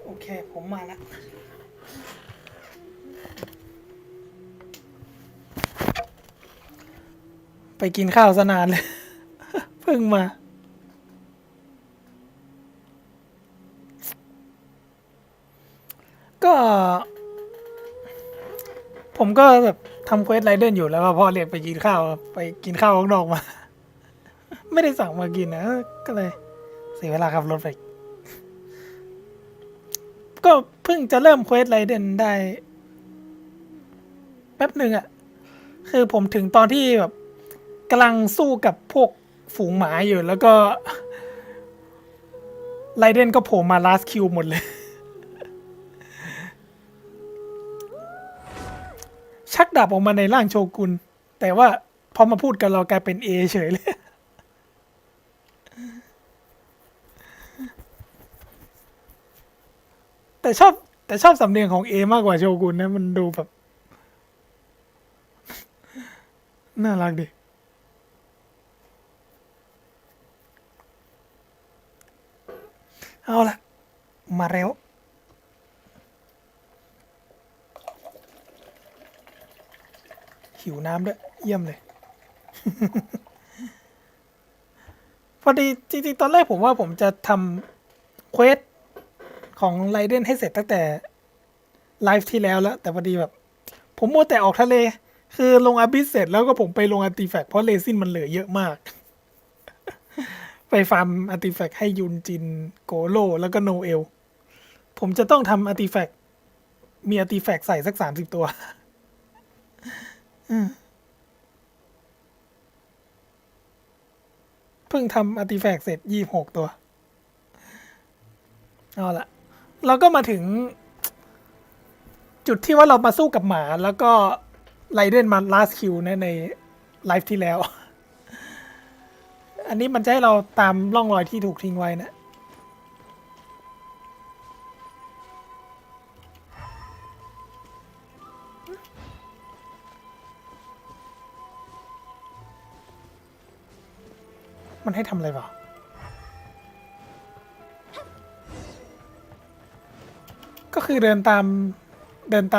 โอเคผมมาแล้วไปกินข้าวซะนานเลย เพิ่งมาก็ผมก็แบบทำเควสไรเดนอยู่แล้วพ่อเรียกไปกินข้าวไปกินข้าวข้างนอกมา ไม่ได้สั่งมากินนะก็เลยเสียเวลาขับรถไปก็เพิ่งจะเริ่มเควสไรเดนได้แป๊บหนึ่งอะคือผมถึงตอนที่แบบกำลังสู้กับพวกฝูงหมาอยู่แล้วก็ไรเดนก็โผล่มาลาสคิวหมดเลย ชักดาบออกมาในร่างโชกุนแต่ว่าพอมาพูดกันเรากลายเป็นเอเฉยเลย แต่ชอบสำเนียงของเอมากกว่าโชกุนนะมันดูแบบน่ารักดิเอาละมาแล้วหิวน้ำด้วยเยี่ยมเลย พอดีจริงๆตอนแรกผมว่าผมจะทำเควสของไรเดนให้เสร็จตั้งแต่ไลฟ์ที่แล้วแต่พอดีแบบผมมัวแต่ออกทะเลคือลงอาบิสเสร็จแล้วก็ผมไปลงอาร์ติแฟกต์เพราะเรซินมันเหลือเยอะมาก ไปฟาร์มอาร์ติแฟกต์ให้ยุนจินโกโลแล้วก็โนเอลผมจะต้องทำอาร์ติแฟกต์มีอาร์ติแฟกต์ใส่สัก30 ตัวเพิ่งทำอาร์ติแฟกต์เสร็จ26 ตัวเอาละเราก็มาถึงจุดที่ว่าเรามาสู้กับหมาแล้วก็ไรเดนมาลาสคิวในไลฟ์ที่แล้ว อันนี้มันจะให้เราตามร่องรอยที่ถูกทิ้งไว้นะมันให้ทำอะไรวะก็คือเดินต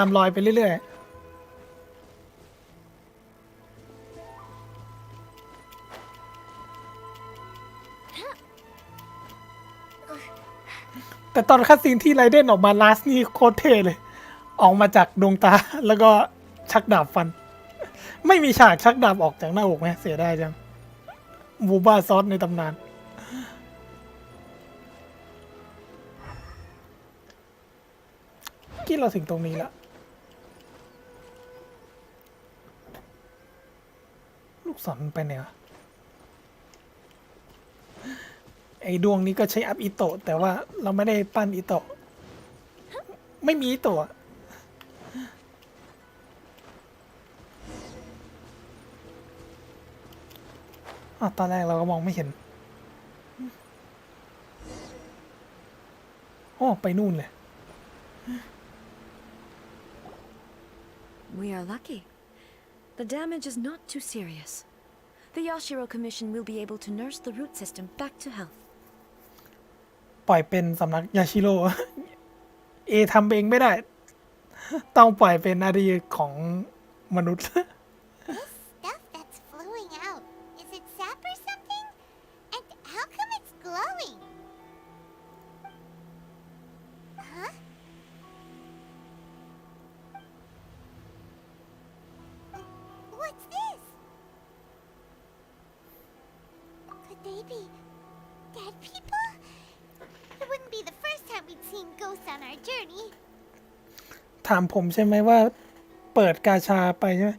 ามรอยไปเรื่อยๆแต่ตอนคัดซีนที่ไรเดนออกมาลาสนี่โคตรเท่เลย ออกมาจากดวงตาแล้วก็ชักดาบฟัน ไม่มีฉากชักดาบออกจากหน้าอกไหมเสียได้จังบูบ้าซอสในตำนานกี้เราถึงตรงนี้แล้วลูกศรไปไหนวะไอ้ดวงนี้ก็ใช้อัพอิโตะแต่ว่าเราไม่ได้ปั้นอิโตะไม่มีอิโตะตอนแรกเราก็มองไม่เห็นโอ้ไปนู่นเลย We are lucky. The damage is not too serious. The Yashiro Commission will be able to nurse the root system back to health. ปล่อยเป็นสำนักยาชิโร่ เอทำเองไม่ได้ ต้องปล่อยเป็นหน้าที่ของมนุษย์ This stuff that's flowing out, is it sap or something? And how come it's glowing? Huh? What's this? they be dead people? It wouldn't be the first time we'd seen ghosts on our journey. ถามผมใช่ไหมว่าเปิดกาชาไปใช่ไหม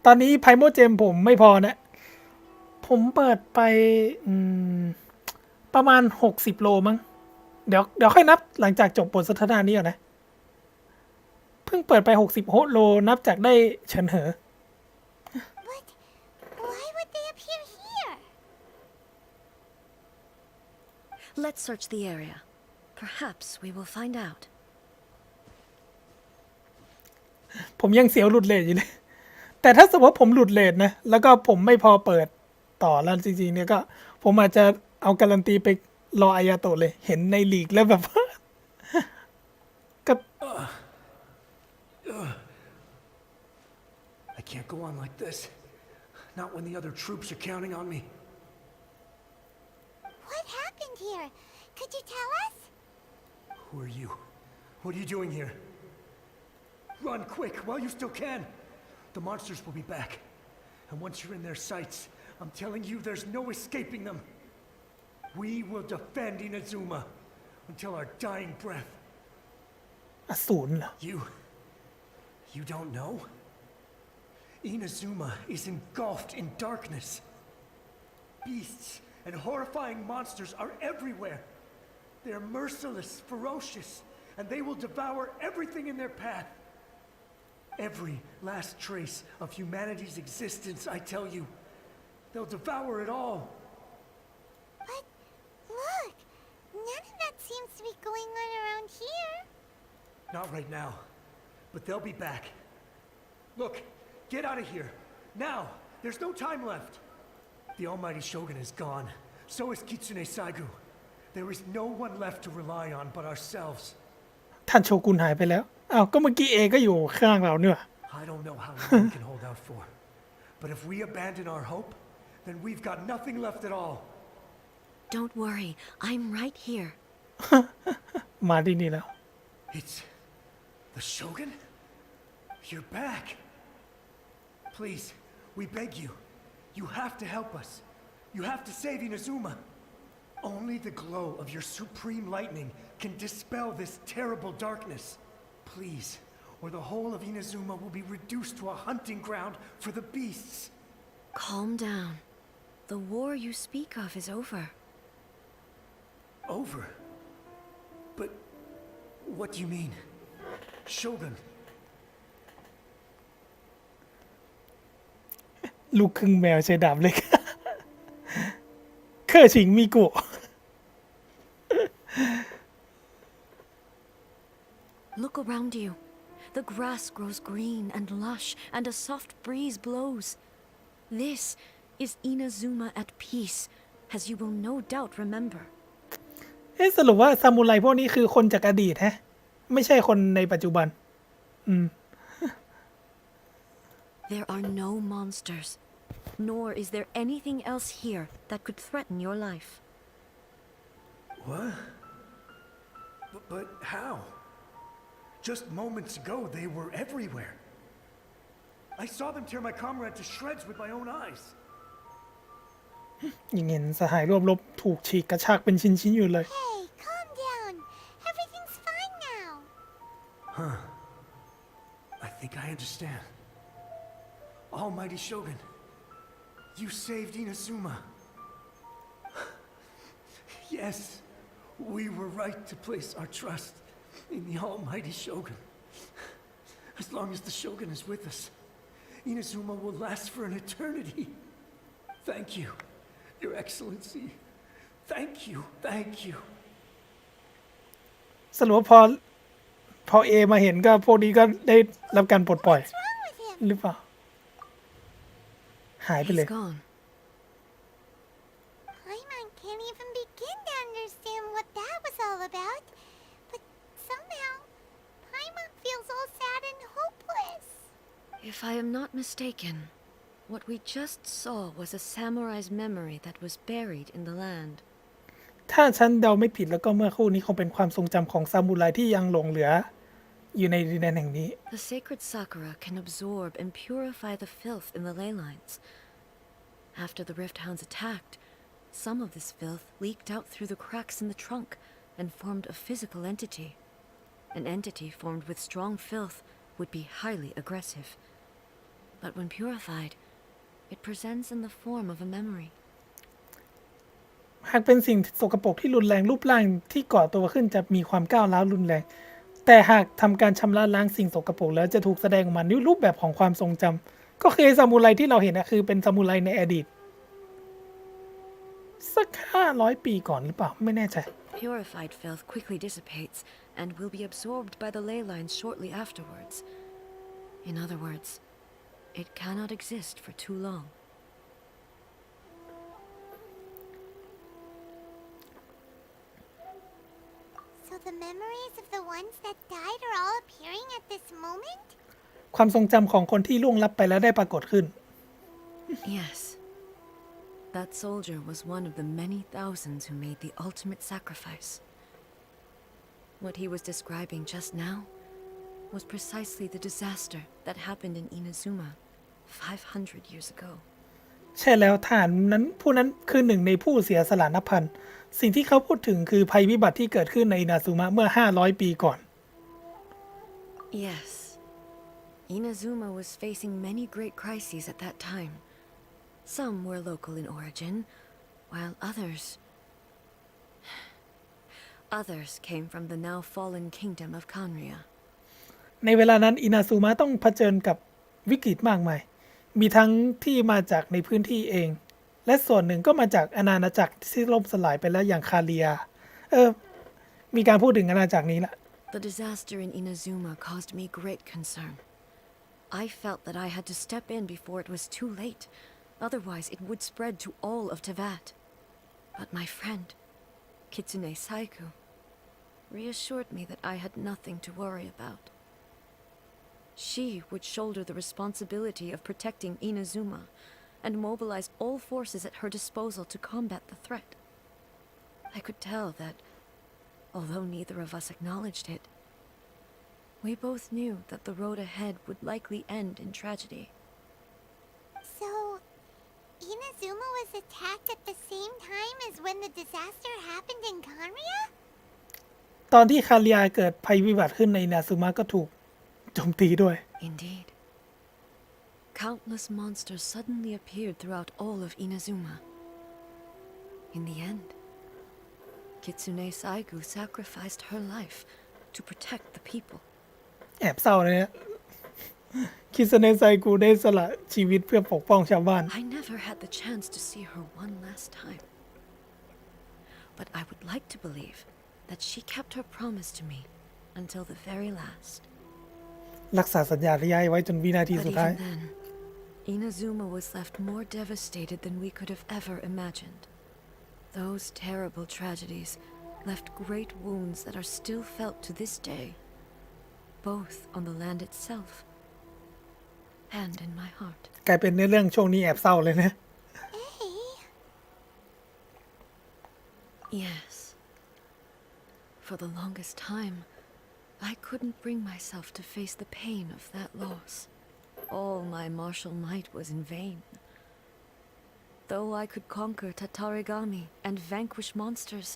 ตอนนี้ไพโมเจมผมไม่พอนะ ผมเปิดไปประมาณ60 โลมั้งเดี๋ยวค่อยนับหลังจากจบบทสนทนานี้ก่อนนะ เพิ่งเปิดไป60 โลนับจากได้เฉินเหอ But why would they appear here? Let's search the area. Perhaps we will find out. ผมยังเสียวหลุดเลทอยู่เลย แต่ถ้าสมมติผมหลุดเลทนะ แล้วก็ผมไม่พอเปิดต่อแล้วจริงๆเนี่ยก็ ผมอาจจะเอาการันตีไปรออายาโตะเลย เห็นในลีกแล้วแบบ ก็ I can't go on like this. Not when the other troops are counting on me. What happened here? Could you tell us? Who are you? What are you doing here? Run quick while you still can. The monsters will be back. And once you're in their sights, I'm telling you there's no escaping them. We will defend Inazuma until our dying breath. อสูรเหรอ You don't know? Inazuma is engulfed in darkness. Beasts and horrifying monsters are everywhere. They're merciless, ferocious, and they will devour everything in their path. Every last trace of humanity's existence, I tell you. They'll devour it all. But look, none of that seems to be going on around here. Not right now, but they'll be back. Look, get out of here. Now, there's no time left. The almighty Shogun is gone. So is Kitsune Saigu. There is no one left to rely on but ourselves. ท่านโชกุนหายไปแล้ว อ้าว ก็เมื่อกี้เอก็อยู่ข้างเราเนี่ย I don't know how long we can hold out for. But if we abandon our hope, then we've got nothing left at all. Don't worry, I'm right here. มาที่นี่แล้ว It's the Shogun? You're back. Please, we beg you. You have to help us. You have to save Inazuma. Only the glow of your supreme lightning can dispel this terrible darkness. Please, or the whole of Inazuma will be reduced to a hunting ground for the beasts. Calm down. The war you speak of is over. Over? But what do you mean? Shogun. ลูกครึ่งแมวใช้ดาบเล็ก เคอชิงมีกุ Look around you. The grass grows green and lush, and a soft breeze blows. This is Inazuma at peace, as you will no doubt remember. สรุปว่าซามูไรพวกนี้คือคนจากอดีตฮะ ไม่ใช่คนในปัจจุบัน There are no monsters, nor is there anything else here that could threaten your life. What? But how? Just moments ago, they were everywhere. I saw them tear my comrade to shreds with my own eyes. ยังเห็นสหายร่วมรบถูกฉีกกระชากเป็นชิ้นๆอยู่เลย Hey, calm down. Everything's fine now. Huh. I think I understand. Almighty Shogun, you saved Inazuma. Yes, we were right to place our trust in the Almighty Shogun. As long as the Shogun is with us, Inazuma will last for an eternity. Thank you, Your Excellency. Thank you, thank you. สรุปว่าพอเอมาเห็นก็พวกนี้ก็ได้รับการปลดปล่อย What's wrong with him? หรือเปล่า หายไปเล He's ย gone. Paimon can't even begin to understand what that was all about. But somehow, Paimon feels all sad and hopeless. If I am not mistaken, what we just saw was a samurai's memory that was buried in the land. ถ้าฉันเดาไม่ผิดแล้วก็เมื่อครู่นี้คงเป็นความทรงจำของซามูไรที่ยังหลงเหลือ อยู่ในดินแดนแห่งนี้ The sacred sakura can absorb and purify the filth in the ley lines. After the Rift Hounds attacked, Some of this filth leaked out through the cracks in the trunk and formed a physical entity. An entity formed with strong filth would be highly aggressive. But when purified, it presents in the form of a memory. หากเป็นสิ่งสกปรกที่รุนแรงรูปร่างที่ก่อตัวขึ้นจะมีความก้าวร้าวรุนแรงแต่หากทำการชำระล้างสิ่งสกปรกแล้วจะถูกแสดงออกมาในรูปแบบของความทรงจำก็คือซามูไรที่เราเห็นนะคือเป็นซามูไรในอดีตสัก500 ปีก่อนหรือเปล่าไม่แน่ใจ Purified filth quickly dissipates and will be absorbed by the ley lines shortly afterwards. In other words, it cannot exist for too long. So the memories of the ones that died are all appearing at this moment? ความทรงจำของคนที่ล่วงลับไปแล้วได้ปรากฏขึ้น Yes. That soldier was one of the many thousands who made the ultimate sacrifice. What he was describing just now was precisely the disaster that happened in Inazuma 500 years ago. ใช่แล้วทหารนั้นผู้นั้นคือหนึ่งในผู้เสียสละนับพันสิ่งที่เขาพูดถึงคือภัยพิบัติที่เกิดขึ้นในอินาซุมะเมื่อ500 ปีก่อน Yes. Inazuma was facing many great crises at that time. Some were local in origin, while others came from the now fallen kingdom of Kanria. ในเวลานั้นอินาซุมะต้องเผชิญกับวิกฤตมากมายมีทั้งที่มาจากในพื้นที่เองและส่วนหนึ่งก็มาจากอาณาจักรที่ล่มสลายไปแล้วอย่างคาเรียมีการพูดถึงอาณาจักรนี้ละ The disaster in Inazuma caused me great concern. I felt that I had to step in before it was too late, otherwise it would spread to all of Teyvat. But my friend, Kitsune Saiku, reassured me that I had nothing to worry about. She would shoulder the responsibility of protecting Inazuma and mobilize all forces at her disposal to combat the threat. I could tell that, although neither of us acknowledged it, we both knew that the road ahead would likely end in tragedy. So, Inazuma was attacked at the same time as when the disaster happened in Kanria? ตอนที่คาเรียเกิดภัยพิบัติขึ้นในอินาซุมะก็ถูกโจมตีด้วย Indeed. Countless monsters suddenly appeared throughout all of Inazuma. In the end, Kitsune Saigu sacrificed her life to protect the people. แอบเศร้าเลยนะคิสเนไซกูได้สละชีวิตเพื่อปกป้องชาวบ้าน I never had the chance to see her one last time. But I would like to believe that she kept her promise to me until the very last. รักษาสัญญาที่ให้ไว้จนวินาที But สุดท้าย even then, Inazuma was left more devastated than we could have ever imagined. Those terrible tragedies left great wounds that are still felt to this day, both on the land itself and in my heart. กลายเป็นเรื่องช่วงนี้แอบเศร้าเลยนะ Hey, Yes. For the longest time, I couldn't bring myself to face the pain of that loss. All my martial might was in vain. Though I could conquer Tatarigami and vanquish monsters,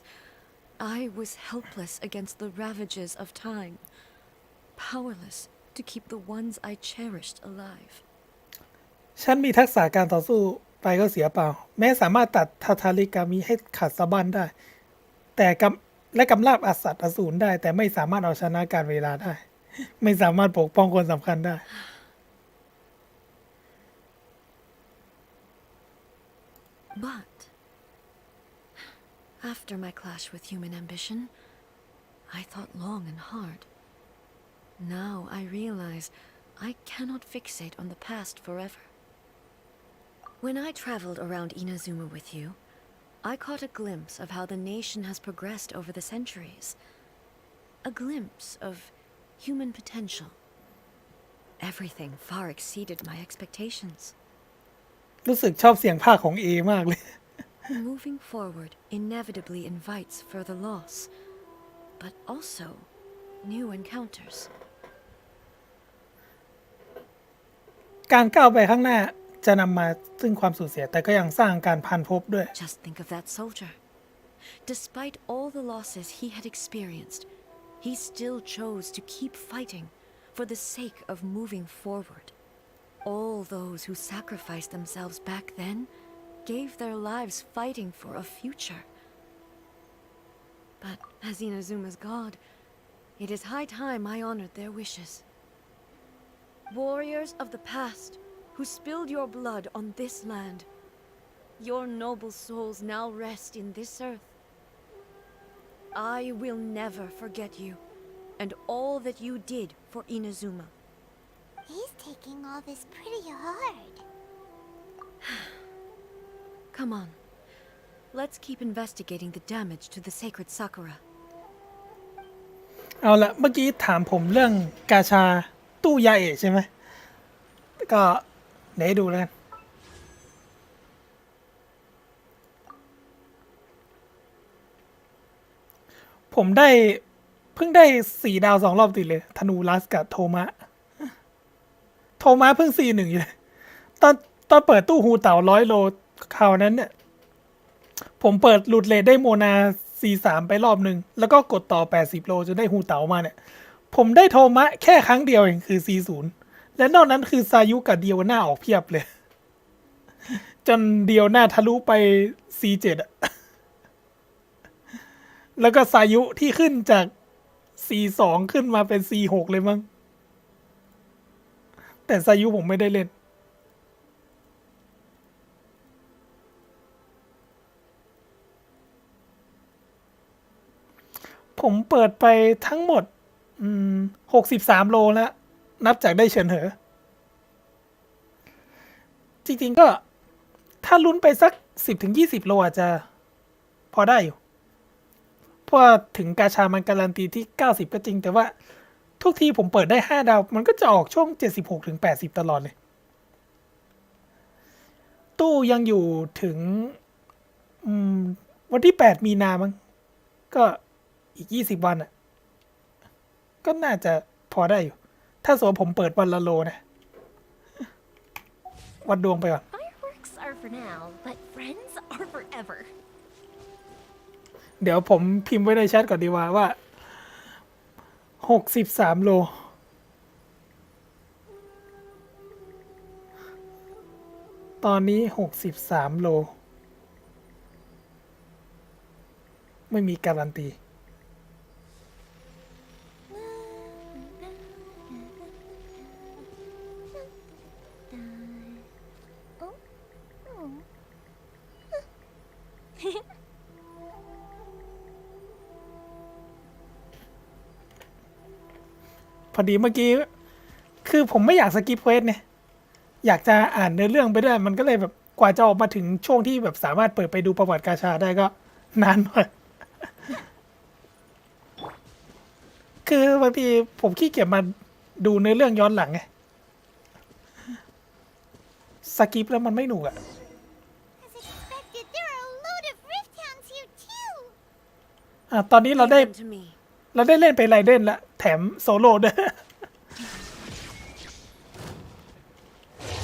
I was helpless against the ravages of time, powerless to keep the ones I cherished alive. ฉันมีทักษะการต่อสู้ไปก็เสียเปล่า แม้สามารถตัดทาทาริกามิให้ขาดสะบั้นได้ แต่กำราบอสูรได้ แต่ไม่สามารถเอาชนะการเวลาได้ ไม่สามารถปกป้องคนสำคัญได้ But after my clash with human ambition, I thought long and hard. Now I realize I cannot fixate on the past forever. When I traveled around Inazuma with you, I caught a glimpse of how the nation has progressed over the centuries. A glimpse of human potential. Everything far exceeded my expectations. รู้สึกชอบเสียงภาคของเอมากเลย Moving forward inevitably invites further loss, but also new encounters. การก้าวไปข้างหน้า จะนำมาซึ่งความสูญเสียแต่ก็ยังสร้างการพันภพด้วย Just think of that soldier. Despite all the losses he had experienced, he still chose to keep fighting for the sake of moving forward. All those who sacrificed themselves back then gave their lives fighting for a future. But as Inazuma's god, it is high time I honored their wishes. Warriors of the past who spilled your blood on this land, your noble souls now rest in this earth. I will never forget you and all that you did for Inazuma. He's taking all this pretty hard. Come on. Let's keep investigating the damage to the sacred Sakura. เอาละเมื่อกี้ถามผมเรื่องกาชาตู้ยาเอะใช่ไหมก็เดี๋ยวให้ดูแล้วกันผมได้เพิ่งได้4 ดาว 2 รอบติดเลยธนูลัสกับโทมะเพิ่ง4-1อยู่เลยตอนเปิดตู้ฮูเต่า100 โลคราวนั้นเนี่ยผมเปิดหลุดเลทได้โมนา C3 ไปรอบหนึ่งแล้วก็กดต่อ80 โลจนได้ฮูเต่ามาเนี่ยผมได้โทมะแค่ครั้งเดียวเองคือ C0 และนอกนั้นคือซายุกับเดียวหน้าออกเพียบเลยจนเดียวหน้าทะลุไป C7 อ่ะแล้วก็ซายุที่ขึ้นจาก C2 ขึ้นมาเป็น C6 เลยมั้งแต่ซายุผมไม่ได้เล่นผมเปิดไปทั้งหมด63 โลแล้วนับจากได้เฉินเหอจริงๆก็ถ้าลุ้นไปสัก 10-20 โลอาจจะพอได้อยู่เพราะถึงกาชามันการันตีที่90ก็จริงแต่ว่าทุกทีผมเปิดได้5 ดาวมันก็จะออกช่วง76-80ตลอดเลยตู้ยังอยู่ถึงวันที่8 มีนามั้งก็อีก20 วันอ่ะก็น่าจะพอได้อยู่ถ้าสมมติผมเปิดวันละโลนะวัดดวงไปก่อน Fireworks are for now, but friends are forever. เดี๋ยวผมพิมพ์ไว้ในแชทก่อนดีว่า63 โลตอนนี้63 โลไม่มีการันตีพอดีเมื่อกี้คือผมไม่อยากสกิปเควสเนี่ยอยากจะอ่านเนื้อเรื่องไปด้วยมันก็เลยแบบกว่าจะออกมาถึงช่วงที่แบบสามารถเปิดไปดูประวัติกาชาได้ก็นานหน่อยคือบางทีผมขี้เกียจมาดูเนื้อเรื่องย้อนหลังไงสกิปแล้วมันไม่หนุกอ่ะ As expected, there are a load of rift hounds here too. ตอนนี้เราได้ Leave them to me. เล่นไปไรเดนแล้วแถมโซโล่ด้วย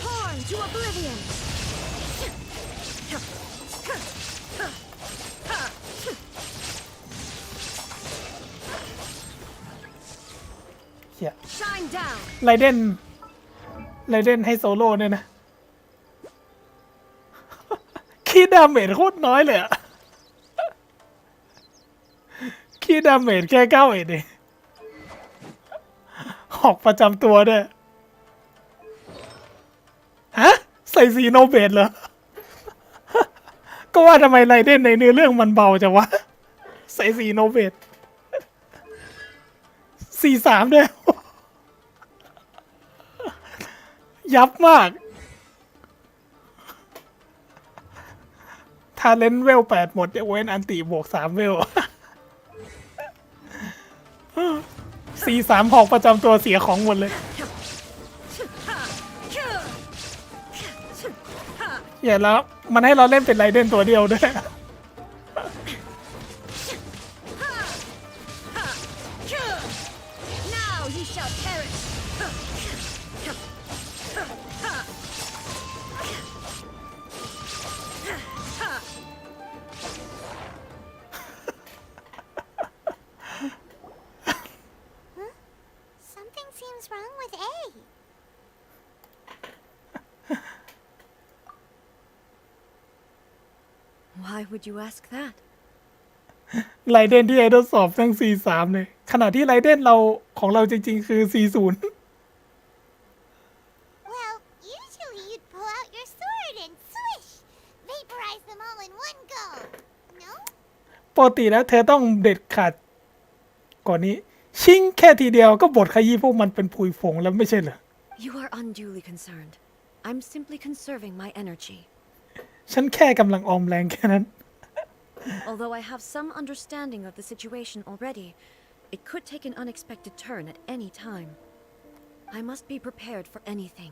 Torn to oblivion. เหี้ย Shine down. ไรเดนให้โซโล่เนี่ยนะ คีดาเมจโคตรน้อยเลยอะคีดาเมจแค่9 เองหอกประจำตัวด้วยฮะใส่ซีโนเบตเหรอ ก็ว่าทำไมไรเดนในเนื้อเรื่องมันเบาจังวะ ใส่ซีโนเบตC3 ด้วย ยับมากถ้าเล่นเวล8หมดเว้นอันติบวก3 เวล C3 หอกประจำตัวเสียของหมดเลยอย่าแล้วมันให้เราเล่นเป็นไรเดนตัวเดียวด้วย Now you shall perish. Why would you ask that? ไรเดนที่ให้ทดสอบทั้ง C3 เลยขณะที่ไรเดนเราของเราจริงๆคือ C0 Well, usually you'd pull out your sword and swish, vaporize them all in one go. No? ปกติแล้วเธอต้องเด็ดขาดก่อนนี้ ชิงแค่ทีเดียวก็บดขยี้พวกมันเป็นผุยผงแล้วไม่ใช่เหรอ You are unduly concerned. I'm simply conserving my energy. ฉันแค่กำลังออมแรงแค่นั้น Although I have some understanding of the situation already, it could take an unexpected turn at any time. I must be prepared for anything.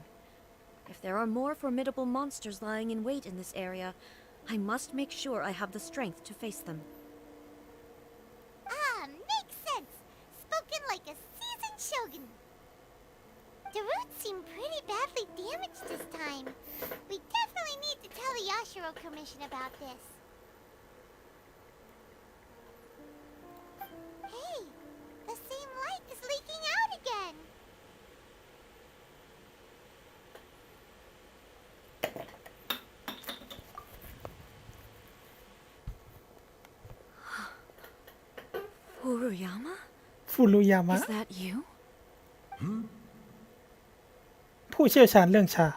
If there are more formidable monsters lying in wait in this area, I must make sure I have the strength to face them. Makes sense. Spoken like a seasoned shogun. The roots seem pretty badly damaged this time. We definitely need to tell the Yashiro Commission about this. Hey, the same light is leaking out again. Furuyama? ฟูรุยามะ Is that you? ผู้เชี่ยวชาญเรื่องชา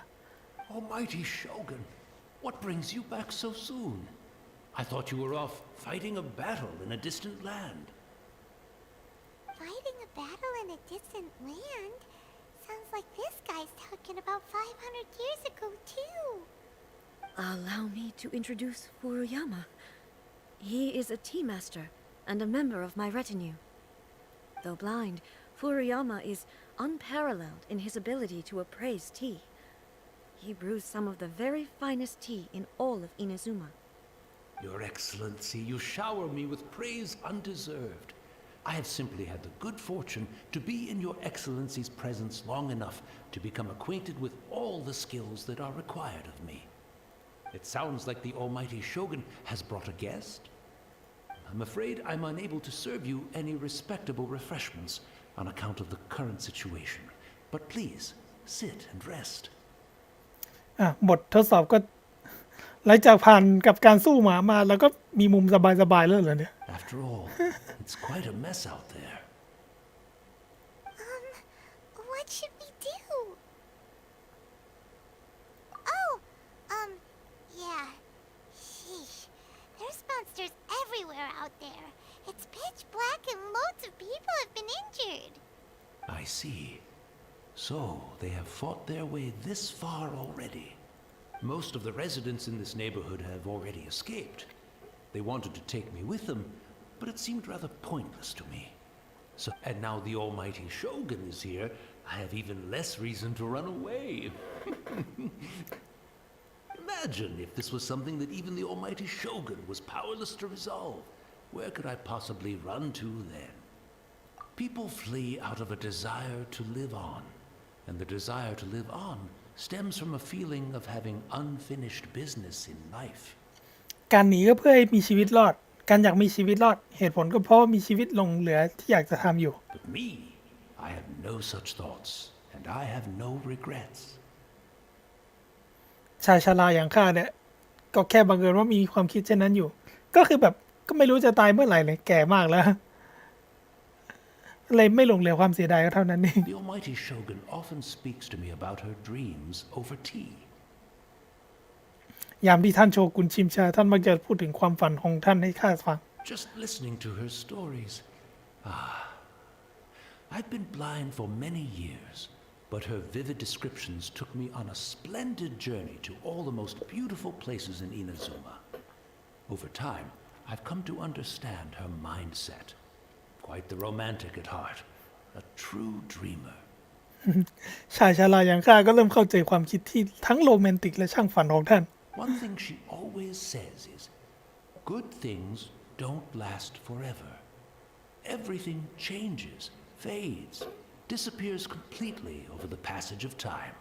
Almighty Shogun, what brings you back so soon? I thought you were off fighting a battle in a distant land. Fighting a battle in a distant land? Sounds like this guy's talking about 500 years ago, too. Allow me to introduce Furuyama. He is a tea master and a member of my retinue. Though blind, Furuyama is unparalleled in his ability to appraise tea. He brews some of the very finest tea in all of Inazuma. Your Excellency, you shower me with praise undeserved. I have simply had the good fortune to be in Your Excellency's presence long enough to become acquainted with all the skills that are required of me. It sounds like the Almighty Shogun has brought a guest. I'm afraid I'm unable to serve you any respectable refreshments on account of the current situation. But please, sit and rest. บททดสอบก็หลังจากผ่านกับการสู้หมามาแล้วก็มีมุมสบายๆแล้วเหรอเนี่ย After all, it's quite a mess out there. What should we do? Oh, yeah. Sheesh. There's monsters everywhere out there. It's pitch black and loads of people have been injured. I see. So, they have fought their way this far already. Most of the residents in this neighborhood have already escaped. They wanted to take me with them, but it seemed rather pointless to me. So, and now the almighty Shogun is here, I have even less reason to run away. Imagine if this was something that even the almighty Shogun was powerless to resolve. Where could I possibly run to then? People flee out of a desire to live on, and the desire to live on stems from a feeling of having unfinished business in life. การหนีก็เพื่อให้มีชีวิตรอด การอยากมีชีวิตรอด เหตุผลก็เพราะว่ามีชีวิตหลงเหลือที่อยากจะทำอยู่ But me, I have no such thoughts, and I have no regrets. ชายชราอย่างข้าเนี่ยก็แค่บังเอิญว่ามีความคิดเช่นนั้นอยู่ ก็คือแบบก็ไม่รู้จะตายเมื่อไหร่เลยแก่มากแล้วเลยไม่หลงเหลือความเสียดายก็เท่านั้นเอง The almighty Shogun often speaks to me about her dreams over tea. ยามที่ท่านโชกุนชิมชาท่านมักจะพูดถึงความฝันของท่านให้ข้าฟัง Just listening to her stories. I've been blind for many years, but her vivid descriptions took me on a splendid journey to all the most beautiful places in Inazuma. Over time, I've come to understand her mindset. Quite the romantic at heart, a true dreamer. ชายชราอย่างข้าก็เริ่มเข้าใจความคิดที่ทั้งโรแมนติกและช่างฝันของท่าน One thing she always says is, good things don't last forever. Everything changes, fades, disappears completely over the passage of time.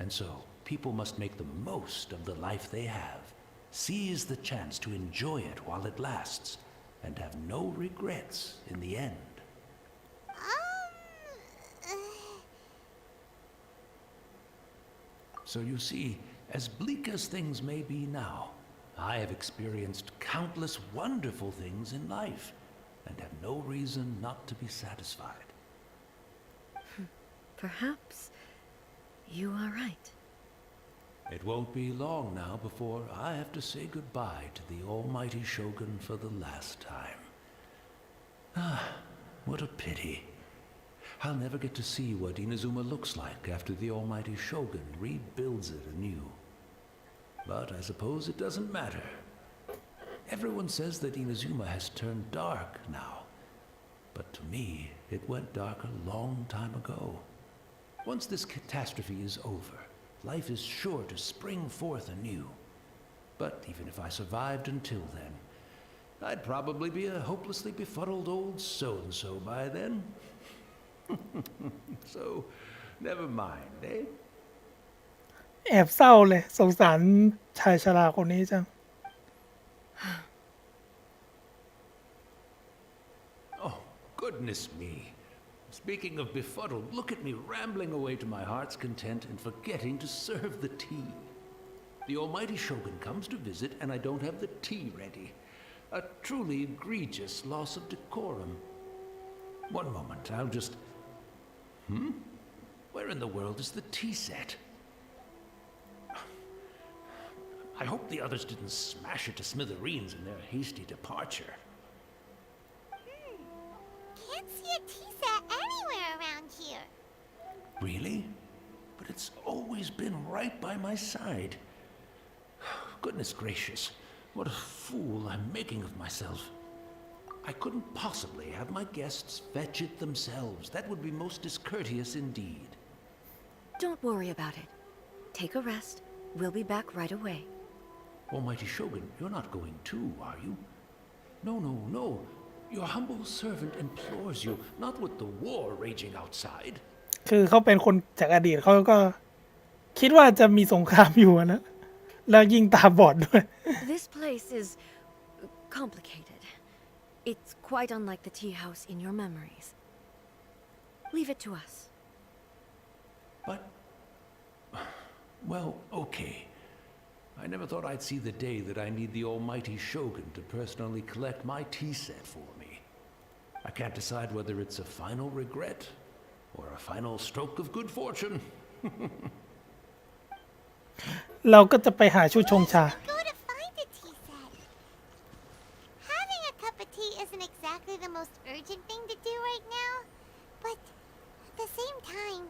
And so, people must make the most of the life they have, seize the chance to enjoy it while it lasts, and have no regrets in the end. So you see, as bleak as things may be now, I have experienced countless wonderful things in life and have no reason not to be satisfied. Perhaps you are right. It won't be long now before I have to say goodbye to the almighty Shogun for the last time. Ah, what a pity. I'll never get to see what Inazuma looks like after the almighty Shogun rebuilds it anew. But I suppose it doesn't matter. Everyone says that Inazuma has turned dark now. But to me, it went dark a long time ago. Once this catastrophe is over, life is sure to spring forth anew. But even if I survived until then, I'd probably be a hopelessly befuddled old so-and-so by then. So, never mind, eh? แอบเศร้าเลยสงสารชายชราคนนี้จัง Oh, goodness me. Speaking of befuddled, look at me rambling away to my heart's content and forgetting to serve the tea. The almighty Shogun comes to visit and I don't have the tea ready. A truly egregious loss of decorum. One moment, I'll just... Where in the world is the tea set? I hope the others didn't smash it to smithereens in their hasty departure. Can't see a tea set anywhere around here. Really? But it's always been right by my side. Goodness gracious, what a fool I'm making of myself. I couldn't possibly have my guests fetch it themselves. That would be most discourteous indeed. Don't worry about it. Take a rest. We'll be back right away. Almighty Shogun, you're not going too, are you? No, no, no. Your humble servant implores you, not with the war raging outside. คือเขาเป็นคนจากอดีตเขาก็คิดว่าจะมีสงครามอยู่นะแล้วยิ่งตาบอดด้วย This place is complicated. It's quite unlike the tea house in your memories. Leave it to us. But, well, okay. I never thought I'd see the day that I need the almighty Shogun to personally collect my tea set for me. I can't decide whether it's a final regret or a final stroke of good fortune. เราก็จะไปหาชุดชงชา Go to find a tea set. Having a cup of tea isn't exactly the most urgent thing to do right now, but at the same time,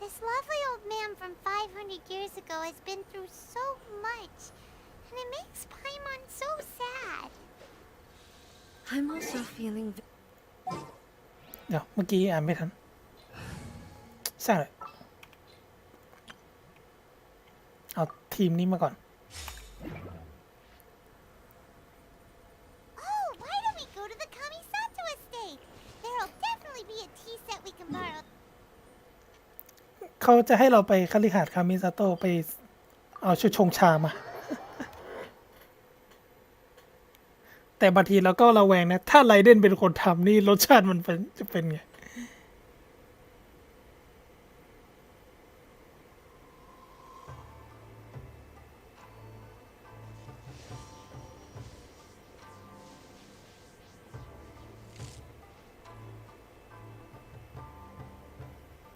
this lovely old man from 500 years ago has been through so much, and it makes Paimon so sad. I'm also feeling เดี๋ยวเมื่อกี้อ่านไม่ทันช่างเลยเอาทีมนี้มาก่อน Oh, why don't we go to the Kamisato estate? There'll definitely be a tea set we can borrow. เขาจะให้เราไปคฤหาสน์คามิซาโตะไปเอาชุดชงชามา แต่บางทีเราก็ระแวงนะ ถ้าไรเดนเป็นคนทำนี่รสชาติมันจะเป็นไง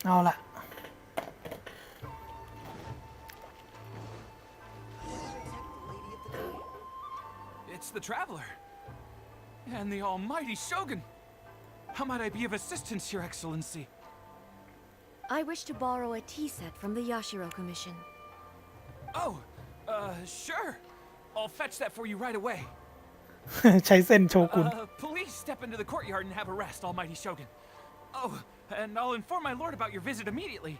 เอาล่ะ It's the Traveler. And the almighty Shogun. How might I be of assistance, Your Excellency? I wish to borrow a tea set from the Yashiro Commission. Oh, sure. I'll fetch that for you right away. ใช้เส้นโชกุน Please step into the courtyard and have a rest, almighty Shogun. Oh, and I'll inform my lord about your visit immediately.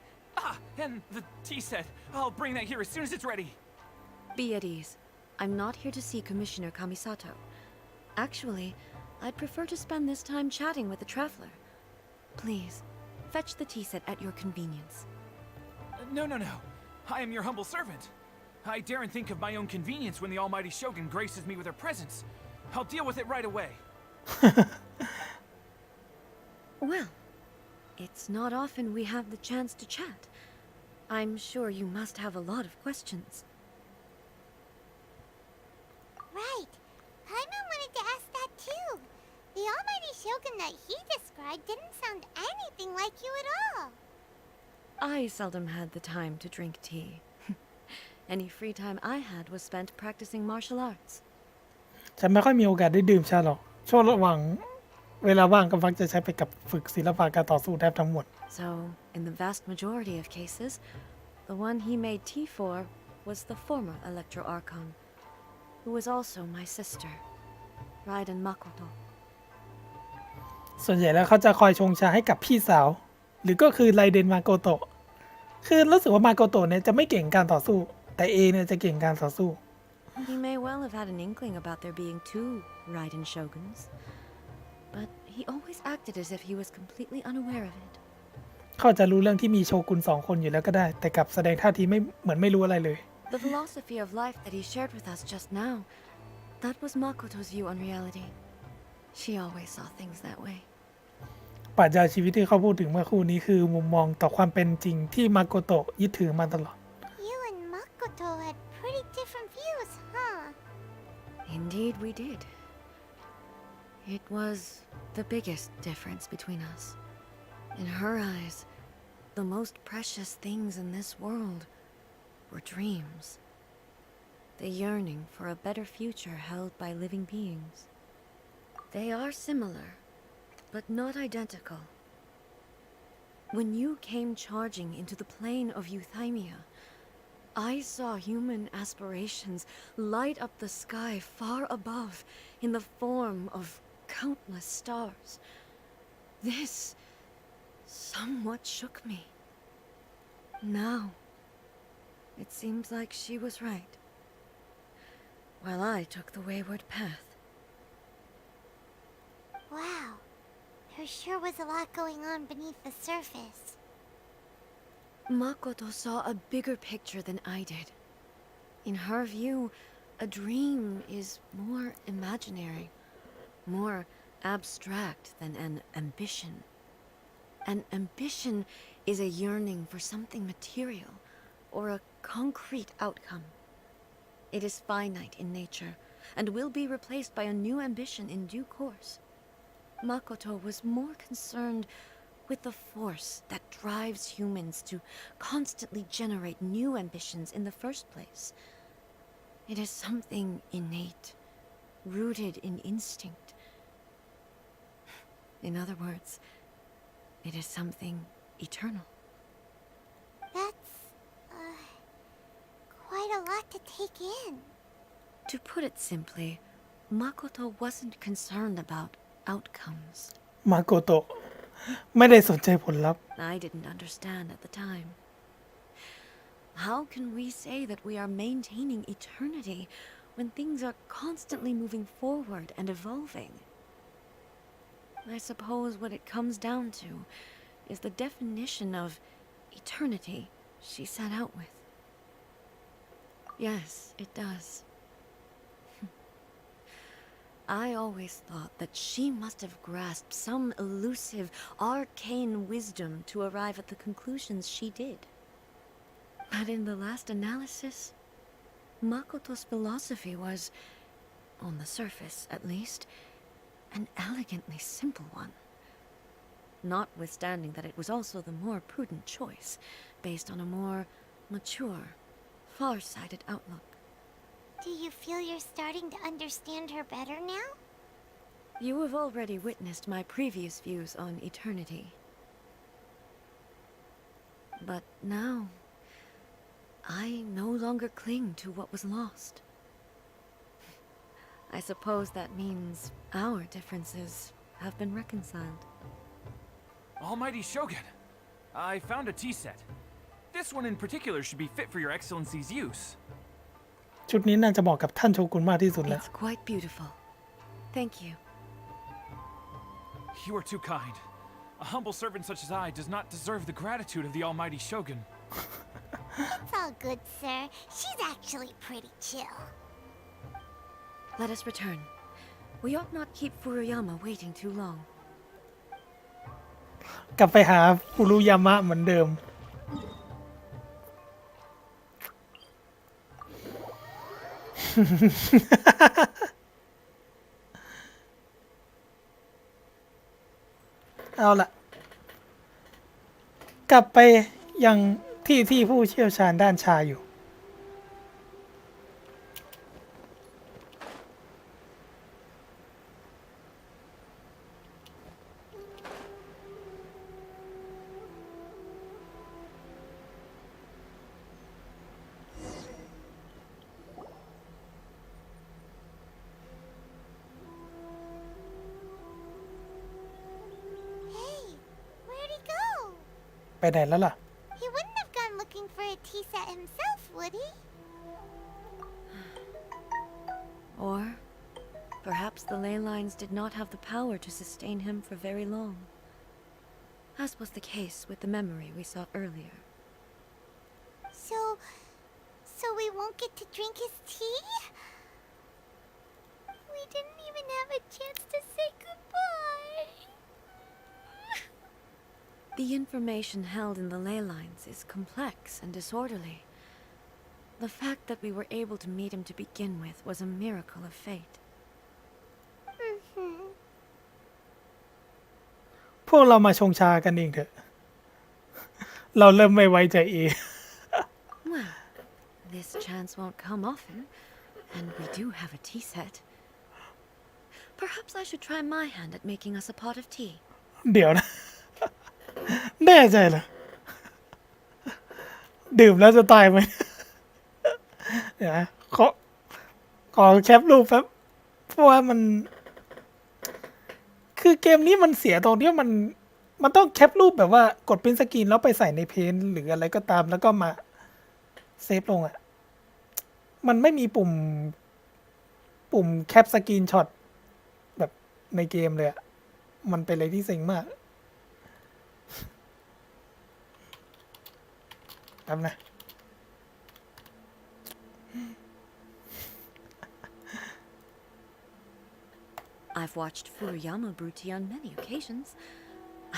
Ah, and the tea set. I'll bring that here as soon as it's ready. Be at ease. I'm not here to see Commissioner Kamisato. Actually, I'd prefer to spend this time chatting with the Traveler. Please, fetch the tea set at your convenience. No. I am your humble servant. I daren't think of my own convenience when the almighty Shogun graces me with her presence. I'll deal with it right away. Well, it's not often we have the chance to chat. I'm sure you must have a lot of questions. right. Paimon wanted to ask that too. The almighty shogun that he described didn't sound anything like you at all. I seldom had the time to drink tea. Any free time I had was spent practicing martial arts. ฉันไม่ค่อยมีโอกาสได้ดื่มชาหรอกช่วงระหว่างเวลาว่างก็มักจะใช้ไปกับฝึกศิลปะการต่อสู้แทบทั้งหมด So, in the vast majority of cases, the one he made tea for was the former Electro Archon, who was also my sister, Raiden Makoto. ส่วนใหญ่แล้วเขาจะคอยชงชาให้กับพี่สาว หรือก็คือไรเดนมาโกโตะคือรู้สึกว่ามาโกโตะเนี่ยจะไม่เก่งการต่อสู้แต่เอเนี่ยจะเก่งการต่อสู้ He may well have had an inkling about there being two Raiden shoguns, but he always acted as if he was completely unaware of it. เขาจะรู้เรื่องที่มีโชกุน2 คนอยู่แล้วก็ได้แต่กลับแสดงท่าทีไม่เหมือนไม่รู้อะไรเลย The philosophy of life that he shared with us just now, that was Makoto's view on reality. She always saw things that way. ปรัชญาชีวิตที่เขาพูดถึงเมื่อครู่นี้คือมุมมองต่อความเป็นจริงที่มาโกโตะยึดถือมาตลอด You and Makoto had pretty different views, huh? Indeed, we did. It was the biggest difference between us. In her eyes, the most precious things in this world were dreams. The yearning for a better future held by living beings. They are similar, but not identical. When you came charging into the plane of Euthymia, I saw human aspirations light up the sky far above in the form of countless stars. This somewhat shook me. Now, it seems like she was right, while I took the wayward path. Wow. There sure was a lot going on beneath the surface. Makoto saw a bigger picture than I did. In her view, a dream is more imaginary, more abstract than an ambition. An ambition is a yearning for something material or a concrete outcome. It is finite in nature and will be replaced by a new ambition in due course. Makoto was more concerned with the force that drives humans to constantly generate new ambitions in the first place. It is something innate, rooted in instinct. In other words, it is something eternal. That's, quite a lot to take in. To put it simply, Makoto wasn't concerned about outcomes. มาโกโตะไม่ได้สนใจผลลัพธ์ I didn't understand at the time. How can we say that we are maintaining eternity when things are constantly moving forward and evolving? I suppose what it comes down to is the definition of eternity she set out with. Yes, it does. I always thought that she must have grasped some elusive, arcane wisdom to arrive at the conclusions she did. But in the last analysis, Makoto's philosophy was, on the surface at least, an elegantly simple one. Notwithstanding that it was also the more prudent choice, based on a more mature, far-sighted outlook. Do you feel you're starting to understand her better now? You have already witnessed my previous views on eternity. But now, I no longer cling to what was lost. I suppose that means our differences have been reconciled. Almighty Shogun, I found a tea set. This one in particular should be fit for your excellency's use. ชุดนี้น่าจะเหมาะกับท่านโชกุนมากที่สุดแล้ว It's quite beautiful. Thank you. You are too kind. A humble servant such as I does not deserve the gratitude of the almighty Shogun. It's all good, sir. She's actually pretty chill. Let us return. We ought not keep Furuyama waiting too long. กลับไปหาฟุรุยามะเหมือนเดิม เอาล่ะ กลับไปยังที่ผู้เชี่ยวชาญด้านชาอยู่ Hey, where'd he go? ไปไหนแล้วล่ะ He wouldn't have gone looking for a tea set himself, would he? Or perhaps the ley lines did not have the power to sustain him for very long, as was the case with the memory we saw earlier. So we won't get to drink his tea? We didn't even have a chance to say goodbye. The information held in the ley lines is complex and disorderly. The fact that we were able to meet him to begin with was a miracle of fate. พวกเรามาชงชากันเองเถอะ เราเริ่มไม่ไว้ใจเอ Well, this chance won't come often, and we do have a tea set. Perhaps I should try my hand at making us a pot of tea. เดี๋ยวนะ แน่ใจเหรอ ดื่มแล้วจะตายไหม เดี๋ยวนะขอแคปรูปแป๊บ เพราะว่ามัน คือเกมนี้มันเสียตรงที่มันต้องแคปรูปแบบว่ากดปริ้นสกรีนแล้วไปใส่ในเพนท์หรืออะไรก็ตามแล้วก็มาเซฟลงอ่ะ มันไม่มีปุ่มแคปสกรีนช็อตแบบในเกมเลยอ่ะ มันเป็นอะไรที่เซ็งมากแป๊บนะ I've watched Furuyama brew tea on many occasions.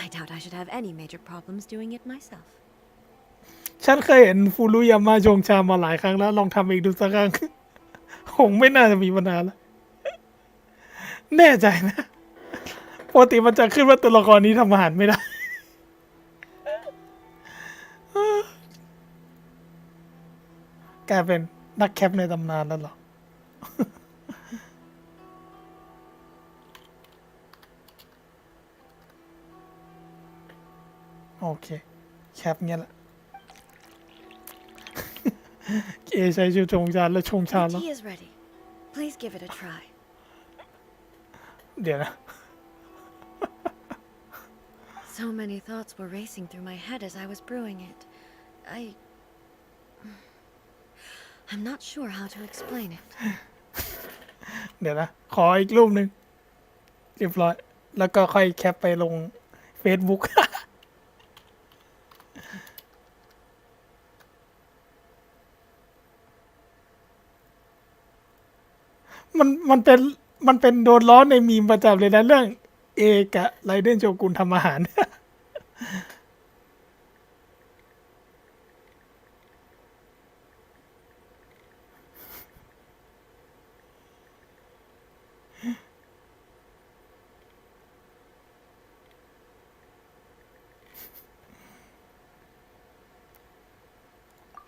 I doubt I should have any major problems doing it myself. ฉันเคยเห็นฟูรุยาม่าชงชามาหลายครั้งแล้ว ลองทำเองดูสักครั้ง คงไม่น่าจะมีปัญหาแล้ว แน่ใจนะ ปกติมันจะขึ้นว่าตัวละครนี้ทำอาหารไม่ได้ กลายเป็นนักแคปในตำนานแล้วเหรอ โอเค แคปเงี้ยแหละ เอใช้ชื่อชงชาแล้วชงชา The แล้ว tea is ready. Please give it a try. เดี๋ยวนะ So many thoughts were racing through my head as I was brewing it. I'm not sure how to explain it. เดี๋ยวนะ ขออีกรูปหนึ่งเรียบร้อย แล้วก็ค่อยแคปไปลง Facebook มันเป็นโดนล้อในมีมประจำเลยนะเรื่องเอกะไรเดนโชกุนทำอาหาร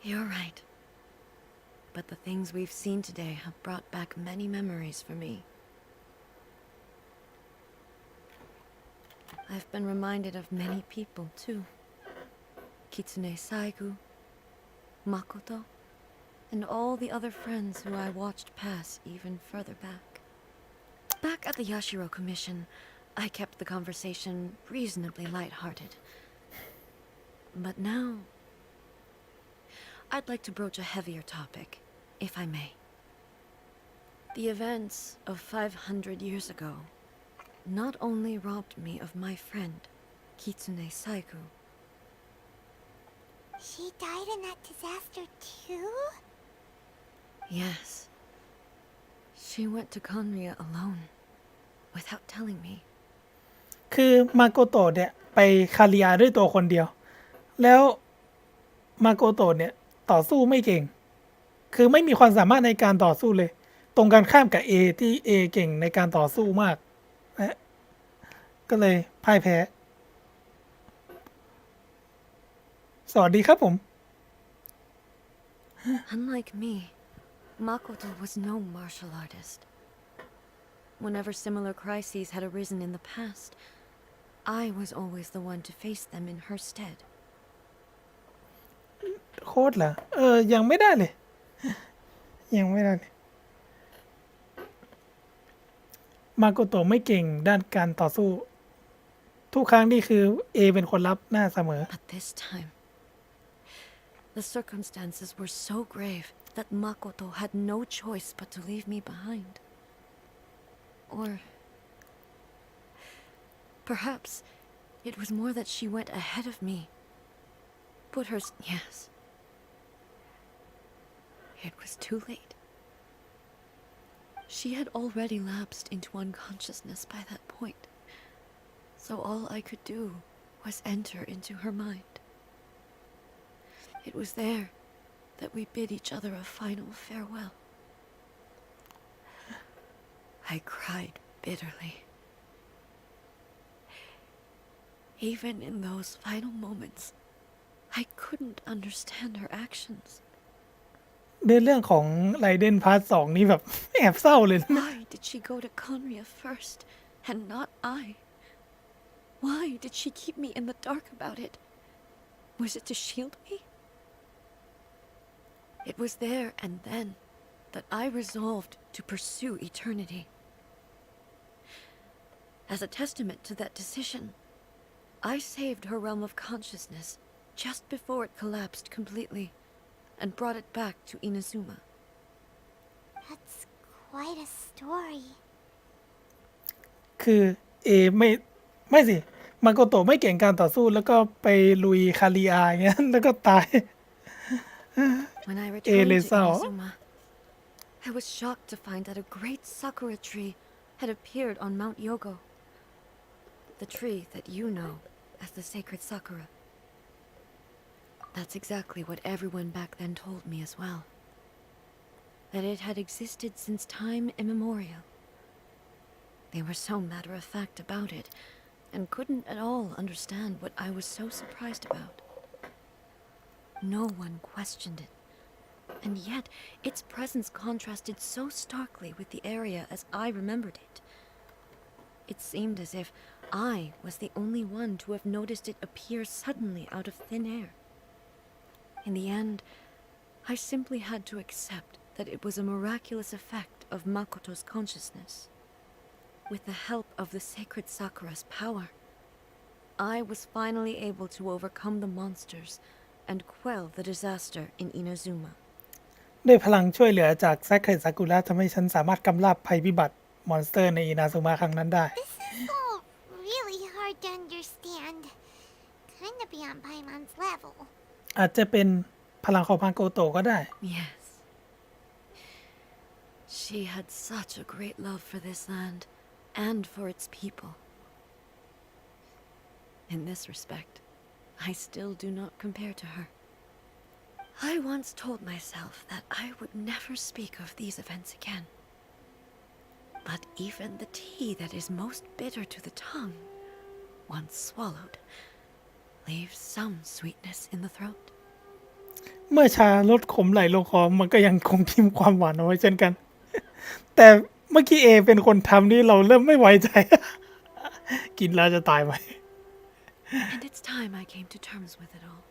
You're right. But the things we've seen today have brought back many memories for me. I've been reminded of many people, too. Kitsune Saigu, Makoto, and all the other friends who I watched pass even further back. Back at the Yashiro Commission, I kept the conversation reasonably lighthearted. But now, I'd like to broach a heavier topic, if I may. The events of 500 years ago not only robbed me of my friend, Kitsune Saigu. She died in that disaster too? Yes. She went to Konria alone, without telling me. คือมาโกโตะเนี่ยไปคาริยาด้วยตัวคนเดียว แล้วมาโกโตะเนี่ยต่อสู้ไม่เก่ง คือไม่มีความสามารถในการต่อสู้เลย รงกันข้ามกับ A ที่ A เก่งในการต่อสู้มากนะก็เลยพ่ายแพ้ สวัสดีครับผม Unlike me, Makoto was no martial artist. Whenever similar crises had arisen in the past, I was always the one to face them in her stead. โค้ดเหรอยังไม่ได้เลย ยังไม่ได้เลย มาโกโตะไม่เก่งด้านการต่อสู้ ทุกครั้งนี่คือ A เป็นคนรับหน้าเสมอ But this time, the circumstances were so grave that Makoto had no choice but to leave me behind. Or perhaps it was more that she went ahead of me. Yes. It was too late. She had already lapsed into unconsciousness by that point, so all I could do was enter into her mind. It was there that we bid each other a final farewell. I cried bitterly. Even in those final moments, I couldn't understand her actions. ในเรื่องของไรเดนพาร์ท 2นี่แบบ แอบเศร้าเลยนะ Why did she go to Conria first, and not I? Why did she keep me in the dark about it? Was it to shield me? It was there and then that I resolved to pursue eternity. As a testament to that decision, I saved her realm of consciousness just before it collapsed completely and brought it back to Inazuma. That's quite a story. คือ A ไม่สิ มาโกโตะไม่เก่งการต่อสู้ แล้วก็ไปลุยคาริอาอย่างเงี้ย แล้วก็ตาย When I returned to Elisa. Inazuma, I was shocked to find that a great sakura tree had appeared on Mount Yogo. The tree that you know as the sacred sakura. That's exactly what everyone back then told me as well. That it had existed since time immemorial. They were so matter-of-fact about it, and couldn't at all understand what I was so surprised about. No one questioned it, and yet its presence contrasted so starkly with the area as I remembered it. It seemed as if I was the only one to have noticed it appear suddenly out of thin air. In the end, I simply had to accept that it was a miraculous effect of Makoto's consciousness. With the help of the sacred Sakura's power, I was finally able to overcome the monsters and quell the disaster in Inazuma. ด้วยพลังช่วยเหลือจากแซคเครตซากุระทำให้ฉันสามารถกำราบภัยพิบัติมอนสเตอร์ในอินาซุมะครั้งนั้นได้ This is all really hard to understand. Kinda beyond Paimon's level. อาจจะเป็นพลังของมาโกโตะก็ได้ Yes. She had such a great love for this land and for its people. In this respect, I still do not compare to her. I once told myself that I would never speak of these events again. But even the tea that is most bitter to the tongue, once swallowed, leaves some sweetness in the throat. เมื่อชาลดขมไหลลงคอมันก็ยังคงทิ้งความหวานเอาไว้เช่นกัน แต่เมื่อกี้ A เป็นคนทำนี่เราเริ่มไม่ไว้ใจ กินแล้วจะตายไหม And it's time I came to terms with it all.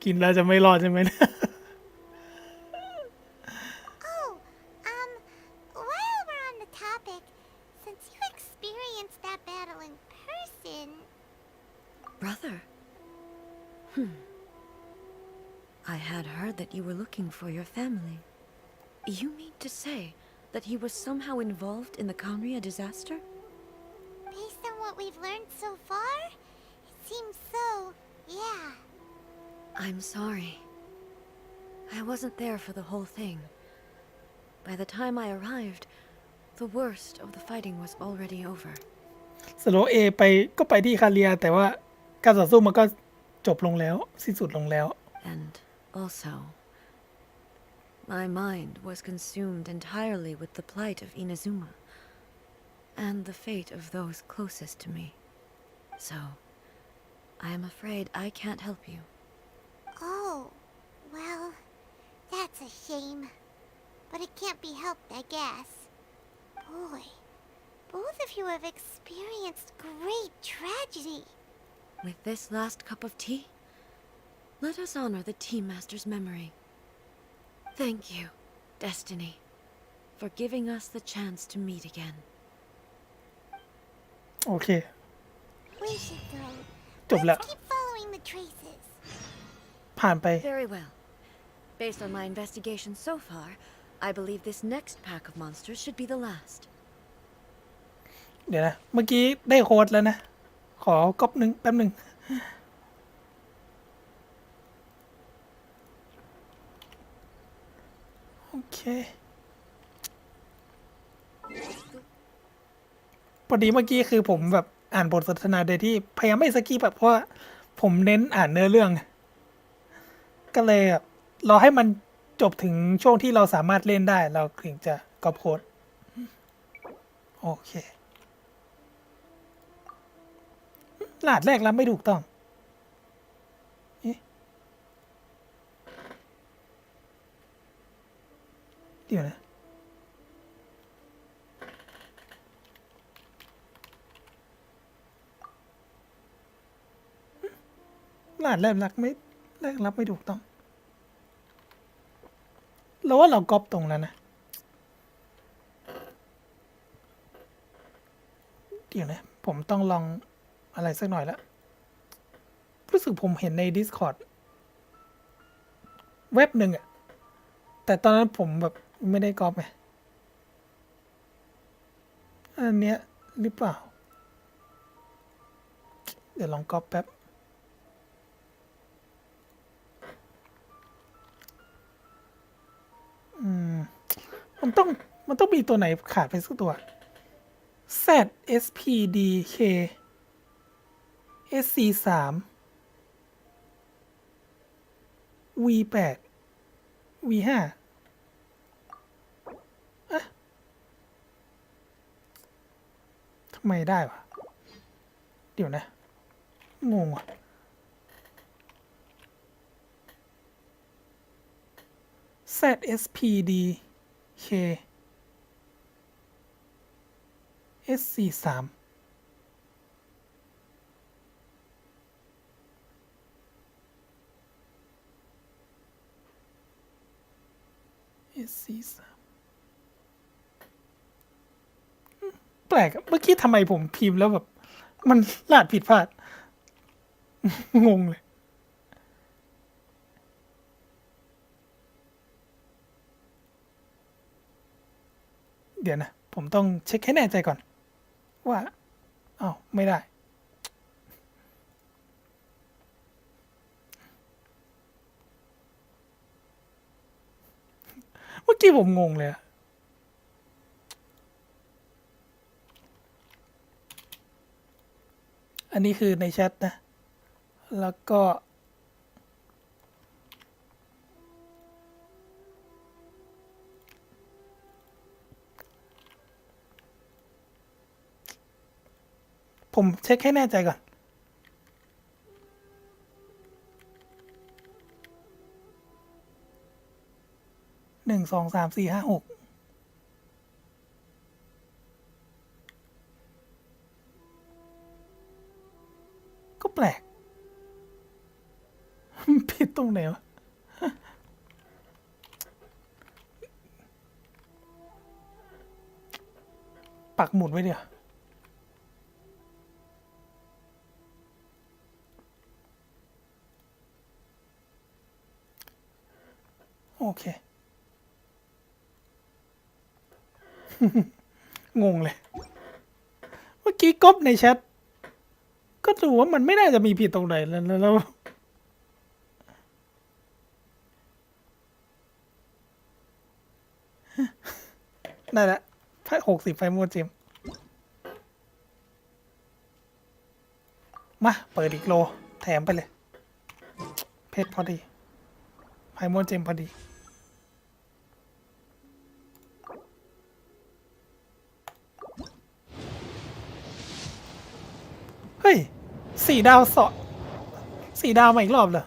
กินแล้วจะไม่รอดใช่ไหม Oh, while we're on the topic, since you experienced that battle in person, Brother? I had heard that you were looking for your family. You mean to say that he was somehow involved in the Conria disaster? based on what we've learned so far, it seems so, yeah. I'm sorry. I wasn't there for the whole thing. By the time I arrived, the worst of the fighting was already over. สโลเอก็ไปที่คาเรีย แต่ว่าการต่อสู้มันก็จบลงแล้วสิ้นสุดลงแล้ว And also, My mind was consumed entirely with the plight of Inazuma and the fate of those closest to me. So, I am afraid I can't help you. Oh, well, that's a shame. But it can't be helped, I guess. Boy, both of you have experienced great tragedy. With this last cup of tea, let us honor the Tea Master's memory. Thank you, Destiny, for giving us the chance to meet again. โอเค We should go. จบแล้ว Let's keep following the traces. ผ่านไป Very well. Based on my investigation so far, I believe this next pack of monsters should be the last. เดี๋ยวนะ เมื่อกี้ได้โค้ดแล้วนะ ขอก๊อปแป๊บหนึ่งโอเคพอดีเมื่อกี้คือผมแบบอ่านบทสนทนาโดยที่พยายามไม่สกิปแบบเพราะว่าผมเน้นอ่านเนื้อเรื่อง ก็เลยแบบรอให้มันจบถึงช่วงที่เราสามารถเล่นได้เราถึงจะก๊อปโค้ดโอเครหัสแรกรับไม่ถูกต้องเอ๊ะเดี๋ยวนะรหัสแรกรับไม่ถูกต้องเราว่าเราก๊อปตรงแล้วนะเดี๋ยวนะผมต้องลองอะไรสักหน่อยแล้วรู้สึกผมเห็นใน Discord เว็บหนึ่งอะแต่ตอนนั้นผมแบบไม่ได้ก๊อปไงอันเนี้ยหรือเปล่าเดี๋ยวลองก๊อปแป๊บมันต้องมีตัวไหนขาดไปสักตัว ZSPDK SC3 V8 V5 อะทำไมได้วะเดี๋ยวนะงงว่ะ ZSPDK SC3 SC3 แปลกอะเมื่อกี้ทำไมผมพิมพ์แล้วแบบมันรหัสผิดพลาด งงเลย เดี๋ยวนะ ผมต้องเช็คให้แน่ใจก่อน ว่าอ้าวไม่ได้ เมื่อกี้ผมงงเลยอะอันนี้คือในแชทนะ แล้วก็ ผมเช็คให้แน่ใจก่อน 1 2 3 4 5 6ก็แปลก ผิดตรงไหนวะ ปักหมุดไว้เดี๋ยว โอเค งงเลย เมื่อกี้ก๊อปในแชท ก็ดูว่ามันไม่น่าจะมีผิดตรงไหนแล้ว ได้ละ60 ไฟโมจิม มาเปิดอีกโล แถมไปเลย เพชรพอดี ไฟโมจิมพอดี ฮ้ย4 ดาว4 ดาวมาอีกรอบเหรอ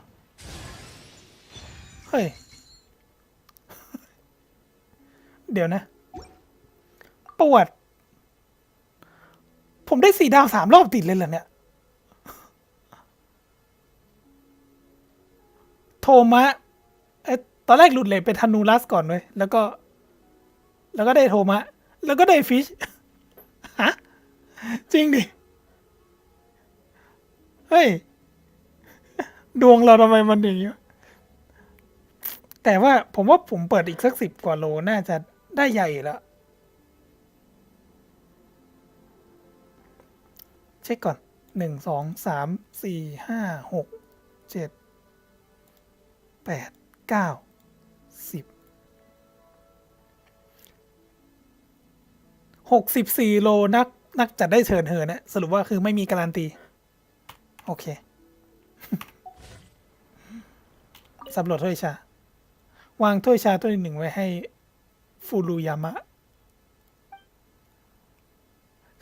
เฮ้ย เดี๋ยวนะประวัติผมได้4 ดาว3 รอบติดเลยเหรอเนี่ยโทมะตอนแรกหลุดเลยเป็นธนูรัสก่อนเลยแล้วก็ได้โทมะแล้วก็ได้ฟิช ฮะจริงดิ เฮ้ย ดวงเราทำไมมันอย่างนี้แต่ว่าผมว่าผมเปิดอีกสัก10 กว่าโลน่าจะได้ใหญ่แล้ว เช็คก่อน1 2 3 4 5 6 7 8 9 10 64 โลนักจัดได้เชิญเหินนะสรุปว่าคือไม่มีการันตี โอเค สำรวจถ้วยชาวางถ้วยชาถ้วยหนึ่งไว้ให้ฟูรุยามะ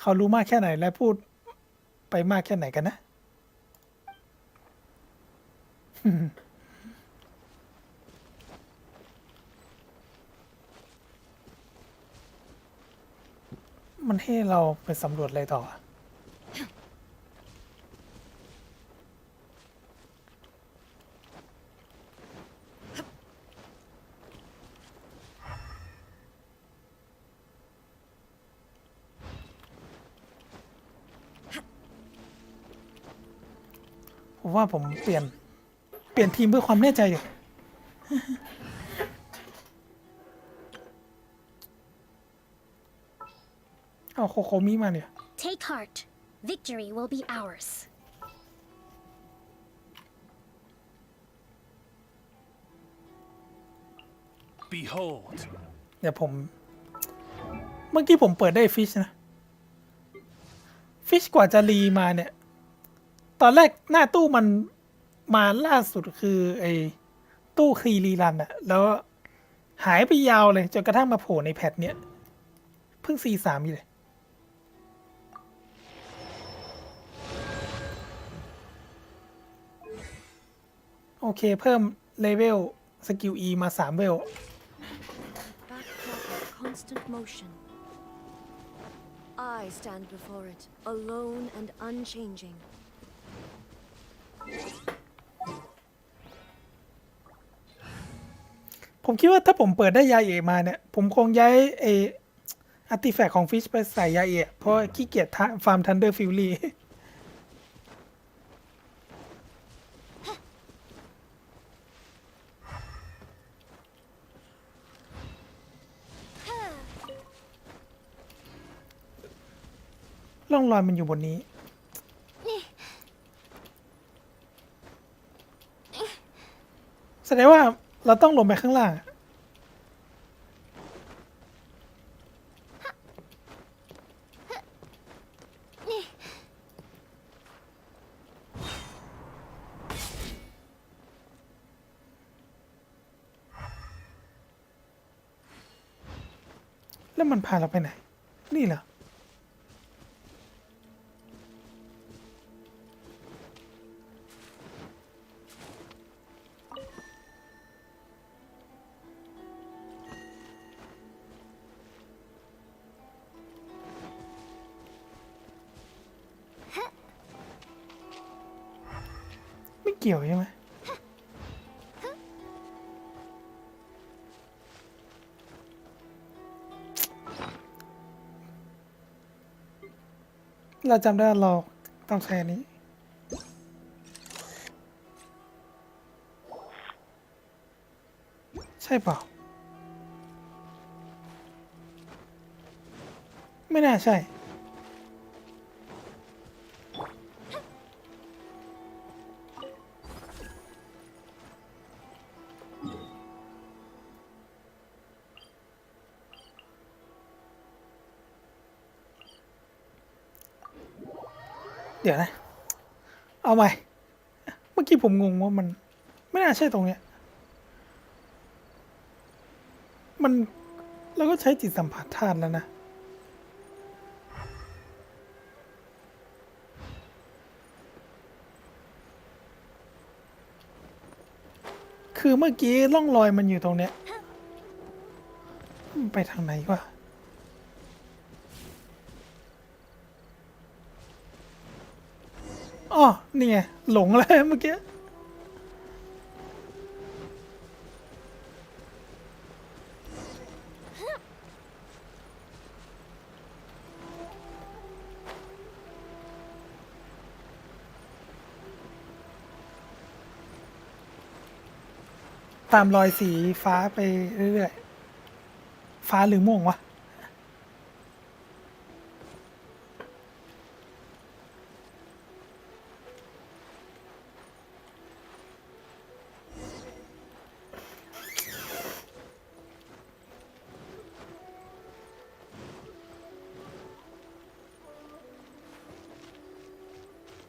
เขารู้มากแค่ไหนและพูดไปมากแค่ไหนกันนะ มันให้เราไปสำรวจอะไรต่อ ผมว่าผมเปลี่ยนทีมเพื่อความแน่ใจอยู่ เอาโคโคมิมาเนี่ย Take heart. Victory will be ours. Behold. เดี๋ยวเมื่อกี้ผมเปิดได้ฟิชนะ ฟิชกว่าจะรีมาเนี่ย ตอนแรกหน้าตู้มันมาล่าสุดคือไอ้ตู้คลีรีรันอะแล้วหายไปยาวเลยจนกระทั่งมาโผล่ในแพทเนี้ยเพิ่ง C3 อยู่เลย โอเคเพิ่มเลเวลสกิล E มา3 เวล Backdrop of constant motion. I stand before it, alone and unchanging. ผมคิดว่าถ้าผมเปิดได้ยาเอะมาเนี่ย ผมคงย้ายอาร์ติแฟกต์ของฟิชไปใส่ยาเอะเพราะขี้เกียจฟาร์มทันเดอร์ฟิลลี่ ร่องรอยมันอยู่บนนี้ แสดงว่าเราต้องลงไปข้างล่าง แล้วมันพาเราไปไหน นี่เหรอ ไม่เกี่ยวใช่ไหม เราจำได้เราต้องใช้อันนี้ ใช่เปล่า ไม่น่าใช่ เดี๋ยวนะ เอาใหม่ เมื่อกี้ผมงงว่ามันไม่น่าใช่ตรงเนี้ย มันเราก็ใช้จิตสัมผัสธาตุแล้วนะ คือเมื่อกี้ร่องรอยมันอยู่ตรงเนี้ยไปทางไหนวะอ๋อนี่ไงหลงเลยเมื่อกี้ตามรอยสีฟ้าไปเรื่อยๆฟ้าหรือม่วงวะ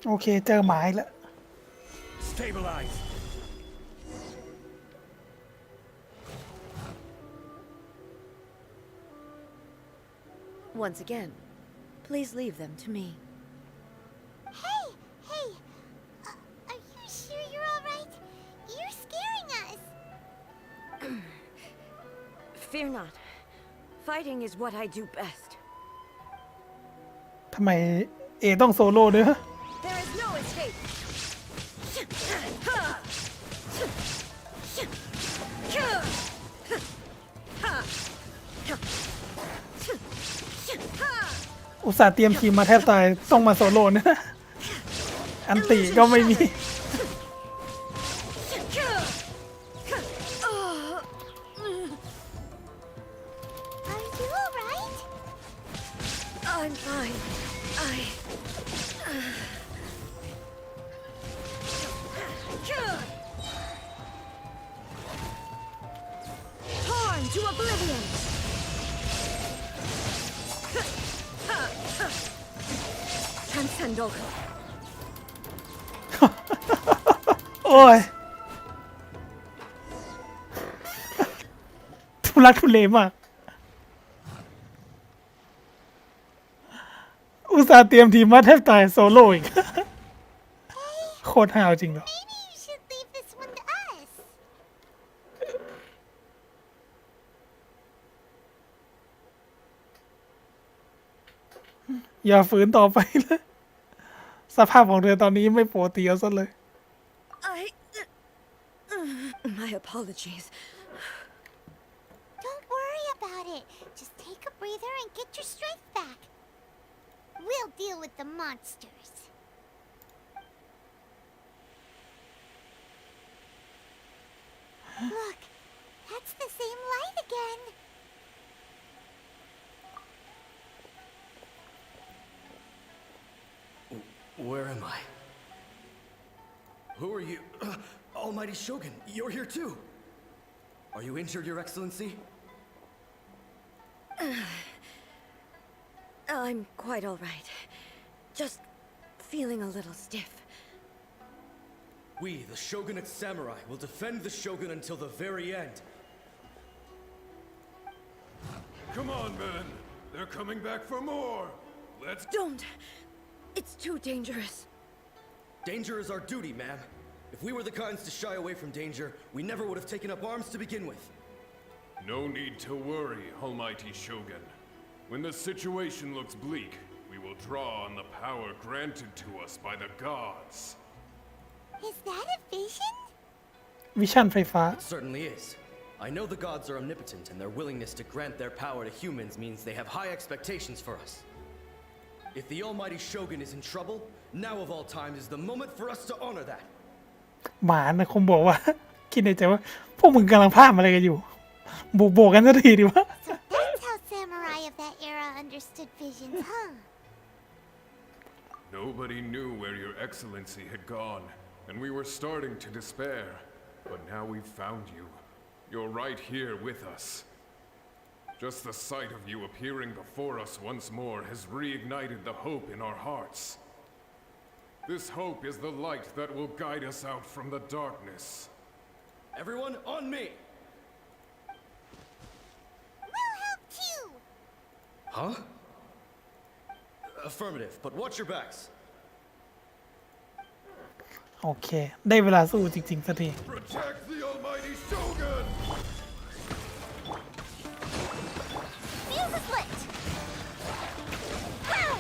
โอเคเจอหมายแล้ว Stabilize. Once again, please leave them to me. Hey, are you sure you're all right? You're scaring us. Fear not. Fighting is what I do best. ทำไมเอต้องโซโล่ด้วยฮะ There is no escape. Ha! อุตส่าห์เตรียมทีมมาแทบตายต้องมาโซโล่เนี่ยอันติก็ไม่มี Are you all right? I'm fine. Torn to oblivion. Transcendental. โอ้ยทุลักทุเลมากอุตส่าห์เตรียมทีมมาแทบตายโซโล่อีก โคตรห่าวจริงเหรอ Maybe you should leave this one to us. อย่าฝืนต่อไปเลยสภาพของเธอตอนนี้ไม่ปกติเอาซะเลย My apologies. Don't worry about it. Just take a breather and get your strength back. We'll deal with the monsters. Look, that's the same light again. Where am I? Who are you? Almighty Shogun, you're here too. Are you injured, Your Excellency? I'm quite all right. Just feeling a little stiff. We, the Shogunate Samurai, will defend the Shogun until the very end. Come on, men. They're coming back for more. Let's... Don't! It's too dangerous. Danger is our duty, ma'am. If we were the kinds to shy away from danger, we never would have taken up arms to begin with. No need to worry, Almighty Shogun. When the situation looks bleak, we will draw on the power granted to us by the gods. Is that a vision? วิชั่นไฟฟ้า It certainly is. I know the gods are omnipotent, and their willingness to grant their power to humans means they have high expectations for us. If the Almighty Shogun is in trouble, now of all times is the moment for us to honor that. หมานะคงบอกว่า คิดในใจว่า พวกมึงกำลังพลาดอะไรกันอยู่โบกกันสักทีดีวะ So that's how samurai of that era understood visions, huh? Nobody knew where Your Excellency had gone, and we were starting to despair. But now we've found you. You're right here with us. Just the sight of you appearing before us once more has reignited the hope in our hearts. This hope is the light that will guide us out from the darkness. Everyone, on me! We'll help too! Huh? Affirmative, but watch your backs. โอเค ได้เวลาสู้จริงๆสักที Protect the almighty Shogun! Fuse is lit! Pow!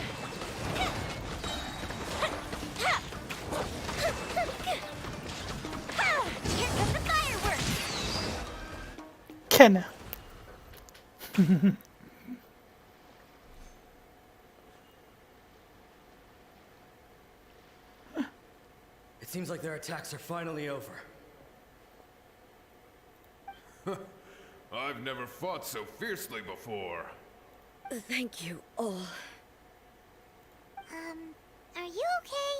Pow! Here come the fireworks! แค่น่ะ It seems like their attacks are finally over. I've never fought so fiercely before. Thank you all. Are you okay?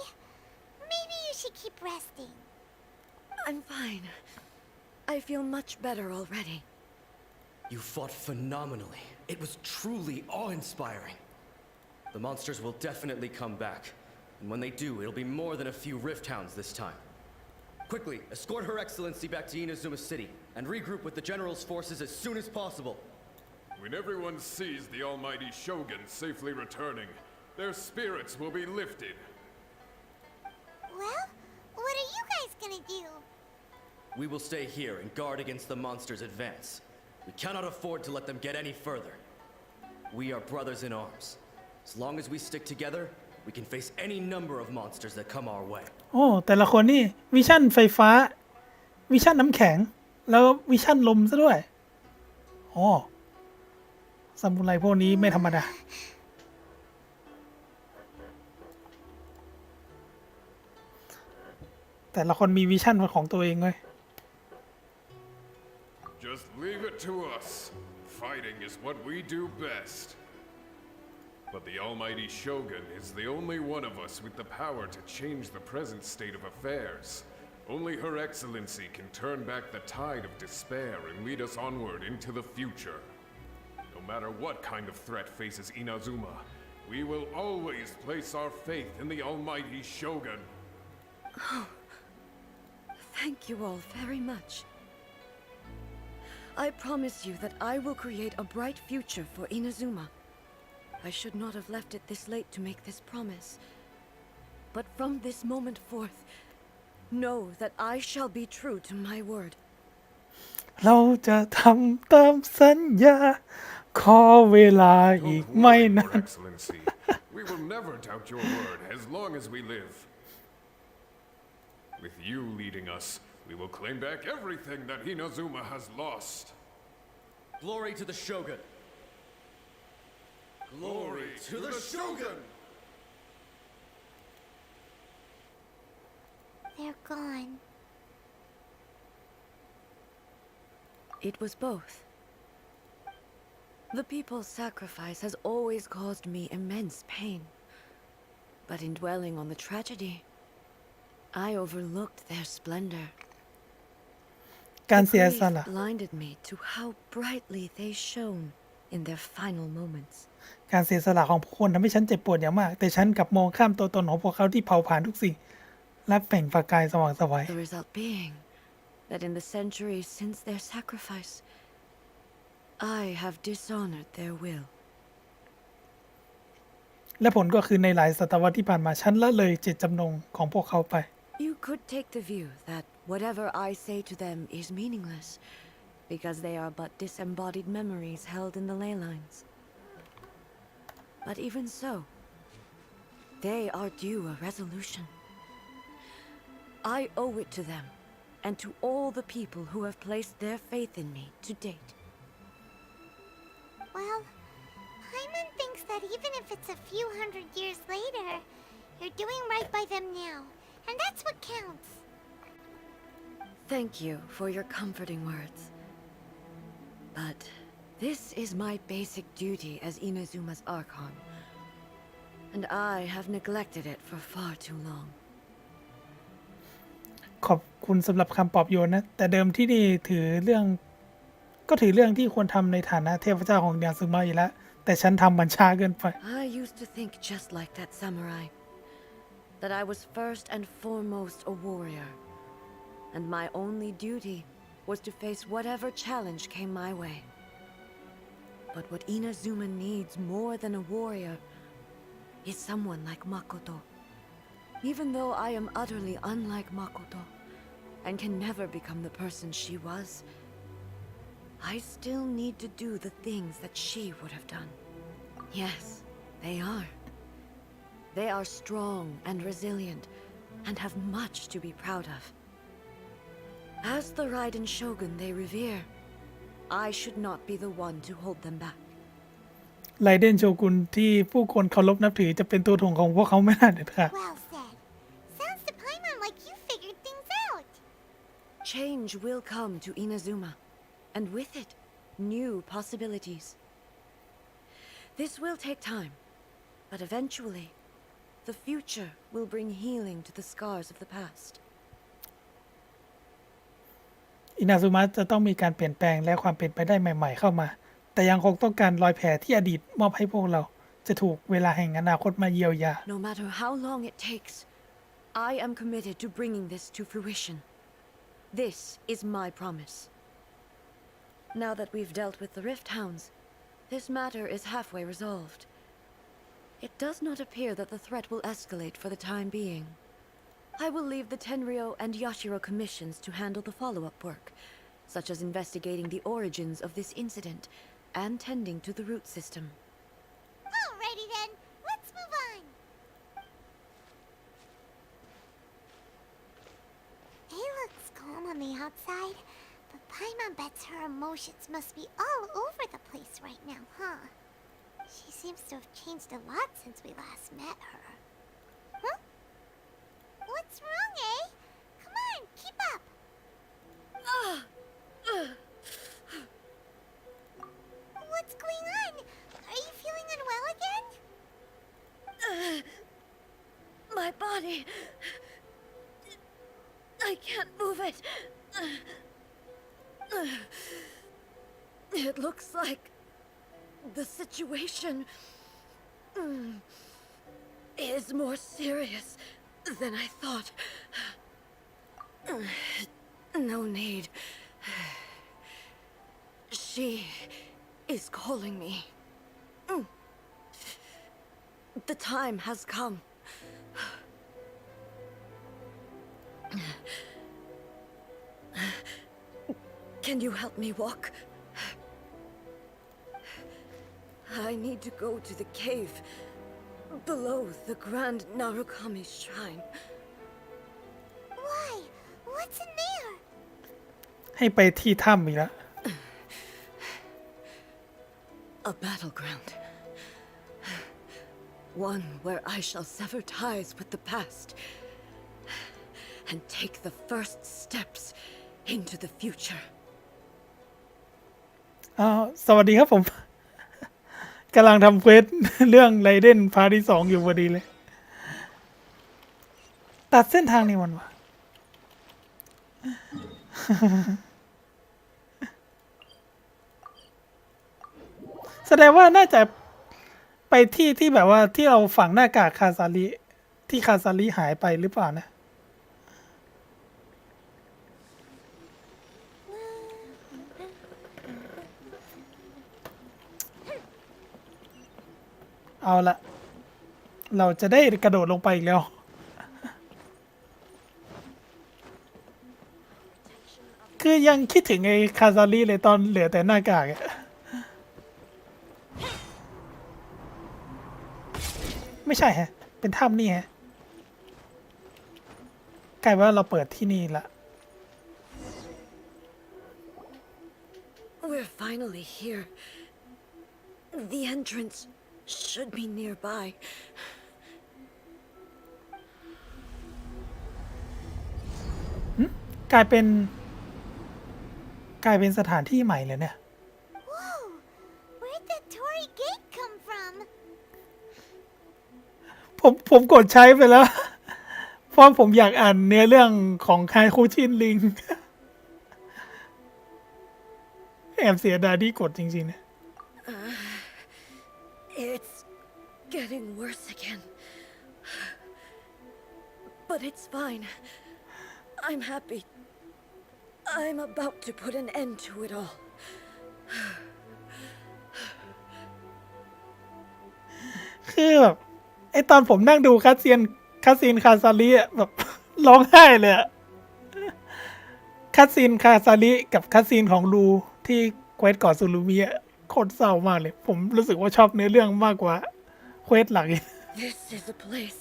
Maybe you should keep resting. I'm fine. I feel much better already. You fought phenomenally. It was truly awe-inspiring. The monsters will definitely come back. And when they do, it'll be more than a few Rift Hounds this time. Quickly, escort Her Excellency back to Inazuma City and regroup with the General's forces as soon as possible. When everyone sees the almighty Shogun safely returning, their spirits will be lifted. Well, what are you guys gonna do? We will stay here and guard against the monsters' advance. We cannot afford to let them get any further. We are brothers in arms. As long as we stick together, we can face any number of monsters that come our way. โอ้แต่ละคนนี่วิชั่นไฟฟ้า วิชั่นน้ำแข็ง แล้ววิชั่นลมซะด้วยอ๋อซามูไรพวกนี้ไม่ธรรมดา แต่ละคนมีวิชั่นของตัวเองเลย Just leave it to us. Fighting is what we do best. But the almighty Shogun is the only one of us with the power to change the present state of affairs. Only Her Excellency can turn back the tide of despair and lead us onward into the future. No matter what kind of threat faces Inazuma, we will always place our faith in the almighty Shogun. Thank you all very much. I promise you that I will create a bright future for Inazuma. I should not have left it this late to make this promise. But from this moment forth, know that I shall be true to my word. เราจะทำตามสัญญา ขอเวลาอีก Don't ไม่ worry, นา Your น Excellency. We will never doubt your word as long as we live. With you leading us, we will claim back everything that Inazuma has lost. Glory to the Shogun! Glory to the Shogun! They're gone. It was both. The people's sacrifice has always caused me immense pain. But in dwelling on the tragedy, I overlooked their splendor. การ The เสียส grief ละ blinded me to how brightly they shone in their final moments. การเสียสละของผู้คนทำให้ฉันเจ็บปวดอย่างมาก แต่ฉันกลับมองข้ามตัวตนของพวกเขาที่เผาผลาญทุกสิ่ง และเปล่งประกายสว่างไสว The result being that in the centuries since their sacrifice, I have dishonored their will. และผลก็คือในหลายศตวรรษที่ผ่านมาฉันละเลยเจตจำนงของพวกเขาไป You could take the view that whatever I say to them is meaningless, because they are but disembodied memories held in the ley lines. But even so, they are due a resolution. I owe it to them, and to all the people who have placed their faith in me to date. Well, Paimon thinks that even if it's a few hundred years later, you're doing right by them now, and that's what counts. Thank you for your comforting words. But this is my basic duty as Inazuma's Archon, and I have neglected it for far too long. ขอบคุณสำหรับคำปลอบโยนนะ แต่เดิมที่นี่ถือเรื่องที่ควรทำในฐานะเทพเจ้าของเดียนซึมะอยู่แล้ว แต่ฉันทำมันช้าเกินไป I used to think just like that samurai, that I was first and foremost a warrior, and my only duty was to face whatever challenge came my way. But what Inazuma needs more than a warrior is someone like Makoto, Even though I am utterly unlike Makoto and can never become the person she was, I still need to do the things that she would have done. Yes, they are. They are strong and resilient and have much to be proud of. As the Raiden Shogun they revere, I should not be the one to hold them back. ไรเดนโชกุนที่ผู้คนเคารพนับถือจะเป็นตัวถ่วงของพวกเขาไม่ได้เด็ดขาด Well said. Sounds to Paimon like you figured things out. Change will come to Inazuma, and with it, new possibilities. This will take time, but eventually, the future will bring healing to the scars of the past. อินาซุมะจะต้องมีการเปลี่ยนแปลงและความเป็นไปได้ใหม่ๆเข้ามาแต่ยังคงต้องการรอยแผลที่อดีตมอบให้พวกเราจะถูกเวลาแห่งอนาคตมาเยียวยา No matter how long it takes, I am committed to bringing this to fruition. This is my promise. Now that we've dealt with the Rift Hounds, this matter is halfway resolved. It does not appear that the threat will escalate for the time being. I will leave the Tenryo and Yashiro commissions to handle the follow-up work, such as investigating the origins of this incident and tending to the root system. Alrighty then, let's move on. It looks calm on the outside, but Paimon bets her emotions must be all over the place right now, huh? She seems to have changed a lot since we last met her. Huh? What's wrong, eh? Come on, keep up. What's going on? Are you feeling unwell again? My body... I can't move it. It looks like the situation is more serious than I thought. No need. She is calling me. The time has come. Can you help me walk? I need to go to the cave below the Grand Narukami Shrine. Why? What's in there? ให้ไปที่ถ้ำอีกแล้ว A battleground. One where I shall sever ties with the past and take the first steps into the future. สวัสดีครับผม กำลังทำเควส เรื่องไรเดนพาร์ทที่ 2อยู่พอดีเลย ตัดเส้นทางนี้มันวะ แสดงว่าน่าจะไปที่แบบว่าที่เราฝังหน้ากากคาซาริที่คาซาริหายไปหรือเปล่านะ เอาละเราจะได้กระโดดลงไปอีกแล้ว คือยังคิดถึงไอ้คาซาริเลยตอนเหลือแต่หน้ากากอะไม่ใช่ฮะเป็นถ้ำนี่ฮะกลายว่าเราเปิดที่นี่ละ We're finally here. The entrance should be nearby. กลายเป็นสถานที่ใหม่เลยเนี่ย Whoa! Where'd that Torii gate come from? ผมกดใช้ไปแล้ว เพราะผมอยากอ่านเนื้อเรื่องของคายคูชินลิง แอบเสียดายที่กดจริงๆนะ It's getting worse again. But it's fine. I'm happy. I'm about to put an end to it all. คือแบบไอตอนผมนั่งดูคัสเซียน คาซีนคาซาริอะแบบ ร้องไห้เลยอะคาซีนคาซาริกับคาซีนของลูที่เควสก่อนซูรุมิอะโคตรเศร้ามากเลย ผมรู้สึกว่าชอบเนื้อเรื่องมากกว่าเควสหลักอีก This is a place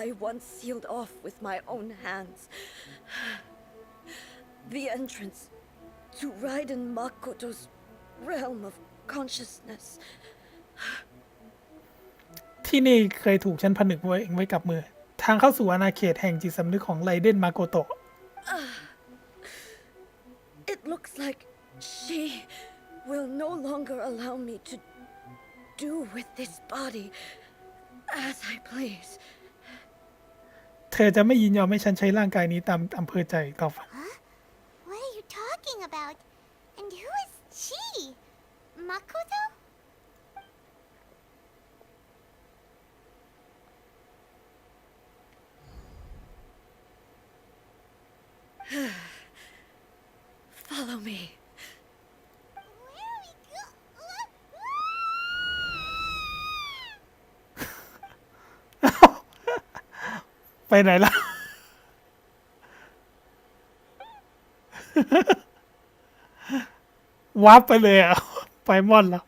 I once sealed off with my own hands. The entrance to Raiden Makoto's realm of consciousness. ที่นี่เคยถูกฉันผนึกไว้กับมือ ทางเข้าสู่อาณาเขตแห่งจิตสำนึกของไรเดนมาโกโตะ It looks like she will no longer allow me to do with this body as I please. เธอจะไม่ยินยอมให้ฉันใช้ร่างกายนี้ตามอำเภอใจต่อไป What are you talking about? And who is she? Makoto? Follow me. Where are we go? ไปไหนล่ะ วาร์ปไปเลยอ่ะ ไปม่อนแล้ว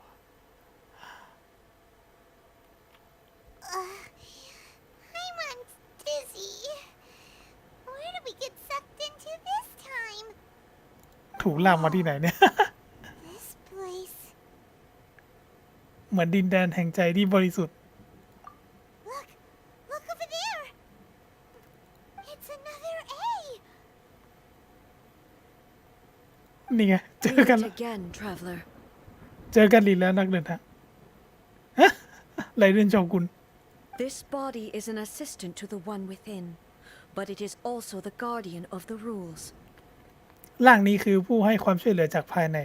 I'm dizzy. Where did we get sucked into this time? ถูกลากมาที่ไหนเนี่ย This place. เหมือนดินแดนแห่งใจที่บริสุทธิ์ Look! Look over there! It's another A! นี่ไง เจอกัน Meet แล้ว again, traveler. เจอกันอีกแล้วนักเดินทาง ฮะไรเดนโชกุน This body is an assistant to the one within, but it is also the guardian of the rules. ร่างนี้คือผู้ให้ความช่วยเหลือจากภายใน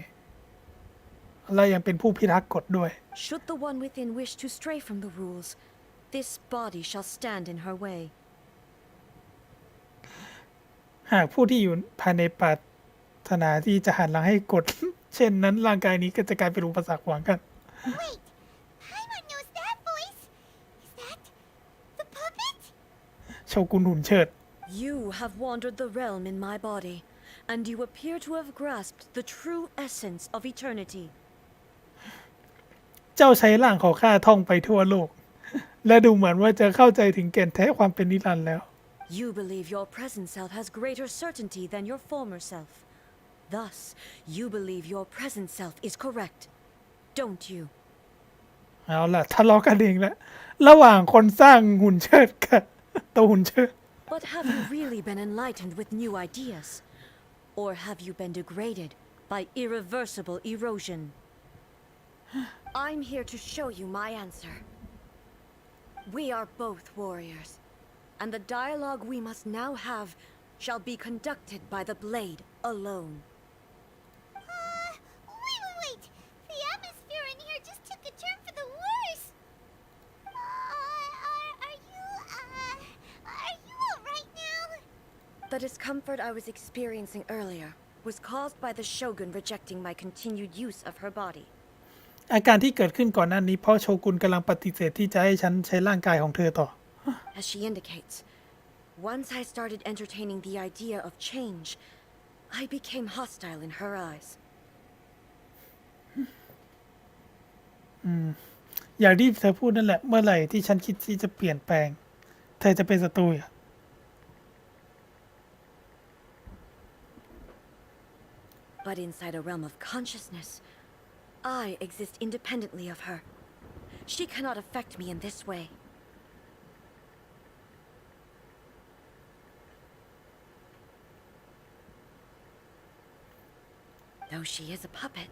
และยังเป็นผู้พิทักษ์กฎด้วย Should the one within wish to stray from the rules, this body shall stand in her way. หากผู้ที่อยู่ภายในปรารถนาที่จะหันหลังให้กฎ เช่นนั้นร่างกายนี้ก็จะกลายเป็นอุปสรรคขวางกัน Wait! Paimon knows that voice! Is that the puppet? โชกุนหุ่นเชิด You have wandered the realm in my body, and you appear to have grasped the true essence of eternity. เจ้าใช้ร่างของข้าท่องไปทั่วโลก และดูเหมือนว่าจะเข้าใจถึงแก่นแท้ความเป็นนิรันดร์แล้ว You believe your present self has greater certainty than your former self. Thus, you believe your present self is correct, don't you? เอาล่ะทะเลาะกันเองแล้วระหว่างคนสร้างหุ่นเชิดกับตัวหุ่นเชิด But have you really been enlightened with new ideas? Or have you been degraded by irreversible erosion? I'm here to show you my answer. We are both warriors, and the dialogue we must now have shall be conducted by the blade alone. Wait! The atmosphere in here just took a turn for the worse! Are you alright now? The discomfort I was experiencing earlier was caused by the Shogun rejecting my continued use of her body. อาการที่เกิดขึ้นก่อนหน้านี้เพราะโชกุนกำลังปฏิเสธที่จะให้ฉันใช้ร่างกายของเธอต่อ As she indicates, once I started entertaining the idea of change, I became hostile in her eyes. อย่างที่เธอพูดนั่นแหละ เมื่อไหร่ที่ฉันคิดที่จะเปลี่ยนแปลง เธอจะเป็นศัตรูอ่ะ But inside a realm of consciousness, I exist independently of her. She cannot affect me in this way. Though she is a puppet,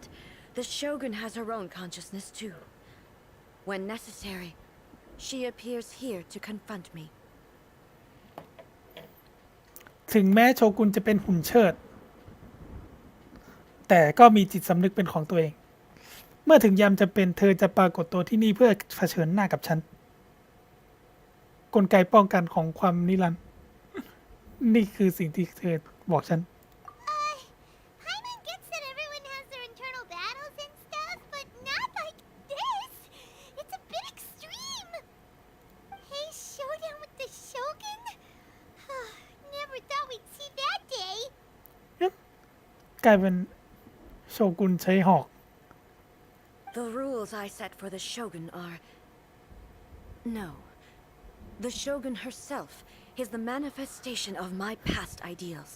the Shogun has her own consciousness too. When necessary, she appears here to confront me. ถึงแม้โชกุนจะเป็นหุ่นเชิด แต่ก็มีจิตสำนึกเป็นของตัวเอง เมื่อถึงยามจะเป็นเธอจะปรากฏตัวที่นี่เพื่อเผชิญหน้ากับฉัน กลไกป้องกันของความนิรันดร์นี่คือสิ่งที่เธอบอกฉัน Paimon gets that everyone has their internal battles and stuff, but not like this! It's a bit extreme! Hey, showdown with the กลายเป็นโชกุนใช้หอก The rules I set for the Shogun are... No. The Shogun herself is the manifestation of my past ideals.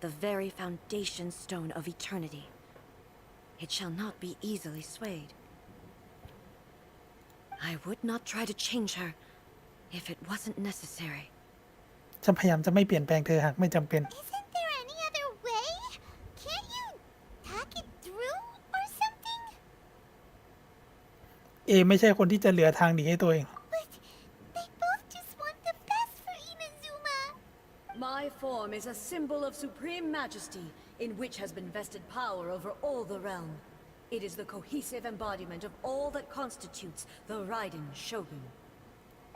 The very foundation stone of eternity. It shall not be easily swayed. I would not try to change her if it wasn't necessary. ฉันพยายามจะไม่เปลี่ยนแปลงเธอหากไม่จำเป็น Isn't there any other way? Can't you talk it through or something? ไม่ใช่คนที่จะเหลือทางหนีให้ตัวเอง But they both just want the best for Inazuma. My form is a symbol of supreme majesty in which has been vested power over all the realm. It is the cohesive embodiment of all that constitutes the Raiden Shogun.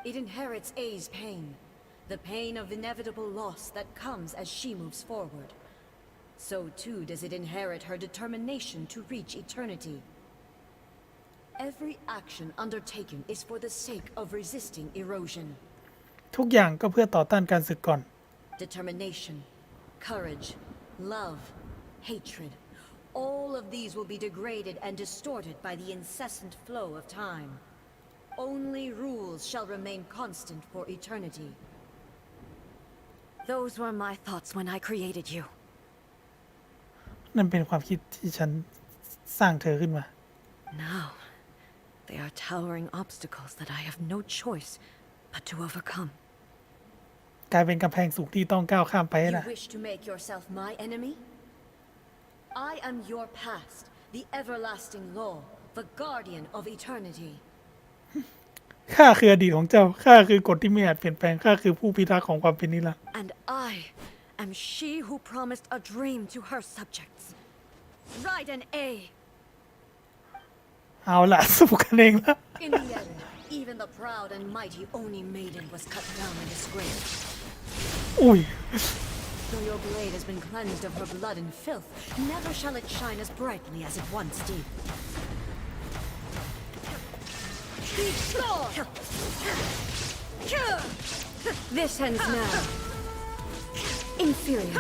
It inherits Ei's pain, the pain of inevitable loss that comes as she moves forward. So too does it inherit her determination to reach eternity. Every action undertaken is for the sake of resisting erosion. ทุกอย่างก็เพื่อต่อต้านการสึกก่อน Determination, courage, love, hatred. All of these will be degraded and distorted by the incessant flow of time. Only rules shall remain constant for eternity. Those were my thoughts when I created you. นั่นเป็นความคิดที่ฉันสร้างเธอขึ้นมา Now, they are towering obstacles that I have no choice but to overcome. กลายเป็นกำแพงสูงที่ต้องก้าวข้ามไป You นะ wish to make yourself my enemy? I am your past, the everlasting law, the guardian of eternity. ข้าคืออดีตของเจ้า ข้าคือกฎที่ไม่อาจเปลี่ยนแปลง ข้าคือผู้พิทักษ์ของความเป็นนิรันดร์ And I am she who promised a dream to her subjects. Raiden A. เอาล่ะ สู้กันเองแล้ว In the end, even the proud and mighty Oni maiden was cut down in disgrace. อุ้ย Though your blade has been cleansed of her blood and filth, never shall it shine as brightly as it once did. This ends now. Inferior.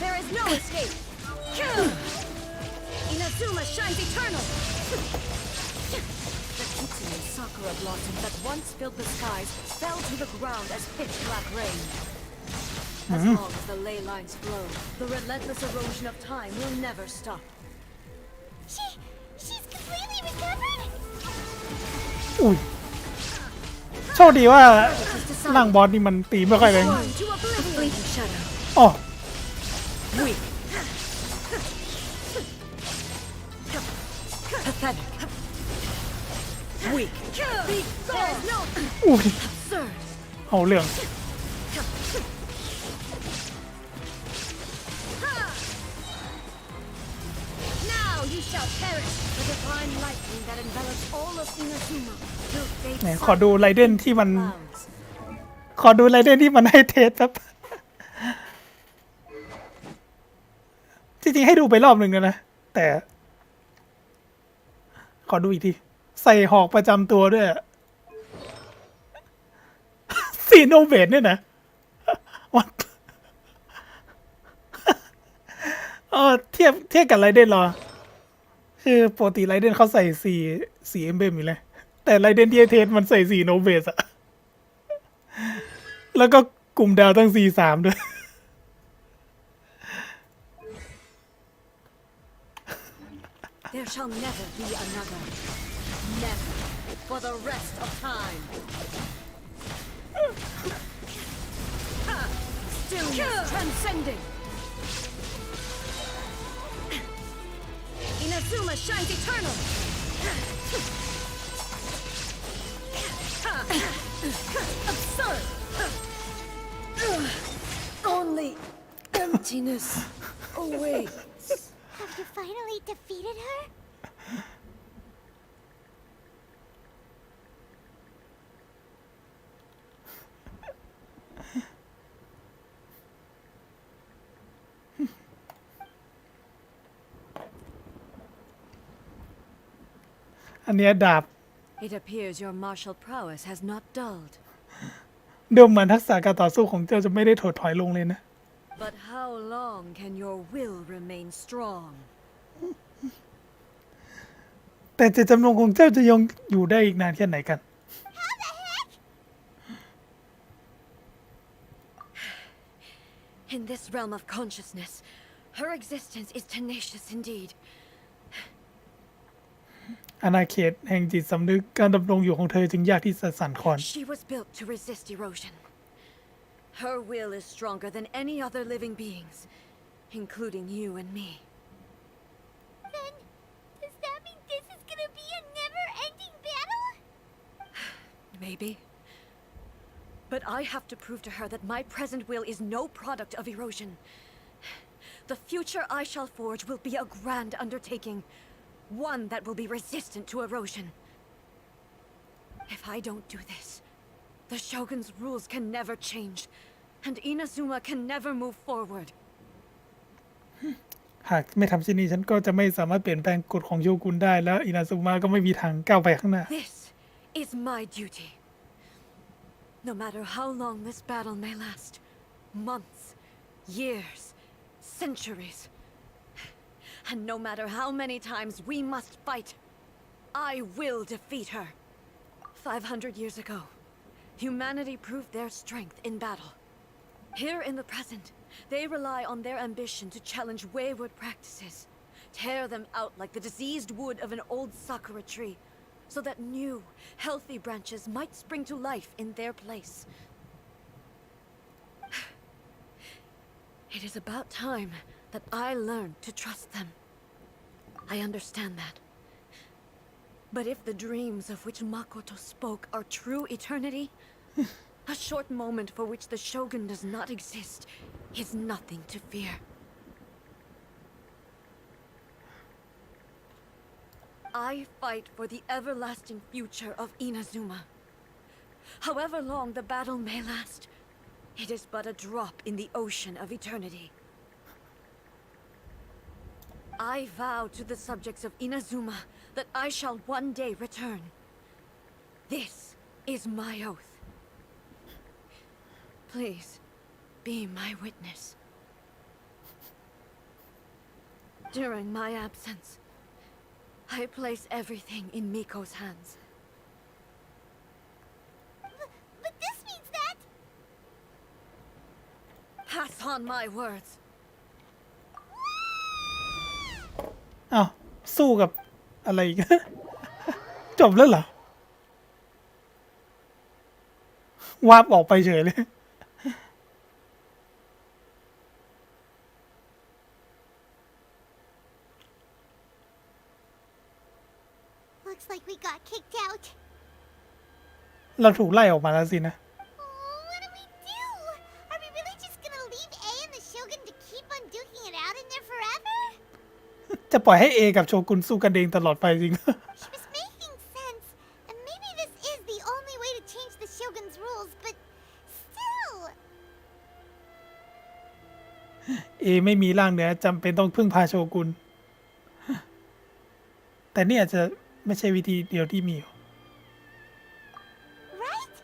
There is no escape. Inazuma shines eternal. The Kitsune Sakura blossom that once filled the skies fell to the ground as pitch black rain. As long as the ley lines flow, the relentless erosion of time will never stop. She's completely recovered? อุ้ย โชคดีว่าร่างบอสนี่มันตีไม่ค่อยแรง Born to oblivion. A fleeting shadow. อ๋อ Weak. Pathetic. Weak. There's no อุ้ย absurd. เอาเรื่อง Now you shall perish. The divine lightning that envelops all of Inazuma will fade ไหนขอดูไรเดนที่มัน clouds. ขอดูไรเดนที่มันให้เทสแป๊บ จริงๆให้ดูไปรอบหนึ่งนะ แต่ ขอดูอีกที ใส่หอกประจำตัวด้วย ซีโนเวทเนี่ยนะ What? เทียบกับไรเดนเหรอ คือปกติไรเดนเขาใส่สีเอมเบมอยู่เลย แต่ไรเดนที่เทสมันใส่สีโนเวทอะ แล้วก็กลุ่มดาวตั้งC3ด้วย There shall never be another. Never. For the rest of time. Stillness transcending. Inazuma shines eternal. Absurd. Only emptiness awaits. Have you finally defeated her? อันเนี้ยดาบ It appears your martial prowess has not dulled. ดูเหมือนทักษะการต่อสู้ของเจ้าจะไม่ได้ถดถอยลงเลยนะ But how long can your will remain strong? แต่เจตจำนงของเจ้าจะยังอยู่ได้อีกนานแค่ไหนกัน How the heck? In this realm of consciousness, her existence is tenacious indeed. อาณาเขตแห่งจิตสำนึกการดำรงอยู่ของเธอจึงยากที่จะสั่นคลอน She was built to resist erosion. Her will is stronger than any other living beings, including you and me. Then, does that mean this is gonna be a never-ending battle? Maybe. But I have to prove to her that my present will is no product of erosion. The future I shall forge will be a grand undertaking, one that will be resistant to erosion. If I don't do this, the Shogun's rules can never change, and Inazuma can never move forward. หากไม่ทำเช่นนี้ฉันก็จะไม่สามารถเปลี่ยนแปลงกฎของโยกุนได้แล้วอินาซุมะก็ไม่มีทางก้าวไปข้างหน้า This is my duty. No matter how long this battle may last, months, years, centuries, and no matter how many times we must fight, I will defeat her. 500 years ago, humanity proved their strength in battle. Here in the present, they rely on their ambition to challenge wayward practices, tear them out like the diseased wood of an old sakura tree, so that new, healthy branches might spring to life in their place. It is about time that I learned to trust them. I understand that. But if the dreams of which Makoto spoke are true eternity, a short moment for which the Shogun does not exist is nothing to fear. I fight for the everlasting future of Inazuma. However long the battle may last, it is but a drop in the ocean of eternity. I vow to the subjects of Inazuma that I shall one day return. This is my oath. Please, be my witness. During my absence, I place everything in Miko's hands. But this means that... Pass on my words. อ้าวสู้กับอะไรอีก จบแล้วเหรอวาบออกไปเฉยเลย Looks like we got kicked out. เราถูกไล่ออกมาแล้วสินะ Oh, what do we do? Are we really just gonna leave A and the Shogun to keep on duking it out in there forever? จะปล่อยให้เอกับโชกุนสู้กันเองตลอดไปจริง She was making sense, and maybe this is the only way to change the Shogun's rules, but still... เอไม่มีร่างเหนือจำเป็นต้องพึ่งพาโชกุน แต่นี่อาจจะไม่ใช่วิธีเดียวที่มีอยู่ Right?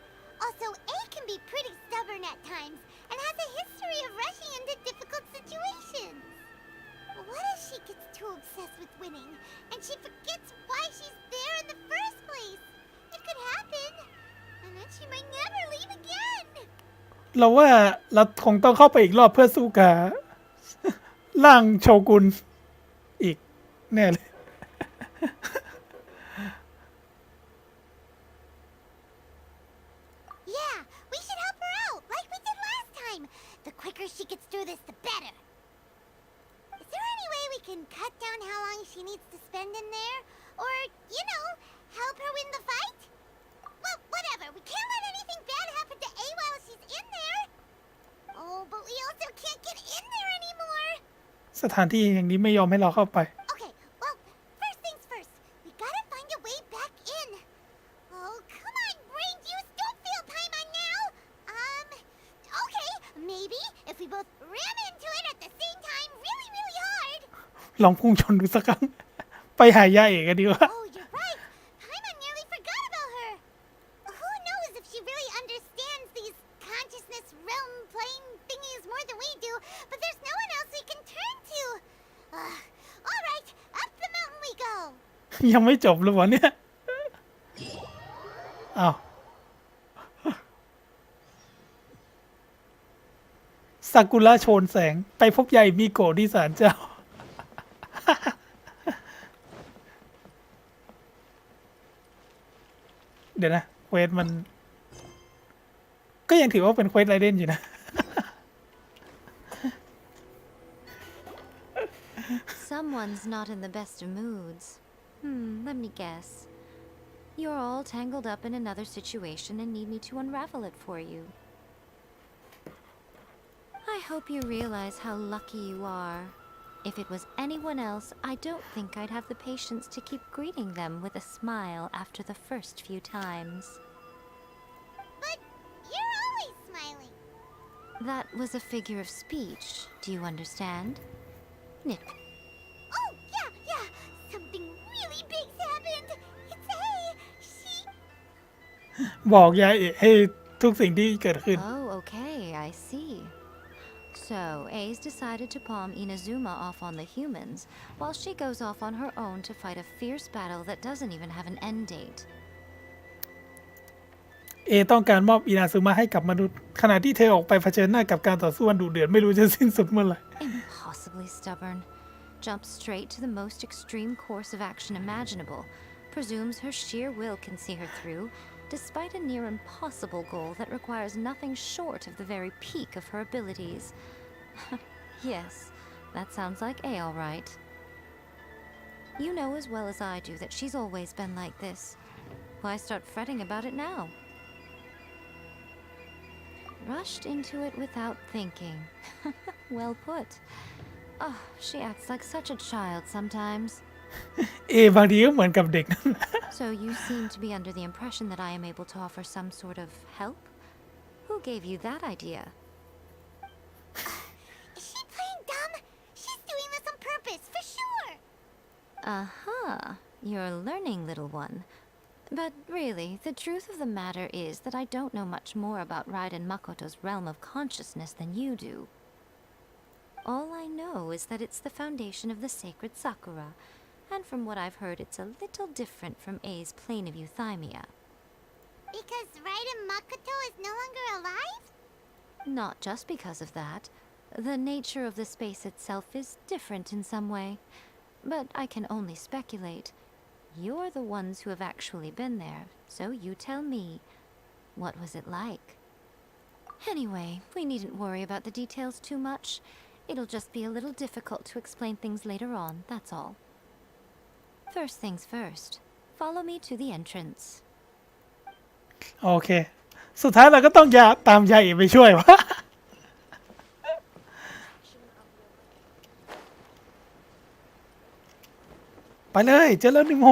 Also, A can be pretty stubborn at times, and has a history of rushing into difficult situations. What if she gets too obsessed with winning, and she forgets why she's there in the first place? It could happen, and then she might never leave again. เราว่าเราคงต้องเข้าไปอีกรอบเพื่อสู้กับ ร่างโชกุนอีกแน่เลย Yeah, we should help her out, like we did last time. The quicker she gets through this, the better. Is there any way we can cut down how long she needs to spend in there? Or, you know, help her win the fight? Well, whatever. We can't let anything bad happen to A while she's in there. Oh, but we also can't get in there anymore. สถานที่อย่างนี้ไม่ยอมให้เราเข้าไป Okay, well, first things first. We gotta find a way back in. Oh, come on, brain juice. Don't fail Paimon now. Okay. Maybe if we both ram into it at the same time really, really hard. ลองพุ่งชนดูสักครั้ง ไปหายาเอกกันดีกว่า Oh, you're right. Paimon nearly forgot about her. Who knows if she really understands these consciousness realm playing thingies more than we do, but ยังไม่จบเลยวะเนี่ยอ้าวซากุระโชนแสงไปพบยายมิโกะที่ศาลเจ้า เดี๋ยวนะเควสมัน ก็ยังถือว่าเป็นเควสไรเดนอยู่นะ Someone's not in the best of moods. Let me guess. You're all tangled up in another situation and need me to unravel it for you. I hope you realize how lucky you are. If it was anyone else, I don't think I'd have the patience to keep greeting them with a smile after the first few times. But you're always smiling. That was a figure of speech. Do you understand? Nip. Oh, yeah. Something really big's happened. It's A. She... บอกยายเอะให้ทุกสิ่งที่เกิดขึ้น Oh, okay, I see. So, A's decided to palm Inazuma off on the humans, while she goes off on her own to fight a fierce battle that doesn't even have an end date. เอต้องการมอบอินาซึมะให้กับมนุษย์ขณะที่เธอออกไปเผชิญหน้ากับการต่อสู้อันดุเดือดไม่รู้จะสิ้นสุดเมื่อไหร่ Impossibly stubborn. Jumps straight to the most extreme course of action imaginable. Presumes her sheer will can see her through, despite a near impossible goal that requires nothing short of the very peak of her abilities. Yes, that sounds like A all right. You know as well as I do that she's always been like this. Why start fretting about it now? Rushed into it without thinking. Well put. Oh, she acts like such a child sometimes. เอบางทีก็เหมือนกับเด็ก So you seem to be under the impression that I am able to offer some sort of help? Who gave you that idea? Is she playing dumb? She's doing this on purpose, for sure. Uh-huh. You're learning, little one. But really, the truth of the matter is that I don't know much more about Raiden Makoto's realm of consciousness than you do. All I know is that it's the foundation of the sacred Sakura, and from what I've heard, it's a little different from A's plane of euthymia. Because Raiden Makoto is no longer alive? Not just because of that. The nature of the space itself is different in some way. But I can only speculate. You're the ones who have actually been there, so you tell me. What was it like? Anyway, we needn't worry about the details too much. It'll just be a little difficult to explain things later on, that's all. First things first. Follow me to the entrance. โอเค สุดท้ายเราก็ต้องตามยายเอไปช่วยวะ ไปเลยเจอแล้วนิโม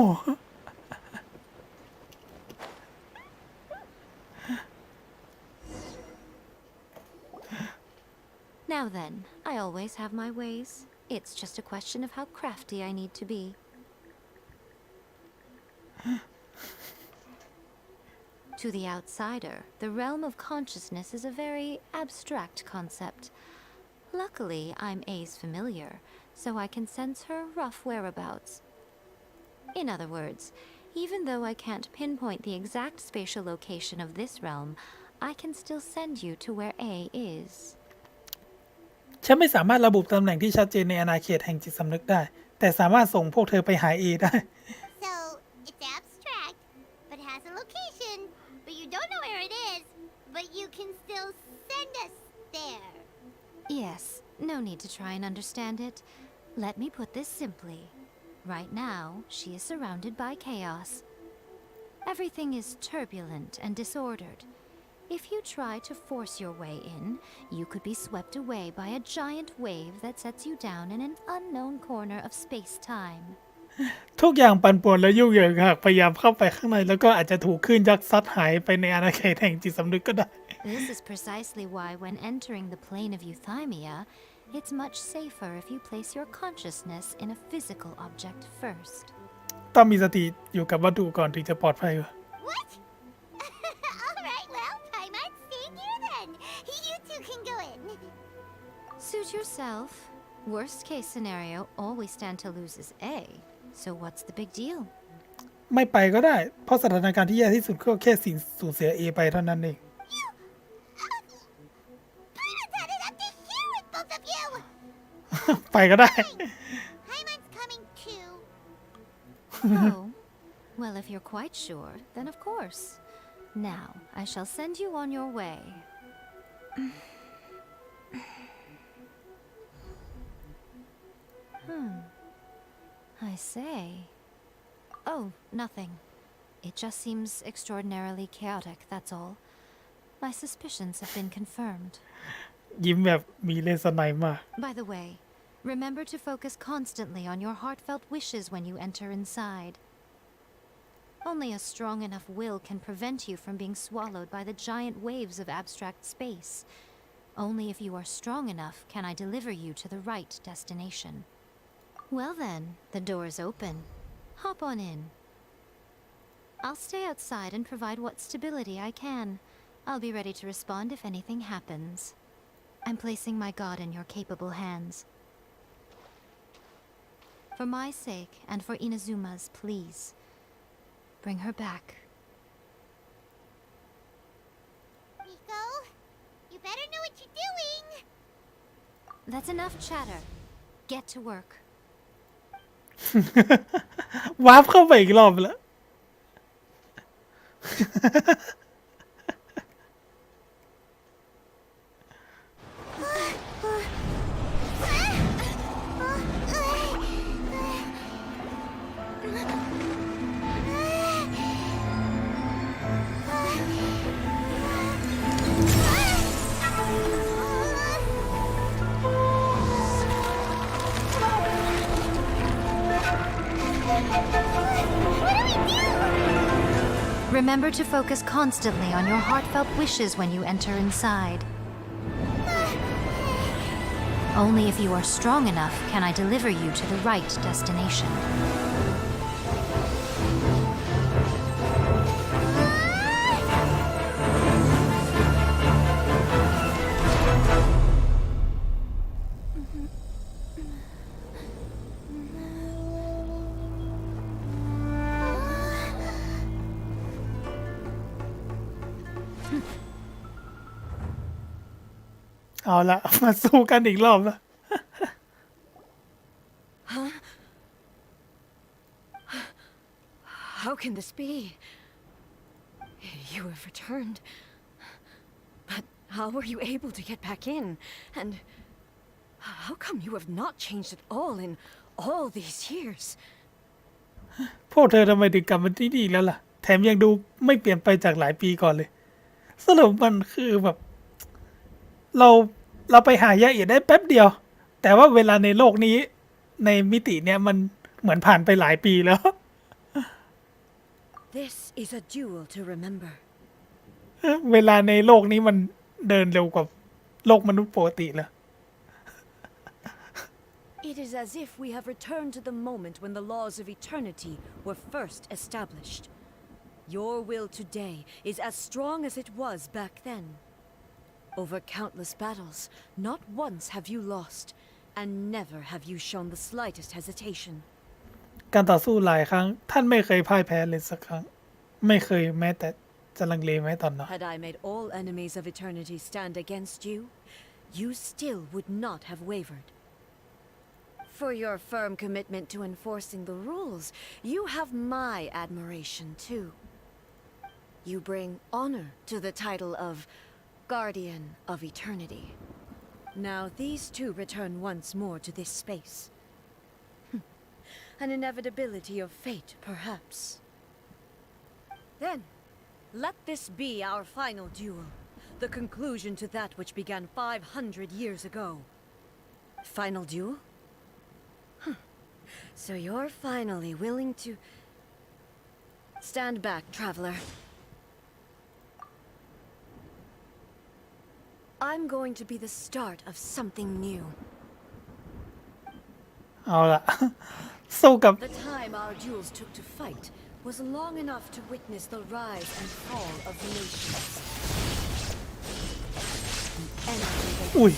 Now then, I always have my ways. It's just a question of how crafty I need to be. To the outsider, the realm of consciousness is a very abstract concept. Luckily, I'm A's familiar, so I can sense her rough whereabouts. In other words, even though I can't pinpoint the exact spatial location of this realm, I can still send you to where A is. ฉันไม่สามารถระบุตำแหน่งที่ชัดเจนในอาณาเขตแห่งจิตสำนึกได้ แต่สามารถส่งพวกเธอไปหาเอได้ So, it's abstract, but has a location, but you don't know where it is, but you can still send us there. Yes, no need to try and understand it. Let me put this simply. Right now, she is surrounded by chaos. Everything is turbulent and disordered. If you try to force your way in, you could be swept away by a giant wave that sets you down in an unknown corner of space-time. ทุกอย่างปั่นป่วนและยุ่งเหยิงหากพยายามเข้าไปข้างในแล้วก็อาจจะถูกคลื่นยักษ์ซัดหายไปในอาณาเขตแห่งจิตสำนึกก็ได้ This is precisely why when entering the plane of euthymia, it's much safer if you place your consciousness in a physical object first. ต้องมีสติอยู่กับวัตถุก่อนถึงจะปลอดภัย What? Alright, well, I might stay here then. You two can go in. Suit yourself. Worst case scenario, all we stand to lose is A. So what's the big deal? ไม่ไปก็ได้เพราะสถานการณ์ที่แย่ที่สุดก็แค่สูญเสียเอไปเท่านั้นเอง Pirates had it up to here with both of you! ไปก็ได้ Hyman's coming too. Oh, well, if you're quite sure, then of course. Now, I shall send you on your way. I say. Oh, nothing. It just seems extraordinarily chaotic, that's all. My suspicions have been confirmed. ยิ้มแบบมีเลสไนมาก By the way, remember to focus constantly on your heartfelt wishes when you enter inside. Only a strong enough will can prevent you from being swallowed by the giant waves of abstract space. Only if you are strong enough can I deliver you to the right destination. Well then, the door's open. Hop on in. I'll stay outside and provide what stability I can. I'll be ready to respond if anything happens. I'm placing my god in your capable hands. For my sake and for Inazuma's, please. Bring her back. Nico, you better know what you're doing! That's enough chatter. Get to work. วาร์ปเข้าไปอีกรอบแล้ว Remember to focus constantly on your heartfelt wishes when you enter inside. Only if you are strong enough can I deliver you to the right destination.เอาละ มาสู้กันอีกรอบแล้ว How can this be? You have returned. But how were you able to get back in? And how come you have not changed at all in all these years? พวกเธอทำไมถึงกลับมาที่นี่อีกแล้วล่ะ แถมยังดูไม่เปลี่ยนไปจากหลายปีก่อนเลย สรุปมันคือแบบ เราไปหายาเอียดได้แป๊บเดียว แต่ว่าเวลาในโลกนี้ในมิติเนี้ยมันเหมือนผ่านไปหลายปีแล้ว This is a duel to remember. เวลาในโลกนี้มันเดินเร็วกว่าโลกมนุษย์ปกติแล้ว It is as if we have returned to the moment when the laws of eternity were first established. Your will today is as strong as it was back then. Over countless battles, not once have you lost, and never have you shown the slightest hesitation. การต่อสู้หลายครั้งท่านไม่เคยพ่ายแพ้เลยสักครั้ง ไม่เคยแม้แต่จะลังเลแม้ตอนนั้น Had I made all enemies of eternity stand against you, you still would not have wavered. For your firm commitment to enforcing the rules, you have my admiration too. You bring honor to the title of Guardian of Eternity. Now these two return once more to this space. An inevitability of fate, perhaps. Then, let this be our final duel, the conclusion to that which began 500 years ago. Final duel? So you're finally willing to... Stand back, traveler. I'm going to be the start of something new. เอาละ สู้กับ The time our duels took to fight was long enough to witness the rise and fall of nations. The energy they อุ้ย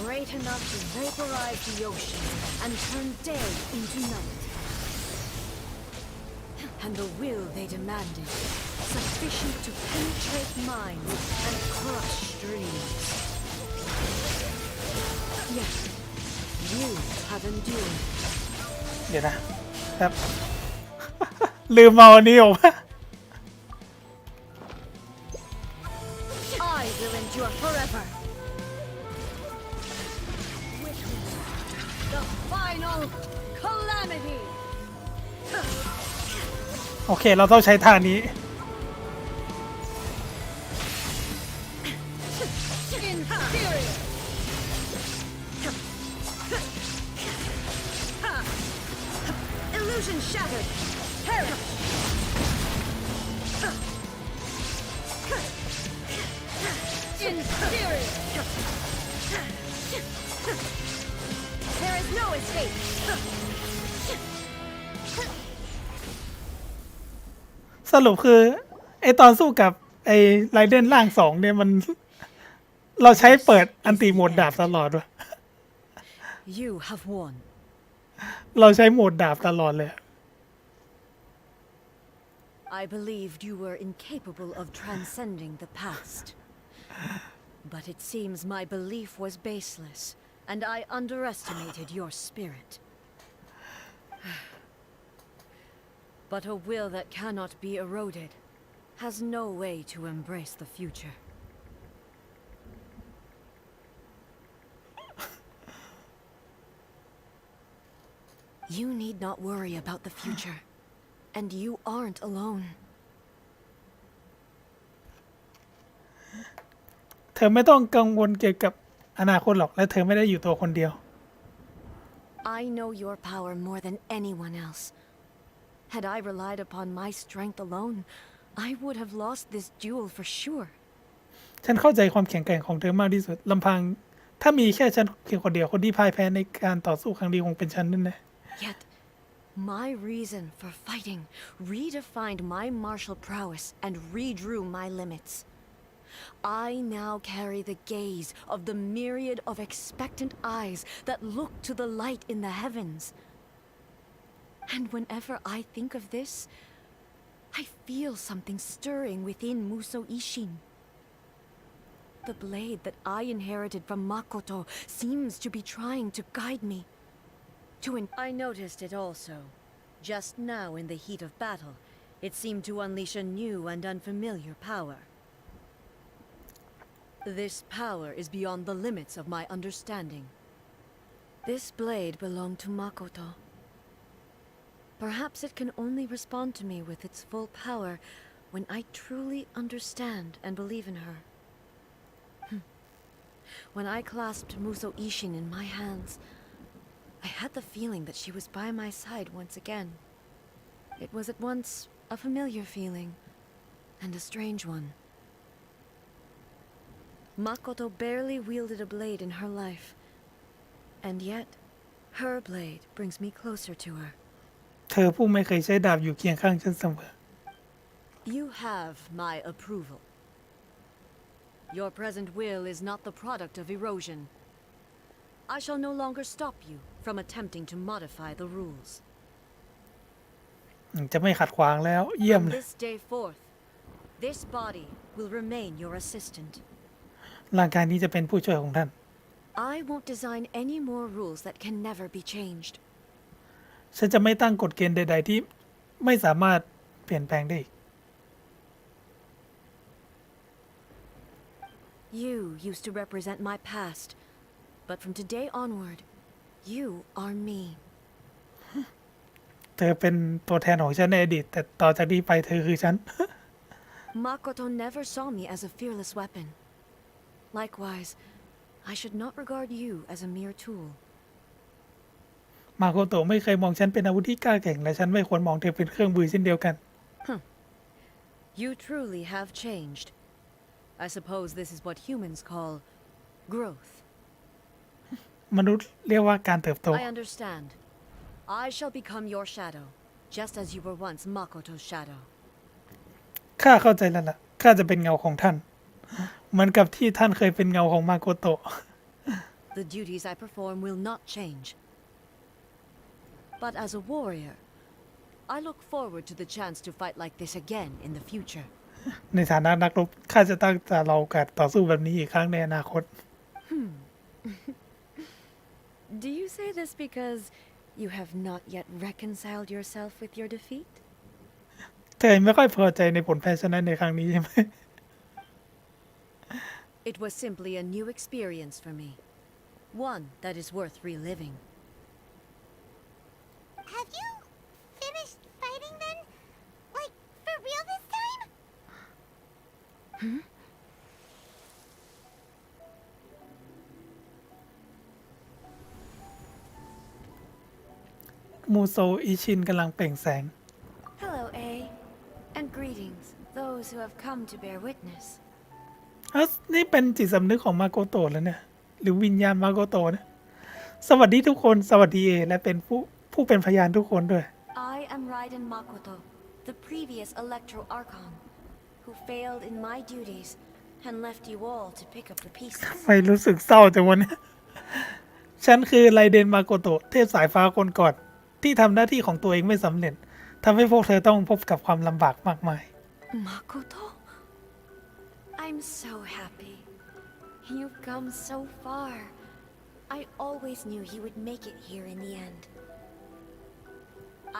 great enough to vaporize the ocean and turn day into night. and the will they demanded, sufficient to penetrate minds and crush dreams. Yet, you have endured. เดี๋ยวนะครับ ลืมเอาอันนี้ออกมา I will endure forever. Witness the final calamity. โอเคเราต้องใช้ท่านี้ Inferior. Illusion shattered. Perish. Inferior. There is no escape. สรุปคือไอตอนสู้กับไอไรเดนร่างสองเนี่ยมัน เราใช้เปิดอันติโหมดดาบตลอดวะ You have won. เราใช้โหมดดาบตลอดเลย I believed you were incapable of transcending the past. But it seems my belief was baseless, and I underestimated your spirit. But a will that cannot be eroded has no way to embrace the future. You need not worry about the future, and you aren't alone. เธอไม่ต้องกังวลเกี่ยวกับอนาคตหรอกและเธอไม่ได้อยู่ตัวคนเดียว I know your power more than anyone else. Had I relied upon my strength alone, I would have lost this duel for sure. ฉันเข้าใจความแข็งแกร่งของเธอมากที่สุดลำพังถ้ามีแค่ฉันเพียงคนเดียวคนที่พ่ายแพ้ในการต่อสู้ครั้งนี้คงเป็นฉันนั่นแหละ Yet, my reason for fighting redefined my martial prowess and redrew my limits. I now carry the gaze of the myriad of expectant eyes that look to the light in the heavens. And whenever I think of this, I feel something stirring within Muso Ishin. The blade that I inherited from Makoto seems to be trying to guide me. I noticed it also. Just now in the heat of battle, it seemed to unleash a new and unfamiliar power. This power is beyond the limits of my understanding. This blade belonged to Makoto. Perhaps it can only respond to me with its full power when I truly understand and believe in her. When I clasped Muso Ishin in my hands, I had the feeling that she was by my side once again. It was at once a familiar feeling and a strange one. Makoto barely wielded a blade in her life, and yet her blade brings me closer to her. เธอผู้ไม่เคยใช้ดาบอยู่เคียงข้างฉันเสมอ You have my approval. Your present will is not the product of erosion. I shall no longer stop you from attempting to modify the rules. จะไม่ขัดขวางแล้วเยี่ยม From เลย this day forth, this body will remain your assistant. ร่างกายนี้จะเป็นผู้ช่วยของท่าน I won't design any more rules that can never be changed. ฉันจะไม่ตั้งกฎเกณฑ์ใดๆที่ไม่สามารถเปลี่ยนแปลงได้อีก You used to represent my past, but from today onward, you are me. เธอเป็นตัวแทนของฉันในอดีตแต่ต่อจากนี้ไปเธอคือฉัน Makoto never saw me as a fearless weapon. Likewise, I should not regard you as a mere tool. มาโคโตะไม่เคยมองฉันเป็นอาวุธที่กล้าแข่งและฉันไม่ควรมองเธอเป็นเครื่องมือเช่นเดียวกัน You truly have changed. I suppose this is what humans call growth. มนุษย์เรียกว่าการเติบโต I understand. I shall become your shadow, just as you were once Makoto's shadow. ข้าเข้าใจแล้วล่ะข้าจะเป็นเงาของท่านเหมือนกับที่ท่านเคยเป็นเงาของมาโกโตะ The duties I perform will not change. But as a warrior, I look forward to the chance to fight like this again in the future. ในฐานะนักรบข้าจะตั้งใจรอโอกาสต่อสู้แบบนี้อีกครั้งในอนาคต Do you say this because you have not yet reconciled yourself with your defeat? เธอไม่ค่อยพอใจในผลแพ้ชนะในครั้งนี้ใช่ไหม It was simply a new experience for me. One that is worth reliving. Have you finished fighting then? Like, for real this time? Hmm? มูโซอิชินกำลังเปล่งแสง Hello, A. And greetings, those who have come to bear witness. นี่เป็นจิตสำนึกของมาโกโตะแล้วเนี่ยหรือวิญญาณมาโกโตะนะสวัสดีทุกคนสวัสดีเอและเป็นผู้เป็นพยานทุกคนด้วย I am Raiden Makoto, the previous Electro Archon, who failed in my duties and left you all to pick up the pieces. ไม่รู้สึกเศร้าจังวันนี้ฉันคือไรเดนมาโกโตะเทพสายฟ้าคนก่อนที่ทำหน้าที่ของตัวเองไม่สำเร็จทำให้พวกเธอต้องพบกับความลำบากมากมาย Makoto? I'm so happy. You've come so far. I always knew you would make it here in the end.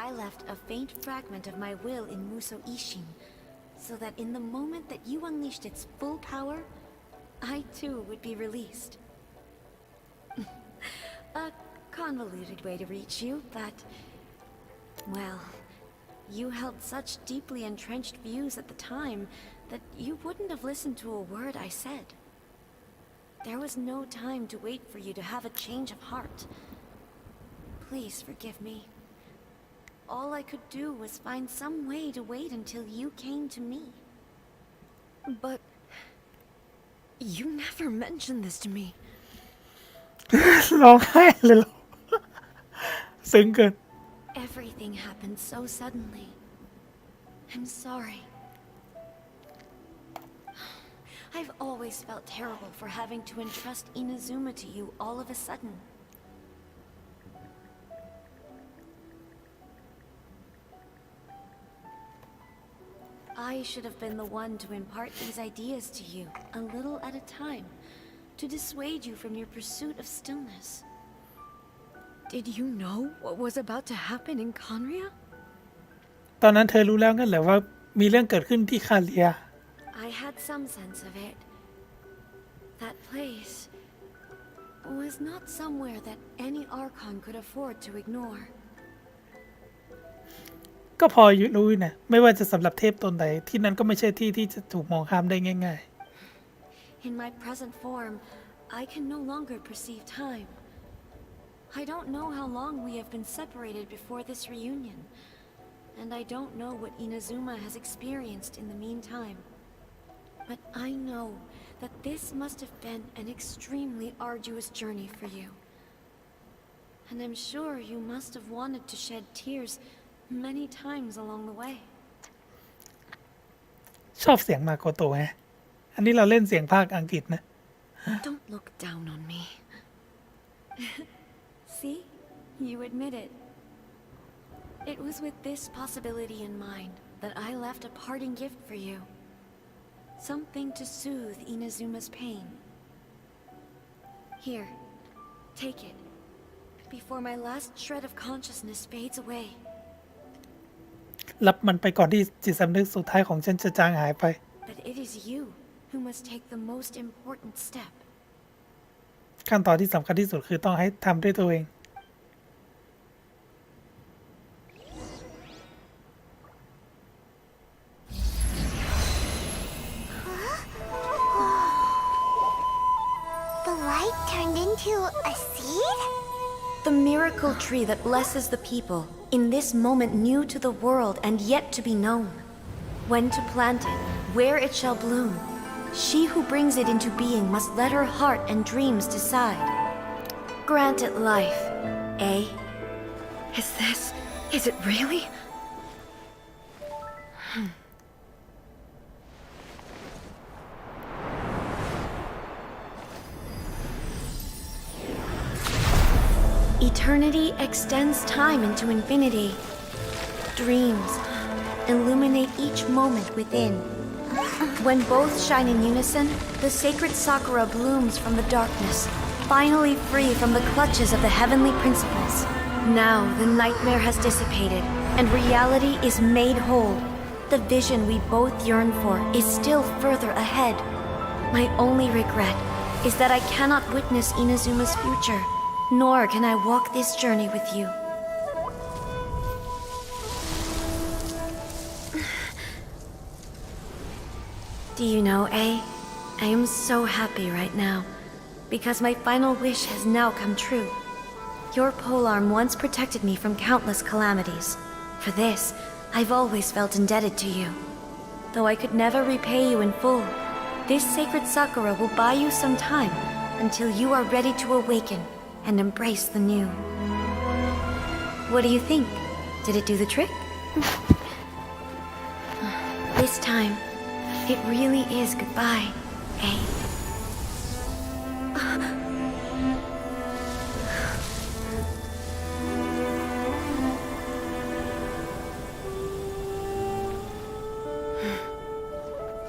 I left a faint fragment of my will in Muso Ishin, so that in the moment that you unleashed its full power, I too would be released. A convoluted way to reach you, but... well, you held such deeply entrenched views at the time that you wouldn't have listened to a word I said. There was no time to wait for you to have a change of heart. Please forgive me. All I could do was find some way to wait until you came to me. But... you never mentioned this to me. ร้องไห้เลยเหรอซึ้งเกิน Everything happened so suddenly. I'm sorry. I've always felt terrible for having to entrust Inazuma to you all of a sudden. I should have been the one to impart these ideas to you, a little at a time, to dissuade you from your pursuit of stillness. Did you know what was about to happen in Conria? ตอนนั้นเธอรู้แล้วงั้นเหรอว่ามีเรื่องเกิดขึ้นที่คาเลีย I had some sense of it. That place was not somewhere that any Archon could afford to ignore. ก็พอรู้นะไม่ว่าจะสำหรับเทพตนใดที่นั้นก็ไม่ใช่ที่ที่จะถูกมองข้ามได้ง่าย In my present form, I can no longer perceive time. I don't know how long we have been separated before this reunion, and I don't know what Inazuma has experienced in the meantime. But I know that this must have been an extremely arduous journey for you. And I'm sure you must have wanted to shed tears many times along the way. ๆชอบเสียงมาโกโตะฮะอันนี้เราเล่นเสียงภาคอังกฤษนะ Don't look down on me. See? You admit it. It was with this possibility in mind that I left a parting gift for you. Something to soothe Inazuma's pain. Here, take it, before my last shred of consciousness fades away. รับมันไปก่อนที่จิตสำนึกสุดท้ายของฉันจะจางหายไป But it is you who must take the most important step. ขั้นตอนที่สำคัญที่สุดคือต้องให้ทำด้วยตัวเอง The light turned into a seed? The miracle tree that blesses the people, in this moment new to the world and yet to be known. When to plant it, where it shall bloom, she who brings it into being must let her heart and dreams decide. Grant it life, eh? Is it really? Eternity extends time into infinity. dreams, illuminate each moment within. When both shine in unison, the sacred sakura blooms from the darkness, finally free from the clutches of the heavenly principles. Now the nightmare has dissipated, and reality is made whole. The vision we both yearn for is still further ahead. My only regret is that I cannot witness Inazuma's future, nor can I walk this journey with you. Do you know, A? I am so happy right now, because my final wish has now come true. Your polearm once protected me from countless calamities. For this, I've always felt indebted to you. Though I could never repay you in full, this sacred sakura will buy you some time until you are ready to awaken and embrace the new. What do you think? Did it do the trick? This time, it really is goodbye, A.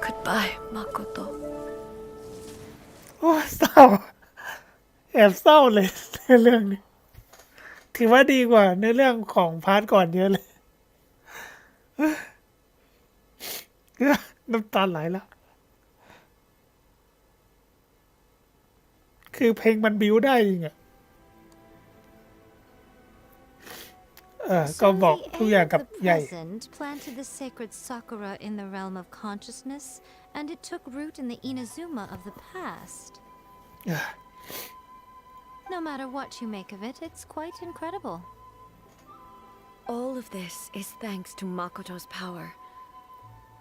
Goodbye, Makoto. โอ้เศร้าแอบเศร้าเลยในเรื่องนี้ถือว่าดีกว่าในเรื่องของพาร์ทก่อนเยอะเลยน้ำตาไหลแล้วคือเพลงมันบิ้วได้จริงอะก็บอกทุกอย่างกับใหญ่ planted the sacred sakura in the realm of consciousness, and it took root in the Inazuma of the past. No matter what you make of it, it's quite incredible. All of this is thanks to Makoto's power.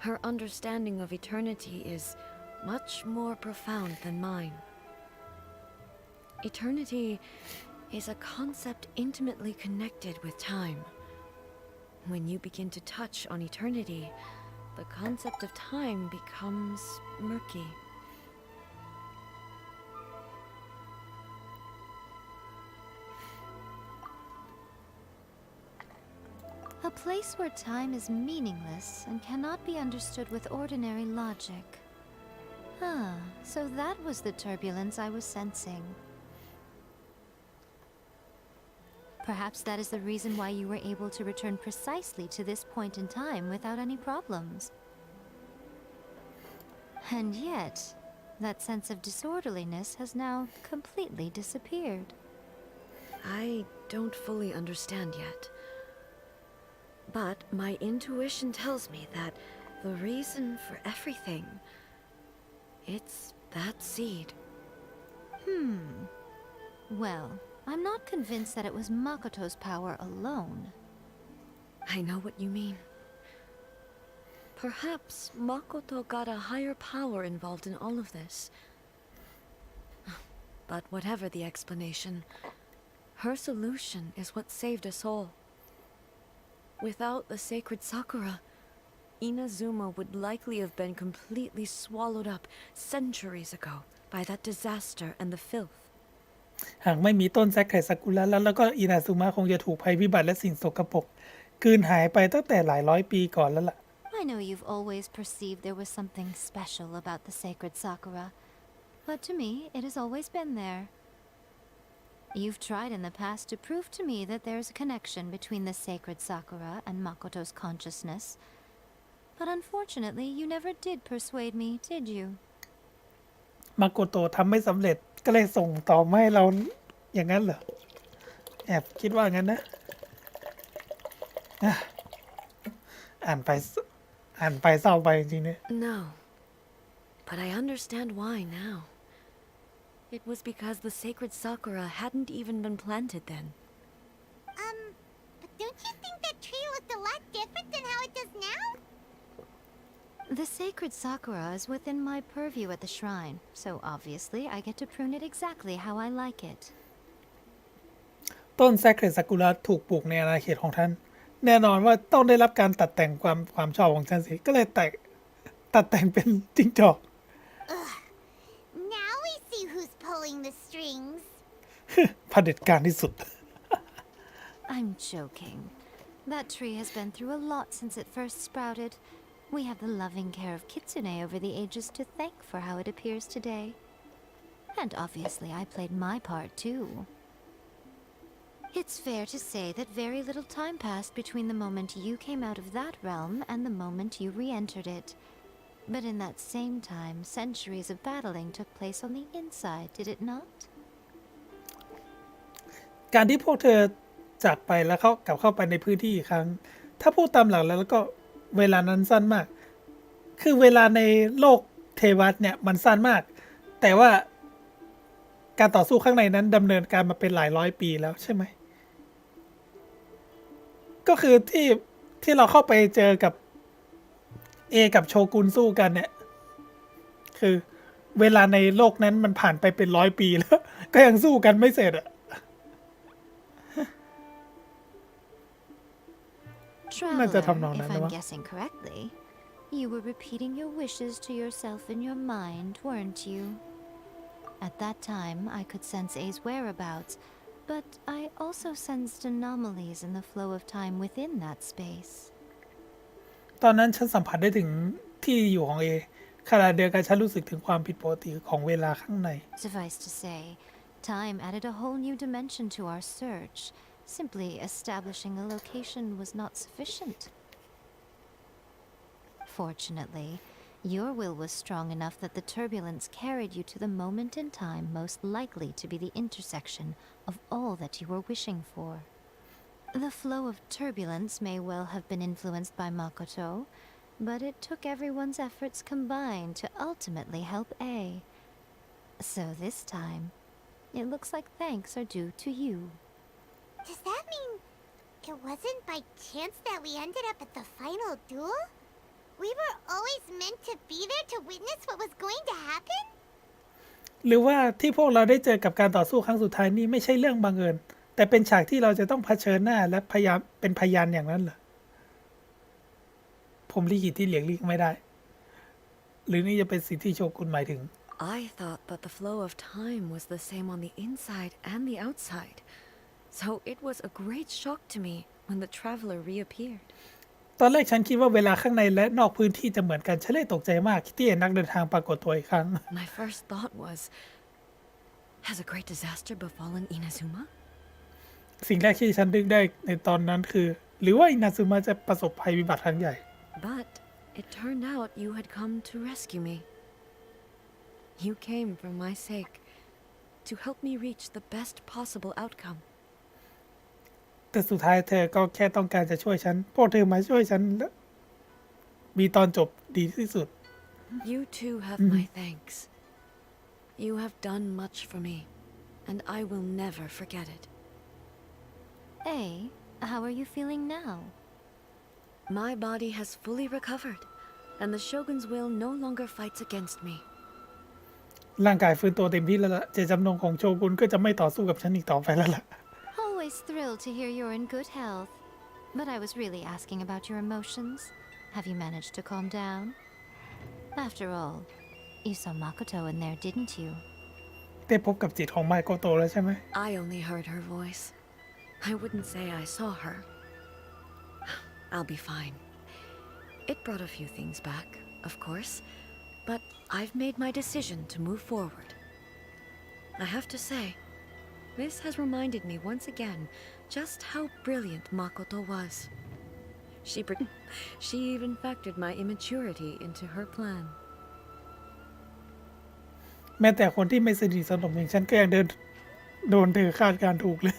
Her understanding of eternity is much more profound than mine. Eternity is a concept intimately connected with time. When you begin to touch on eternity, the concept of time becomes murky. A place where time is meaningless and cannot be understood with ordinary logic. Ah, so that was the turbulence I was sensing. Perhaps that is the reason why you were able to return precisely to this point in time without any problems. And yet, that sense of disorderliness has now completely disappeared. I don't fully understand yet. But my intuition tells me that the reason for everything, it's that seed. Well, I'm not convinced that it was Makoto's power alone. I know what you mean. Perhaps Makoto got a higher power involved in all of this. But whatever the explanation, her solution is what saved us all. Without the sacred sakura, Inazuma would likely have been completely swallowed up centuries ago by that disaster and the filth. หากไม่มีต้นแซคไคซากุระแล้วก็อินาซุมะคงจะถูกภัยพิบัติและสิ่งสกปรกกลืนหายไปตั้งแต่หลายร้อยปีก่อนแล้วล่ะ I know you've always perceived there was something special about the sacred sakura, but to me, it has always been there. You've tried in the past to prove to me that there's a connection between the sacred sakura and Makoto's consciousness, but unfortunately, you never did persuade me, did you? มาโกโตะทำไม่สำเร็จก็เลยส่งต่อมาให้เราอย่างนั้นเหรอแอบคิดว่างั้นนะอ่านไปเศร้าไปจริงๆเนี่ย No, but I understand why now. It was because the sacred sakura hadn't even been planted then. But don't you think that tree looked a lot different than how it does now? The sacred sakura is within my purview at the shrine, so obviously I get to prune it exactly how I like it. ต้นแซคเครซากุระถูกปลูกในอาณาเขตของท่านแน่นอนว่าต้องได้รับการตัดแต่งความชอบของท่านสิก็เลยตัดแต่งเป็นจิ้งจอก Now we see who's pulling the strings. เผด็จการที่สุด I'm joking. That tree has been through a lot since it first sprouted. We have the loving care of Kitsune over the ages to thank for how it appears today. And obviously I played my part too. It's fair to say that very little time passed between the moment you came out of that realm and the moment you re-entered it. But in that same time, centuries of battling took place on the inside, did it not? การที่พวกเธอจากไปแล้วกลับเข้าไปในพื้นที่อีกครั้ง ถ้าพูดตามหลักแล้วก็เวลานั้นสั้นมาก คือเวลาในโลกเทวัตเนี่ยมันสั้นมาก แต่ว่าการต่อสู้ข้างในนั้นดำเนินการมาเป็นหลายร้อยปีแล้วใช่ไหม ก็คือที่เราเข้าไปเจอกับกับโชกุนสู้กันเนี่ย คือเวลาในโลกนั้นมันผ่านไปเป็น100 ปีแล้ว ก็ยังสู้กันไม่เสร็จอะ Traveler, if I'm guessing correctly, you were repeating your wishes to yourself in your mind, weren't you? At that time, I could sense A's whereabouts, but I also sensed anomalies in the flow of time within that space. ตอนนั้นฉันสัมผัสได้ถึงที่อยู่ของขณะเดียวกันฉันรู้สึกถึงความผิดปกติของเวลาข้างใน Suffice to say, time added a whole new dimension to our search. Simply establishing a location was not sufficient. Fortunately, your will was strong enough that the turbulence carried you to the moment in time most likely to be the intersection of all that you were wishing for. The flow of turbulence may well have been influenced by Makoto, but it took everyone's efforts combined to ultimately help A. So this time, it looks like thanks are due to you. Does that mean it wasn't by chance that we ended up at the final duel? We were always meant to be there to witness what was going to happen? หรือว่าที่พวกเราได้เจอกับการต่อสู้ครั้งสุดท้ายนี้ไม่ใช่เรื่องบังเอิญแต่เป็นฉากที่เราจะต้องเผชิญหน้าและพยายามเป็นพยานอย่างนั้นเหรอผมลิขิตที่เหลียงลี่ไม่ได้ หรือนี่จะเป็นสิ่งที่โชกุนหมายถึง I thought that the flow of time was the same on the inside and the outside. So it was a great shock to me when the traveler reappeared. ตอนแรกฉันคิดว่าเวลาข้างในและนอกพื้นที่จะเหมือนกันฉันเลยตกใจมากที่เห็นนักเดินทางปรากฏตัวอีกครั้ง My first thought was, has a great disaster befallen Inazuma? สิ่งแรกที่ฉันนึกได้ในตอนนั้นคือ หรือว่าอินาซึมะจะประสบภัยวิบัติครั้งใหญ่ But it turned out you had come to rescue me. You came for my sake, to help me reach the best possible outcome. แต่สุดท้ายเธอก็แค่ต้องการจะช่วยฉันพวกเธอมาช่วยฉันมีตอนจบดีที่สุด You too have my thanks. You have done much for me, and I will never forget it. A, how are you feeling now? My body has fully recovered, and the Shogun's will no longer fights against me. ร่างกายฟื้นตัวเต็มที่แล้วล่ะเจตจำนงของโชกุนก็จะไม่ต่อสู้กับฉันอีกต่อไปแล้วล่ะ Always thrilled to hear you're in good health. But I was really asking about your emotions. Have you managed to calm down? After all, you saw Makoto in there, didn't you? ได้พบกับจิตของไมโกโตแล้วใช่ไหม I only heard her voice. I wouldn't say I saw her. I'll be fine. It brought a few things back, of course, but I've made my decision to move forward. I have to say, this has reminded me once again just how brilliant Makoto was. She even factored my immaturity into her plan. แม้แต่คนที่ไม่สนิทสนมอย่างฉันก็ยังโดนเธอคาดการถูกเลย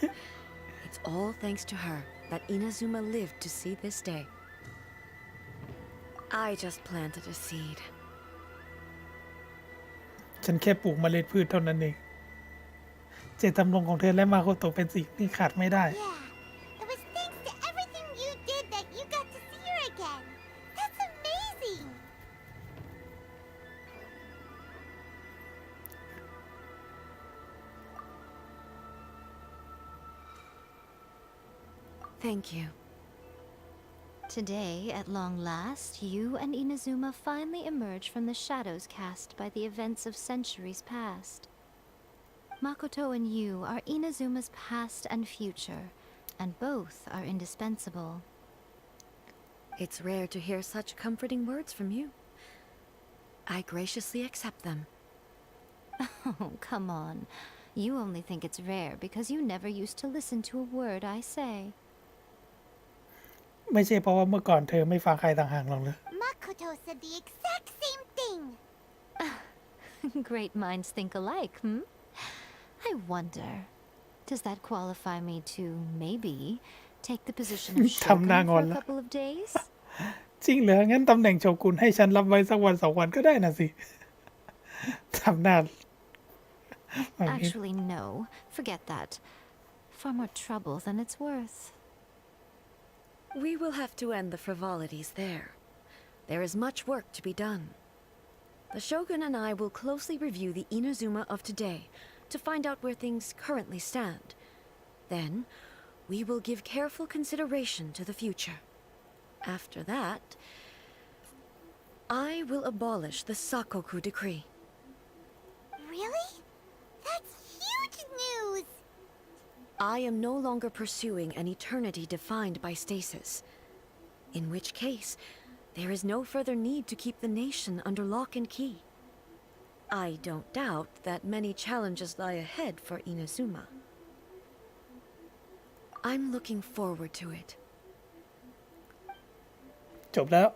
It's all thanks to her that Inazuma lived to see this day. I just planted a seed. ฉันแค่ปลูกเมล็ดพืชเท่านั้นเองเจตจำนงของเธอและมาโคโตะเป็นสิ่งที่ขาดไม่ได้ Yeah, it was thanks to everything you did that you got to see her again. That's amazing. Thank you. Today, at long last, you and Inazuma finally emerge from the shadows cast by the events of centuries past. Makoto and you are Inazuma's past and future, and both are indispensable. It's rare to hear such comforting words from you. I graciously accept them. Oh, come on. You only think it's rare because you never used to listen to a word I say. ไม่ใช่เพราะว่าเมื่อก่อนเธอไม่ฟังใครต่างหากหรอกเลย Makoto said the exact same thing. Great minds think alike, hmm? I wonder, does that qualify me to maybe take the position of ทำหน้า shogun งอน for a ละ couple of days? จริงเหรองั้นตำแหน่งโชกุนให้ฉันรับไว้สักวันสองวันก็ได้นะสิ ทำหน้าแบบนี้ Actually, no. Forget that. Far more trouble than it's worth. We will have to end the frivolities there. There is much work to be done. The Shogun and I will closely review the Inazuma of today to find out where things currently stand. Then, we will give careful consideration to the future. After that, I will abolish the Sakoku decree. Really? That's huge news! I am no longer pursuing an eternity defined by stasis. In which case, there is no further need to keep the nation under lock and key. I don't doubt that many challenges lie ahead for Inazuma. I'm looking forward to it. จบแล้ว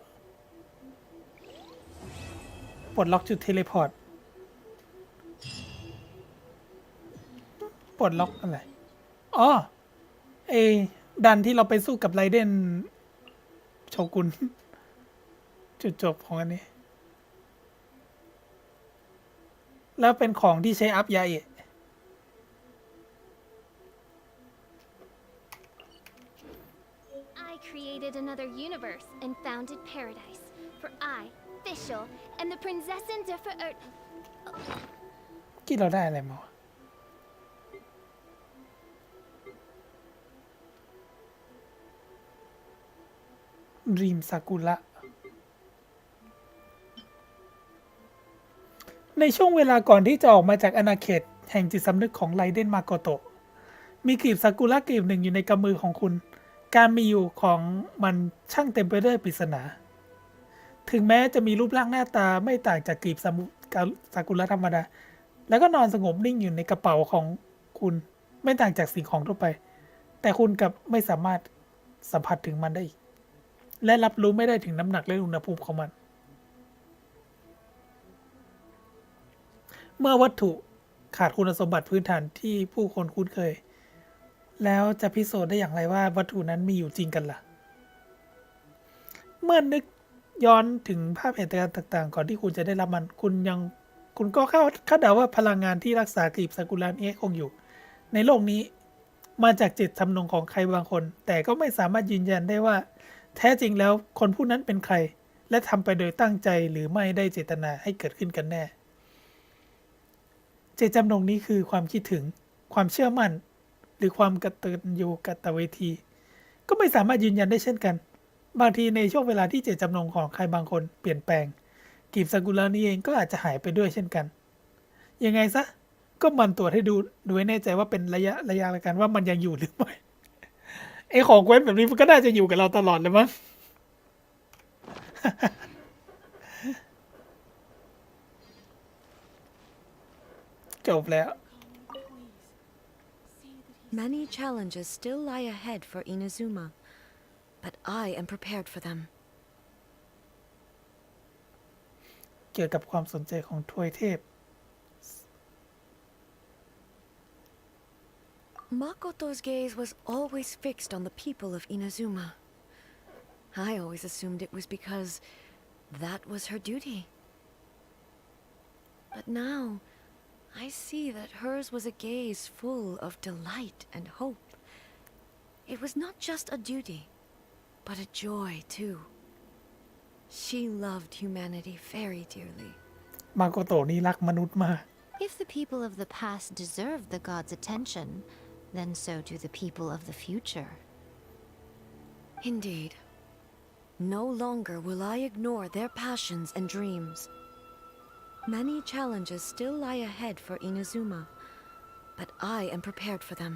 ปลดล็อกจุดเทเลพอร์ตปลดล็อกอะไรอ๋อไอ้ดันที่เราไปสู้กับไรเดนโชกุน จุดจบของอันนี้ แล้วเป็นของที่ใช้อัพยาเอะ I created another universe and founded paradise. For I, Fischl, and the Prinzessin der Verirrt. ที่เราได้อะไรมาวะรีมซากุระในช่วงเวลาก่อนที่จะออกมาจากอาณาเขตแห่งจิตสำนึกของไรเดนมาโกโตะมีกลีบซากุระกลีบหนึ่งอยู่ในกำมือของคุณการมีอยู่ของมันช่างเต็มไปด้วยปริศนาถึงแม้จะมีรูปร่างหน้าตาไม่ต่างจากกลีบซากุระธรรมดาแล้วก็นอนสงบนิ่งอยู่ในกระเป๋าของคุณไม่ต่างจากสิ่งของทั่วไปแต่คุณกลับไม่สามารถสัมผัสถึงมันได้อีกและรับรู้ไม่ได้ถึงน้ำหนักและอุณหภูมิของมันเมื่อวัตถุขาดคุณสมบัติพื้นฐานที่ผู้คนคุ้นเคยแล้วจะพิสูจน์ได้อย่างไรว่าวัตถุนั้นมีอยู่จริงกันล่ะเมื่อนึกย้อนถึงภาพเหตุการณ์ต่างๆก่อนที่คุณจะได้รับมันคุณก็คาดเดาว่าพลังงานที่รักษากลีบซากุระนี้คงอยู่ในโลกนี้มาจากจิตทำนงของใครบางคนแต่ก็ไม่สามารถยืนยันได้ว่าแท้จริงแล้วคนผู้นั้นเป็นใครและทำไปโดยตั้งใจหรือไม่ได้เจตนาให้เกิดขึ้นกันแน่เจตจำนงนี้คือความคิดถึงความเชื่อมั่นหรือความกตัญญูกตเวทีก็ไม่สามารถยืนยันได้เช่นกันบางทีในช่วงเวลาที่เจตจำนงของใครบางคนเปลี่ยนแปลงกลีบซากุระนี้เองก็อาจจะหายไปด้วยเช่นกันยังไงซะก็มันตรวจให้ดูให้แน่ใจว่าเป็นระยะละกันว่ามันยังอยู่หรือไม่ไอของเว้นแบบนี้มันก็น่าจะอยู่กับเราตลอดเลยมั้ง จบแล้ว Many challenges still lie ahead for Inazuma, but I am prepared for them. เกี่ยวกับความสนใจของทวยเทพ Makoto's gaze was always fixed on the people of Inazuma. I always assumed it was because that was her duty. But now, I see that hers was a gaze full of delight and hope. It was not just a duty, but a joy too. She loved humanity very dearly. มาโกโตะนี่รักมนุษย์มาก If the people of the past deserve the gods' attention, then so do the people of the future. Indeed. No longer will I ignore their passions and dreams. Many challenges still lie ahead for Inazuma, but I am prepared for them.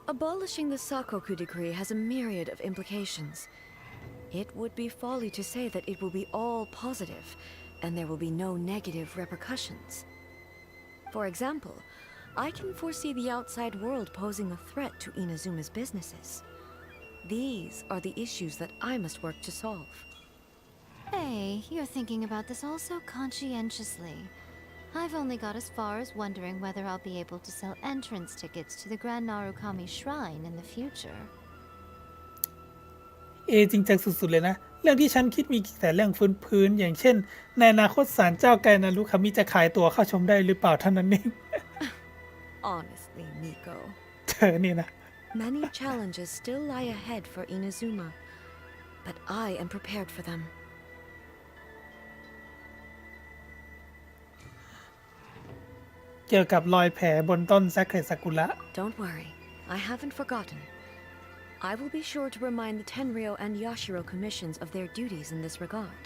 Abolishing the Sakoku decree has a myriad of implications. It would be folly to say that it will be all positive, and there will be no negative repercussions. For example, I can foresee the outside world posing a threat to Inazuma's businesses. These are the issues that I must work to solve. Hey, you're thinking about this all so conscientiously. I've only got as far as wondering whether I'll be able to sell entrance tickets to the Grand Narukami Shrine in the future. จริงจังสุดๆเลยนะเรื่องที่ฉันคิดมีแต่เรื่องพื้นๆอย่างเช่นในอนาคตศาลเจ้าไกนารุคามิจะขายตั๋วเข้าชมได้หรือเปล่าเท่านั้นเอง Honestly, Miko, เธอนี่นะ many challenges still lie ahead for Inazuma, but I am prepared for them. เกี่ยวกับรอยแผลบนต้นซาเกะซากุระ Don't worry, I haven't forgotten. I will be sure to remind the Tenryo and Yashiro commissions of their duties in this regard.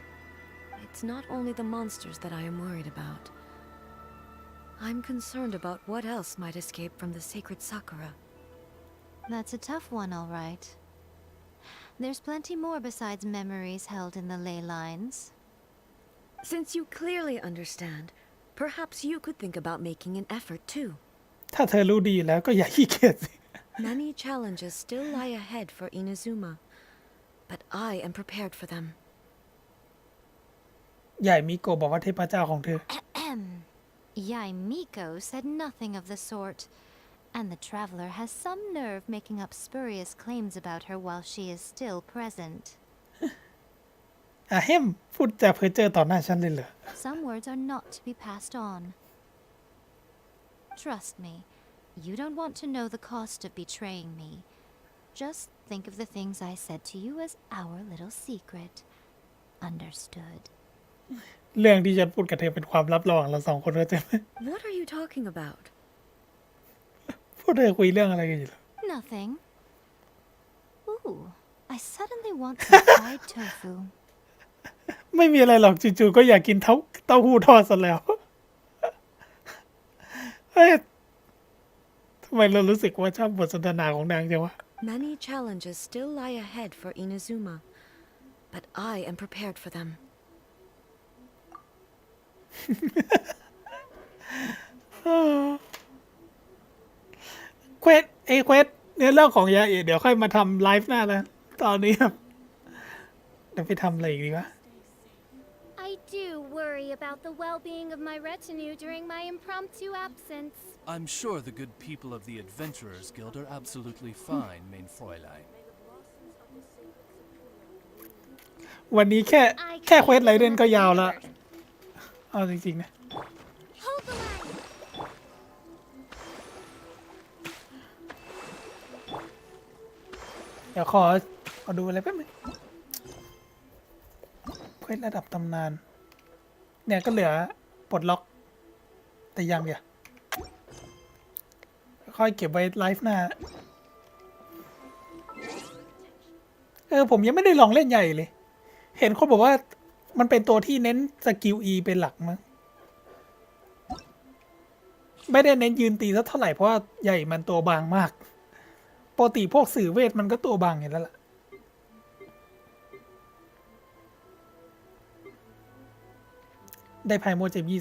It's not only the monsters that I am worried about. I'm concerned about what else might escape from the sacred Sakura. That's a tough one, all right. There's plenty more besides memories held in the ley lines. Since you clearly understand, perhaps you could think about making an effort too. ถ้าเธอรู้ดีแล้วก็อย่าขี้เกียจสิ Many challenges still lie ahead for Inazuma, but I am prepared for them. ใหญ่มิโกะบอกว่าเทพเจ้าของเธอ Yai Miko said nothing of the sort, and the traveler has some nerve making up spurious claims about her while she is still present. เฮมพูดจะเพ้อเจ้อต่อหน้าฉันเลยเหรอ Some words are not to be passed on. Trust me, you don't want to know the cost of betraying me. Just think of the things I said to you as our little secret. Understood. เรื่องที่ฉันพูดกับเธอเป็นความลับระหว่างเราสองคนเข้าใจไหม What are you talking about? พวกเธอคุยเรื่องอะไรกันอยู่เหรอ Nothing. Ooh, I suddenly want some fried tofu. ไม่มีอะไรหรอกจู่ๆก็อยากกินเต้าหู้ทอดซะแล้วเฮ้ยทำไมเรารู้สึกว่าชอบบทสนทนาของนางจังวะ Many challenges still lie ahead for Inazuma, but I am prepared for them. เควสเนื้อเรื่องของยาเอะเดี๋ยวค่อยมาทำไลฟ์หน้านะตอนนี้แบบเดี๋ยวไปทำอะไรอีกดีวะ I do worry about the well-being of my retinue during my impromptu absence. I'm sure the good people of the Adventurers Guild are absolutely fine, mein Fräulein. วันนี้แค่เควสไรเดนก็ยาวแล้วเอาจริงๆนะ Hold the line. เดี๋ยวขอดูอะไรแป๊บนึงเควสระดับตำนานเนี่ยก็เหลือปลดล็อกแต่ยังอย่าค่อยเก็บไว้ไลฟ์หน้าผมยังไม่ได้ลองเล่นใหญ่เลยเห็นคนบอกว่ามันเป็นตัวที่เน้นสกิล E เป็นหลักมั้งไม่ได้เน้นยืนตีสักเท่าไหร่เพราะว่าใหญ่มันตัวบางมากปกติพวกสื่อเวทมันก็ตัวบางอย่างนั้นแหละได้ไพ่โมเจม20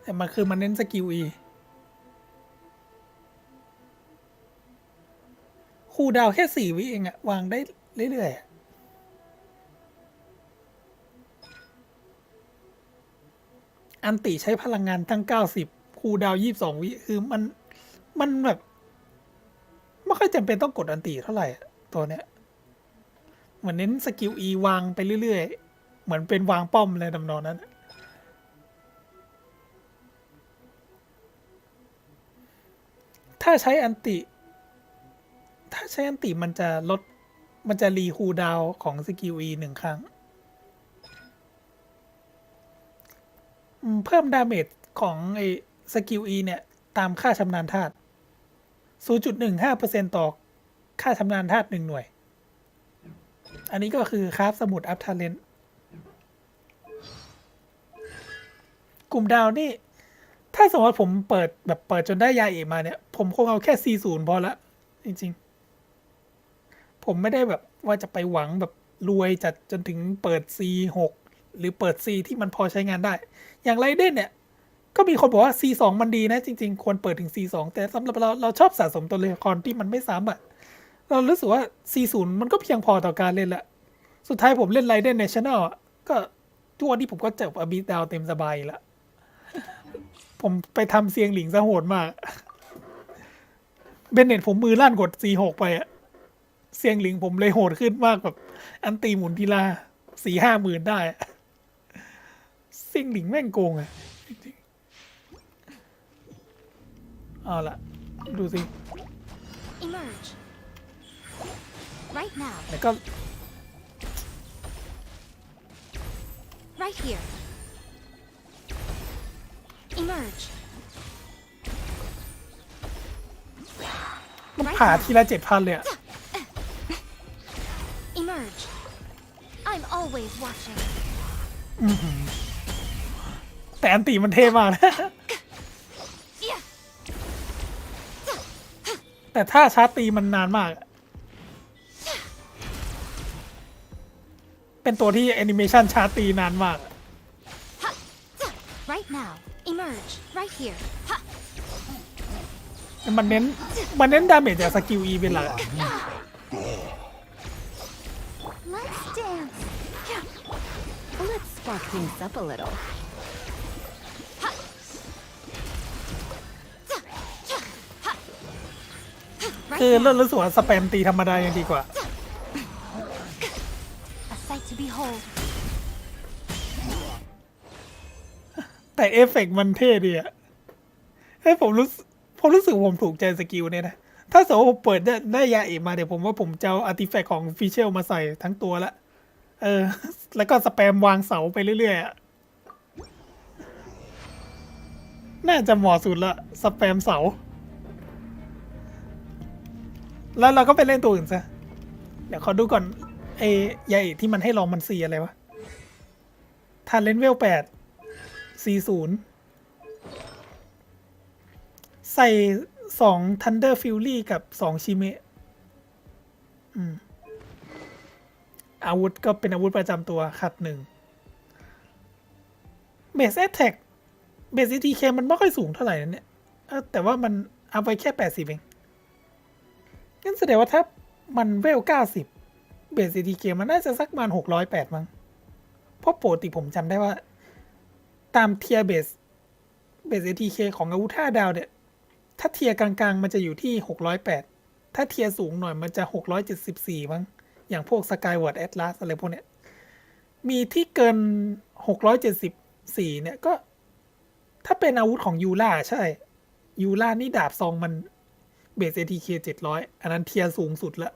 แต่มันคือมันเน้นสกิล E คูลดาวน์แค่4 วิเองอะวางได้เรื่อยๆอันติใช้พลังงานตั้ง90คูลดาวน์22 วิคือมันแบบไม่ค่อยจำเป็นต้องกดอันติเท่าไหร่ตัวเนี้ยเหมือนเน้นสกิล E วางไปเรื่อยๆเหมือนเป็นวางป้อมเลยดำนองนั้นถ้าใช้อันติมันจะรีคูลดาวน์ของสกิล E 1 ครั้งเพิ่มดาเมจของไอ้สกิล E เนี่ยตามค่าชำนาญธาตุ 0.15% ต่อค่าชำนาญธาตุ1 หน่วยอันนี้ก็คือคราฟสมุดอัพทาเลนต์ กลุ่มดาวนี่ ถ้าสมมติผมเปิดจนได้ยาเอกมาเนี่ย ผมคงเอาแค่ C0 พอละจริงๆ ผมไม่ได้แบบว่าจะไปหวังแบบรวยจัดจนถึงเปิด C6 หรือเปิด C ที่มันพอใช้งานได้ อย่างไรเด่นเนี่ย ก็มีคนบอกว่า C2 มันดีนะจริงๆควรเปิดถึง C2 แต่สำหรับเราชอบสะสมตัวละครที่มันไม่ซ้ำอ่ะเรารู้สึกว่า C0 มันก็เพียงพอต่อการเล่นละสุดท้ายผมเล่นไรเดนเนชั่นแนลก็ทุกวันที่ผมก็เจออบิสดาวเต็มสบายละผมไปทำเสียงหลิงซะโหดมากเบนเน็ตผมมือลั่นกด C6 ไปอะเสียงหลิงผมเลยโหดขึ้นมากแบบอันตีหมุนทีละ4-5 หมื่นได้เสียงหลิงแม่งโกงอะเอาละดูสิ Emerge. Right now. แล้วก็ Right here. Emerge. มันผ่าทีละ 7,000 เลยอะ Emerge. I'm always watching. แต่อันตีมันเท่มากนะ แต่ถ้าชาร์จตีมันนานมาก เป็นตัวที่แอนิเมชันชาร์จตีนานมาก Right now. Emerge. Right here. มันเน้นดาเมจจากสกิล E เป็นหลัก Let's dance. Let's spark things up a little. คือเริ่มรู้สึกว่าสแปมตีธรรมดายังดีกว่า A sight to behold. แต่เอฟเฟกต์มันเท่ดีอะให้ผมรู้สึกผมถูกใจสกิลเนี่ยนะ ถ้าสมมติผมเปิดได้ยาเอกมาเดี๋ยวผมว่าผมจะเอาอาร์ติแฟกต์ของฟิเชลมาใส่ทั้งตัวละแล้วก็สแปมวางเสาไปเรื่อยๆอะน่าจะเหมาะสุดละสแปมเสา แล้วเราก็ไปเล่นตัวอื่นซะ เดี๋ยวขอดูก่อนยาเอกที่มันให้ลองมัน4อะไรวะทานเลนเวล8 C0 ใส่2 Thunder Fury กับ2 ชิเมะอาวุธก็เป็นอาวุธประจำตัวขัด1 Base Attack Base ATK มันไม่ค่อยสูงเท่าไหร่นะเนี่ยแต่ว่ามันเอาไปแค่80เองงั้นแสดงว่าถ้ามันเวล90 Base ATK มันน่าจะสักประมาณ608มั้งเพราะปกติผมจำได้ว่าตามเทียร์เบส ATK ของอาวุธ5 ดาวเนี่ยถ้าเทียร์กลางๆมันจะอยู่ที่608ถ้าเทียร์สูงหน่อยมันจะ674มั้งอย่างพวก Skyward Atlas อะไรพวกเนี้ยมีที่เกิน674เนี่ยก็ถ้าเป็นอาวุธของยูล่าใช่ยูล่านี่ดาบซองมันเบส ATK 700อันนั้นเทียร์สูงสุดละ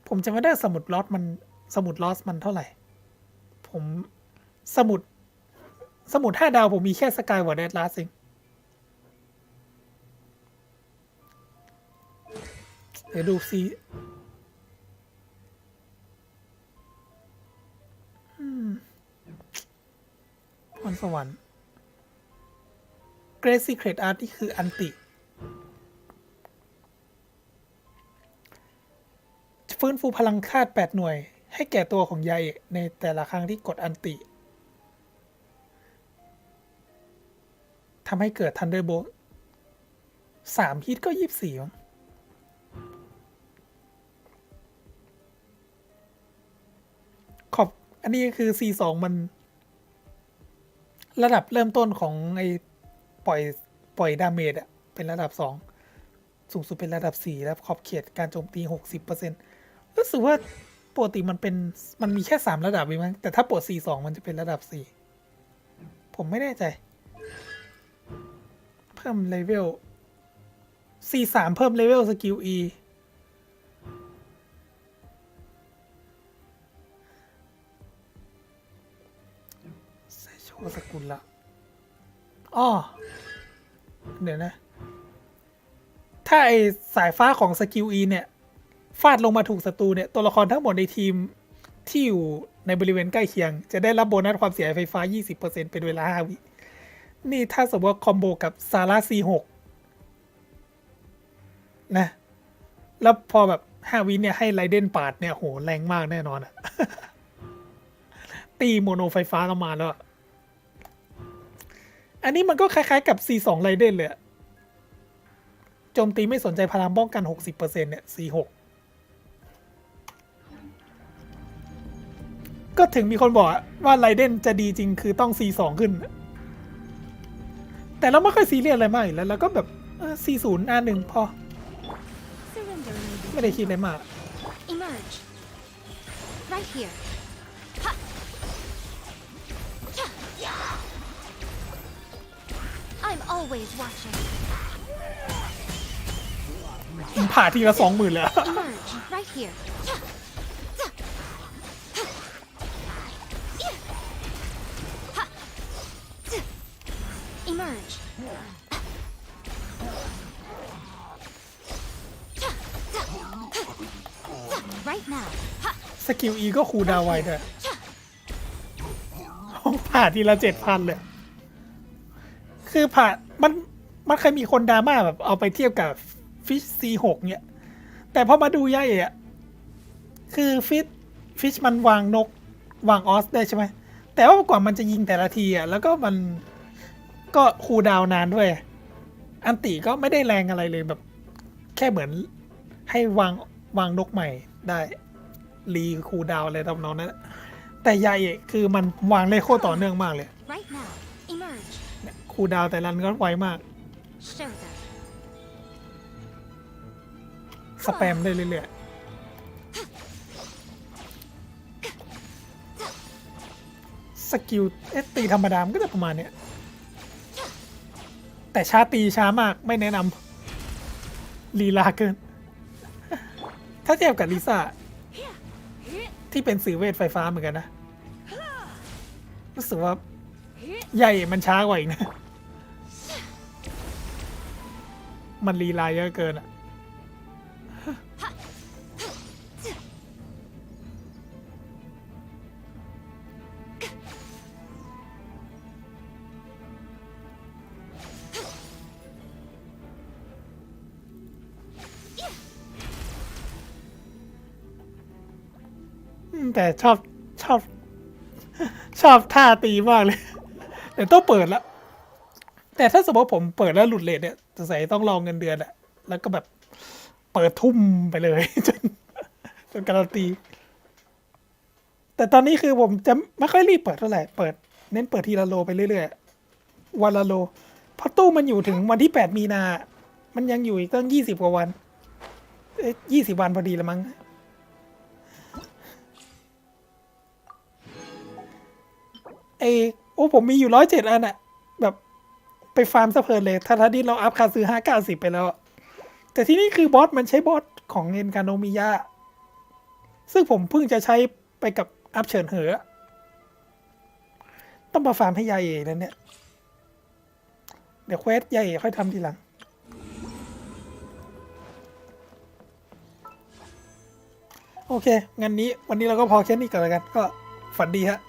ผมจะไม่ได้สมุดลอสมันเท่าไหร่ผมสมุด5 ดาวผมมีแค่ Skyward Atlas เองเดี๋ยวดูซิพรสวรรค์ Great Secret Art นี่คืออันติฟื้นฟูพลังธาตุ8 หน่วยให้แก่ตัวของยายในแต่ละครั้งที่กดอันติทำให้เกิด Thunderbolt 3 ฮิตก็24มั้งอันนี้คือ C2 มันระดับเริ่มต้นของปล่อยดาเมจเป็นระดับ2สูงสุดเป็นระดับ4แล้วขอบเขตการโจมตี 60% รู้สึกว่าปกติมันมีแค่3ระดับเองมั้งแต่ถ้าปลด C2 มันจะเป็นระดับ4ผมไม่แน่ใจเพิ่มเลเวล C3 เพิ่มเลเวลสกิล Eสกุลละเดี๋ยวนะถ้าสายฟ้าของสกิล E เนี่ยฟาดลงมาถูกศัตรูเนี่ยตัวละครทั้งหมดในทีมที่อยู่ ในบริเวณใกล้เคียงจะได้รับโบนัสความเสียหายไฟฟ้า 20% เป็นเวลา 5 วินี่ถ้าสมมติว่าคอมโบกับซาร่า C6 นะแล้วพอแบบ5 วิเนี่ยให้ไรเดนปาดเนี่ยโหแรงมากแน่นอนอะ ตีโมโนไฟฟ้าเรามาแล้ว อันนี้มันก็คล้ายๆกับ C2 ไรเดนเลยโจมตีไม่สนใจพลังป้องกัน 60% เนี่ย C6 ก็ถึงมีคนบอกว่าไรเดนจะดีจริงคือต้อง C2 ขึ้น แต่เราไม่ค่อยซีเรียสอะไรมากอยู่แล้วเราก็แบบC0 R1 พอ ไม่ได้คิดอะไรมาก Emerge. Right here. Ha! I'm always watching. ผ่าทีละ 20,000 เลย Emerge. Right here. Emerge. Right now. สกิล E ก็คูลดาวน์ไวด้วยผ่าทีละ 7,000 เลย คือผ่ามันเคยมีคนดราม่าแบบเอาไปเทียบกับฟิช C6 เนี่ยแต่พอมาดูย่าเอะคือฟิชมันวางนกวางออสได้ใช่ไหมแต่ว่ากว่ามันจะยิงแต่ละทีอ่ะแล้วก็มันก็คูลดาวน์นานด้วย อันติก็ไม่ได้แรงอะไรเลยแบบแค่เหมือนให้วางนกใหม่ได้รีคูลดาวน์อะไรทำนองนั้นแต่ยาเอะคือมันวางเลยโคตรต่อเนื่องมากเลย Right now. Emerge. คูลดาวน์แต่ละก็ไวมาก Show them. สแปมได้เรื่อยๆสกิลตีธรรมดามันก็จะประมาณเนี้ยแต่ตีช้ามากไม่แนะนำลีลาเกิน ถ้าเทียบกับลิซ่าที่เป็นสื่อเวทไฟฟ้าเหมือนกันนะรู้สึกว่าใหญ่มันช้ากว่าอีกนะ มันลีลาเยอะเกินอะแต่ชอบท่าตีมากเลยแต่ต้องเปิดแล้วแต่ถ้าสมมติผมเปิดแล้วหลุดเลทเนี่ยจะใส่ต้องรองเงินเดือนอะแล้วก็แบบเปิดทุ่มไปเลย จนการันตี แต่ตอนนี้คือผมจะไม่ค่อยรีบเปิดเท่าไหร่เน้นเปิดทีละโลไปเรื่อยๆวันละโลเพราะตู้มันอยู่ถึงวันที่8 มีนามันยังอยู่อีกตั้ง20 กว่าวัน20 วันพอดีละมั้งผมมีอยู่107 อันอะแบบไปฟาร์มซะเพลินเลยถ้าดิเราอัพคาซื้อ590ไปแล้วแต่ที่นี่คือบอสมันใช้บอสของเอ็นกาโนมิยะซึ่งผมเพิ่งจะใช้ไปกับอัพเฉินเหอต้องมาฟาร์มให้ยายเอ๋นั่นเนี่ยเดี๋ยวเควสยายเอ๋ค่อยทำทีหลังโอเคงั้นวันนี้เราก็พอแค่นี้ก่อนแล้วกันก็ฝันดีฮะ